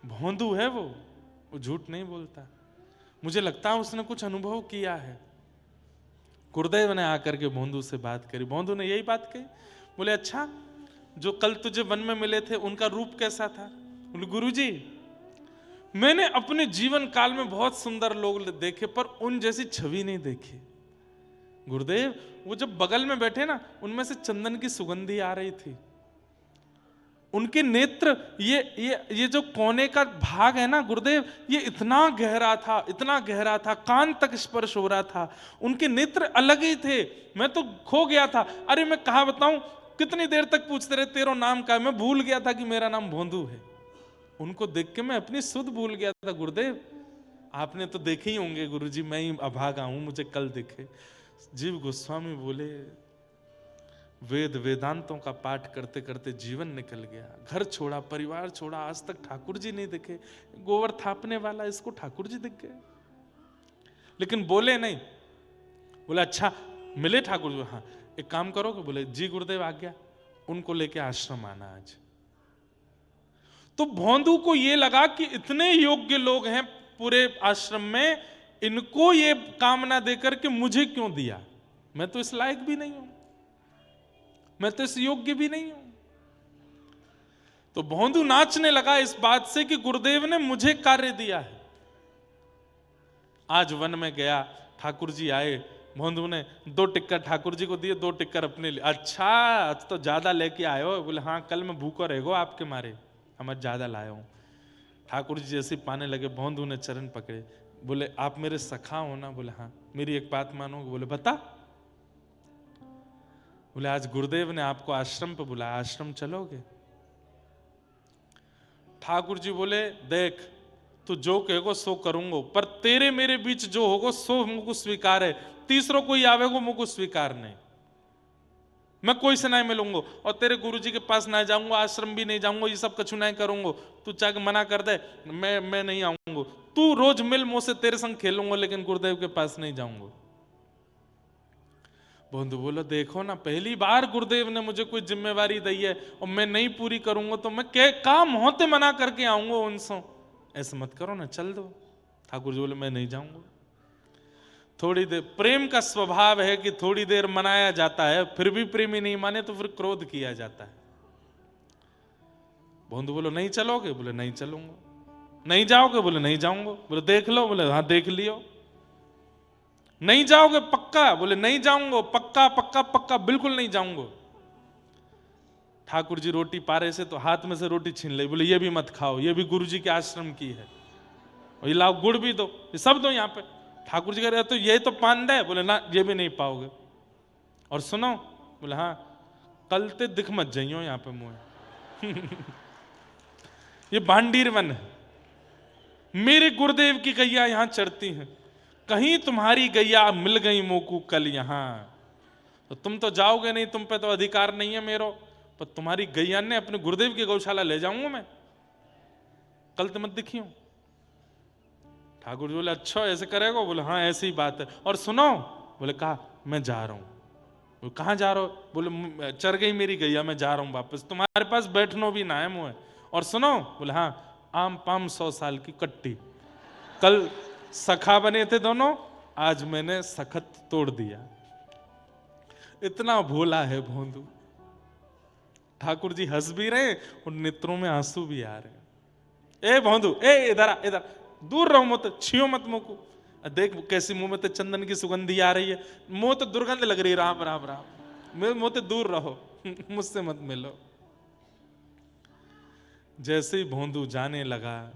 भोंदू है वो झूठ नहीं बोलता, मुझे लगता है उसने कुछ अनुभव किया है। गुरुदेव ने आकर के भोंदू से बात करी। भोंदू ने यही बात कही। बोले अच्छा जो कल तुझे वन में मिले थे उनका रूप कैसा था? बोले गुरुजी मैंने अपने जीवन काल में बहुत सुंदर लोग देखे पर उन जैसी छवि नहीं देखी। गुरुदेव वो जब बगल में बैठे ना, उनमें से चंदन की सुगंधी आ रही थी। उनके नेत्र, ये जो कोने का भाग है ना गुरुदेव, ये इतना गहरा था, इतना गहरा था, कान तक स्पर्श हो रहा था। उनके नेत्र अलग ही थे, मैं तो खो गया था। अरे मैं कहा बताऊं, कितनी देर तक पूछते रहे तेरा नाम क्या है, मैं भूल गया था कि मेरा नाम भोंदू है। उनको देख के मैं अपनी सुध भूल गया था। गुरुदेव आपने तो देखे ही होंगे गुरुजी, मैं ही अभागा हूं, मुझे कल दिखे। जीव गोस्वामी बोले वेद वेदांतों का पाठ करते करते जीवन निकल गया, घर छोड़ा, परिवार छोड़ा, आज तक ठाकुर जी नहीं दिखे। गोबर थापने वाला इसको ठाकुर जी दिख गए, लेकिन बोले नहीं। बोले अच्छा मिले ठाकुर जी? हाँ एक काम करोगे? बोले जी गुरुदेव आज्ञा। उनको लेके आश्रम आना आज। तो भोंदू को ये लगा कि इतने योग्य लोग हैं पूरे आश्रम में, इनको ये कामना देकर के मुझे क्यों दिया? मैं तो इस लायक भी नहीं हूं, मैं तो इस योग्य भी नहीं हूं। तो भोंदू नाचने लगा इस बात से कि गुरुदेव ने मुझे कार्य दिया है। आज वन में गया, ठाकुर जी आए, भोंदू ने 2 टिक्कर ठाकुर जी को दिए, 2 टिक्कर अपने लिए। अच्छा आज तो ज्यादा लेके आए हो? बोले हाँ, कल मैं भूखो रहेगो आपके मारे, हम ज्यादा लाए हूँ। ठाकुर जी जैसे पाने लगे, भोंदू ने चरण पकड़े, बोले आप मेरे सखा हो ना? बोले हाँ। मेरी एक बात मानोगे? बोले बता। बोले आज गुरुदेव ने आपको आश्रम पे बुलाया, आश्रम चलोगे? ठाकुर जी बोले देख, तू जो कहेगो सो करूंगो, पर तेरे मेरे बीच जो होगो सो मुझको स्वीकार है, तीसरो कोई आवेगो मुझको स्वीकार नहीं। मैं कोई से नहीं मिलूंगा और तेरे गुरुजी के पास ना जाऊंगा, आश्रम भी नहीं जाऊंगा, ये सब कछु नहीं करूंगा। तू चाहे मना कर दे, मैं नहीं आऊंगा। तू रोज मिल मुझसे, तेरे संग खेलूंगा, लेकिन गुरुदेव के पास नहीं जाऊंगा। बंधु बोलो देखो ना, पहली बार गुरुदेव ने मुझे कोई जिम्मेवारी दी है और मैं नहीं पूरी करूंगा तो मैं क्या काम होते मना करके आऊंगा उनसे? ऐसे मत करो ना, चल दो। ठाकुर जी बोले मैं नहीं जाऊंगा। थोड़ी देर, प्रेम का स्वभाव है कि थोड़ी देर मनाया जाता है, फिर भी प्रेमी नहीं माने तो फिर क्रोध किया जाता है। बंधु बोलो नहीं चलोगे? बोले नहीं चलूंगा। नहीं जाओगे? बोले नहीं जाऊंगा। बोले देख लो? बोले हाँ देख लियो। नहीं जाओगे पक्का? बोले नहीं जाऊंगा, पक्का पक्का पक्का, बिल्कुल नहीं जाऊंगा। ठाकुर जी रोटी पा रहे से तो हाथ में से रोटी छीन ले, बोले ये भी मत खाओ, ये भी गुरु जी के आश्रम की है, और ये लाओ गुड़ भी दो, ये सब दो यहाँ पे। ठाकुर जी कह रहे तो ये तो पान दे। बोले ना, ये भी नहीं पाओगे। और सुनो? बोले हाँ, कल ते दिख मत जाइयो यहाँ पे मुझे। ये भांडीर वन है, मेरे गुरुदेव की गैया यहाँ चढ़ती हैं, कहीं तुम्हारी गैया मिल गई मोकू कल यहाँ तो तुम तो जाओगे नहीं, तुम पे तो अधिकार नहीं है मेरो, पर तुम्हारी गैया ने अपने गुरुदेव की गौशाला ले जाऊंगा मैं, कल तो मत दिखियो। ठाकुर जी बोले अच्छा ऐसे करेगा? बोले हाँ ऐसी ही बात है। और सुनो? बोले कहा मैं जा रहा हूं। बोले कहाँ जा रहा हो? बोले चर गई मेरी गैया, मैं जा रहा हूं वापस, तुम्हारे पास बैठनो भी ना है मुझे। और सुनो? बोले हाँ, आम पाम 100 साल की कट्टी, कल सखा बने थे दोनों, आज मैंने सखत तोड़ दिया। इतना भोला है भोंदू। ठाकुर जी हंस भी रहे और नेत्रों में आंसू भी आ रहे। ए भोंदू, ए इधर आ, इधर दूर रहो, मत छियो मत मुंह को। देख कैसी मुंह में तो चंदन की सुगंधी आ रही है, मुंह तो दुर्गंध लग रही है, राम राम राम, मुंह तो दूर रहो, मुझसे मत मिलो। जैसे ही भोंदू जाने लगा,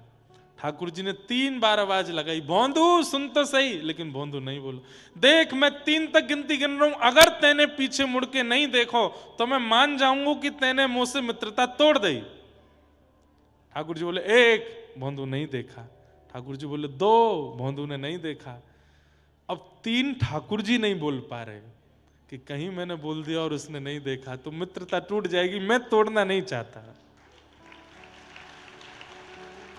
ठाकुर जी ने 3 बार आवाज लगाई, भोंदू सुन तो सही, लेकिन भोंदू नहीं बोला। देख मैं 3 तक गिनती गिन रहा हूं, अगर तेने पीछे मुड़ के नहीं देखो तो मैं मान जाऊंगा कि तेने मुझसे मित्रता तोड़ दी। ठाकुर जी बोले 1, भोंदू नहीं देखा। ठाकुर जी बोले 2, भोंदू ने नहीं देखा। अब 3 ठाकुर जी नहीं बोल पा रहे कि कहीं मैंने बोल दिया और उसने नहीं देखा तो मित्रता टूट जाएगी, मैं तोड़ना नहीं चाहता।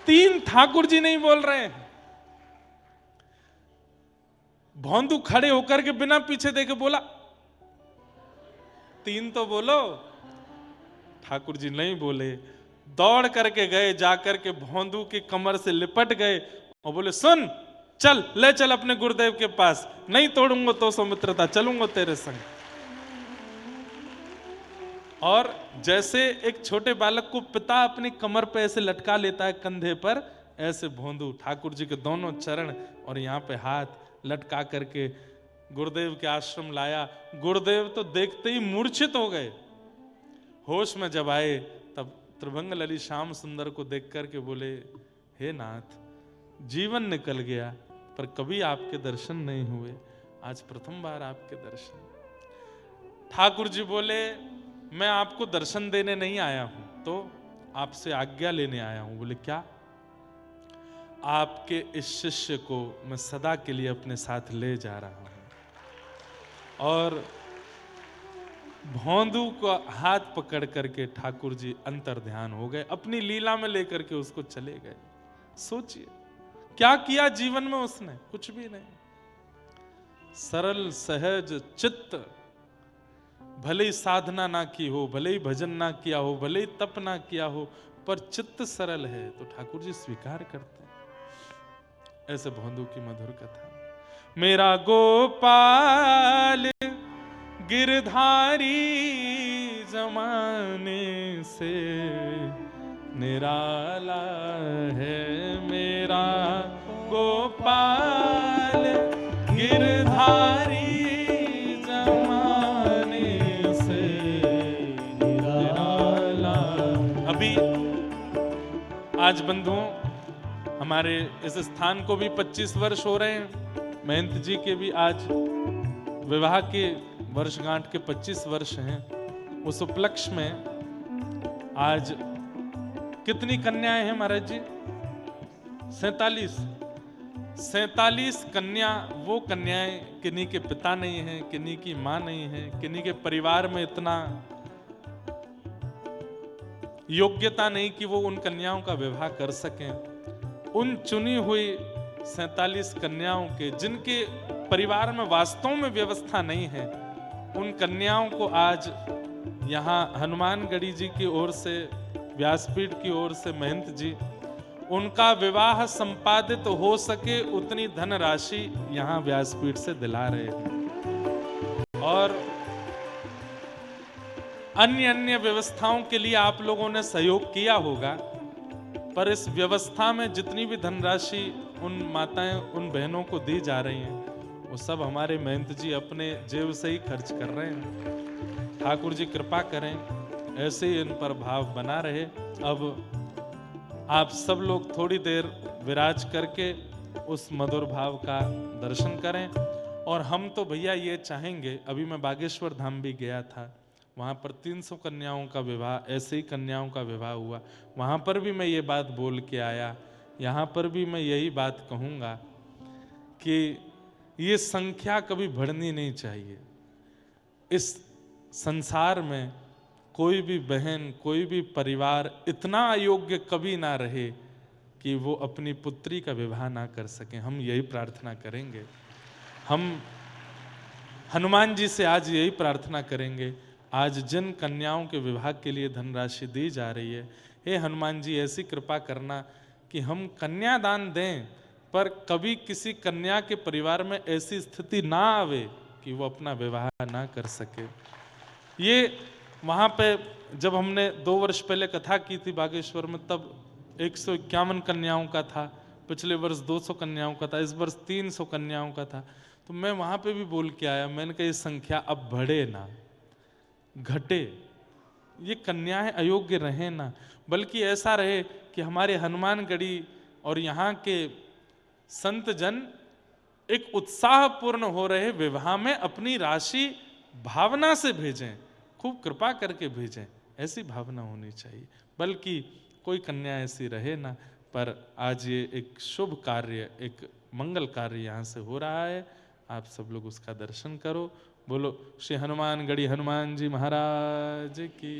3 ठाकुर जी नहीं बोल रहे हैं। भोंदू खड़े होकर के बिना पीछे देखे बोला 3 तो बोलो। ठाकुर जी नहीं बोले, दौड़ करके गए, जाकर के भोंदू की कमर से लिपट गए और बोले सुन, चल ले चल अपने गुरुदेव के पास, नहीं तोड़ूंगा तो सो मित्रता, चलूंगा तेरे संग। और जैसे एक छोटे बालक को पिता अपनी कमर पे ऐसे लटका लेता है कंधे पर, ऐसे भोंदू ठाकुर जी के दोनों चरण और यहाँ पे हाथ लटका करके गुरुदेव के आश्रम लाया। गुरुदेव तो देखते ही मूर्छित हो गए। होश में जब आए तब त्रिभंग लली श्याम सुंदर को देख करके बोले हे नाथ, जीवन निकल गया पर कभी आपके दर्शन नहीं हुए, आज प्रथम बार आपके दर्शन। ठाकुर जी बोले मैं आपको दर्शन देने नहीं आया हूं, तो आपसे आज्ञा लेने आया हूं। बोले क्या? आपके इस शिष्य को मैं सदा के लिए अपने साथ ले जा रहा हूं। और भोंदू को हाथ पकड़ करके ठाकुर जी अंतर ध्यान हो गए, अपनी लीला में लेकर के उसको चले गए। सोचिए क्या किया जीवन में उसने? कुछ भी नहीं। सरल सहज चित्त, भले ही साधना ना की हो, भले ही भजन ना किया हो, भले ही तप ना किया हो, पर चित्त सरल है तो ठाकुर जी स्वीकार करते हैं। ऐसे भोंदू की मधुर कथा। मेरा गोपाल गिरधारी जमाने से निराला है, मेरा गोपाल समाज बंधुओं, हमारे इस स्थान को भी 25 वर्ष हो रहे हैं। महंत जी के भी आज विवाह के वर्षगांठ के 25 वर्ष हैं। उस उपलक्ष्य में आज कितनी कन्याएं हैं महाराज जी? 47 कन्या। वो कन्याएं किन्हीं के पिता नहीं हैं, किन्हीं की मां नहीं है, किन्हीं के परिवार में इतना योग्यता नहीं कि वो उन कन्याओं का विवाह कर सकें। उन चुनी हुई 47 कन्याओं के, जिनके परिवार में वास्तव में व्यवस्था नहीं है, उन कन्याओं को आज यहाँ हनुमानगढ़ी जी की ओर से, व्यासपीठ की ओर से महंत जी उनका विवाह संपादित हो सके उतनी धनराशि यहाँ व्यासपीठ से दिला रहे हैं। और अन्य व्यवस्थाओं के लिए आप लोगों ने सहयोग किया होगा, पर इस व्यवस्था में जितनी भी धनराशि उन माताएं, उन बहनों को दी जा रही हैं, वो सब हमारे महंत जी अपने जेब से ही खर्च कर रहे हैं। ठाकुर जी कृपा करें, ऐसे ही इन पर भाव बना रहे। अब आप सब लोग थोड़ी देर विराज करके उस मधुर भाव का दर्शन करें। और हम तो भैया ये चाहेंगे, अभी मैं बागेश्वर धाम भी गया था, वहाँ पर 300 कन्याओं का विवाह, ऐसे ही कन्याओं का विवाह हुआ। वहाँ पर भी मैं ये बात बोल के आया, यहाँ पर भी मैं यही बात कहूँगा कि ये संख्या कभी बढ़नी नहीं चाहिए। इस संसार में कोई भी बहन, कोई भी परिवार इतना अयोग्य कभी ना रहे कि वो अपनी पुत्री का विवाह ना कर सकें। हम यही प्रार्थना करेंगे। हम हनुमान जी से आज यही प्रार्थना करेंगे। आज जिन कन्याओं के विवाह के लिए धनराशि दी जा रही है, हे हनुमान जी ऐसी कृपा करना कि हम कन्यादान दें, पर कभी किसी कन्या के परिवार में ऐसी स्थिति ना आवे कि वो अपना विवाह ना कर सके। ये वहाँ पे जब हमने 2 वर्ष पहले कथा की थी बागेश्वर में, तब 151 कन्याओं का था, पिछले वर्ष 200 कन्याओं का था, इस वर्ष 300 कन्याओं का था। तो मैं वहाँ पे भी बोल के आया, मैंने कहा ये संख्या अब बढ़े ना घटे, ये कन्याएं अयोग्य रहे ना, बल्कि ऐसा रहे कि हमारे हनुमानगढ़ी और यहाँ के संत जन एक उत्साहपूर्ण हो रहे विवाह में अपनी राशि भावना से भेजें, खूब कृपा करके भेजें। ऐसी भावना होनी चाहिए, बल्कि कोई कन्या ऐसी रहे ना। पर आज ये एक शुभ कार्य, एक मंगल कार्य यहाँ से हो रहा है, आप सब लोग उसका दर्शन करो। बोलो श्री हनुमानगढ़ी हनुमान जी महाराज की।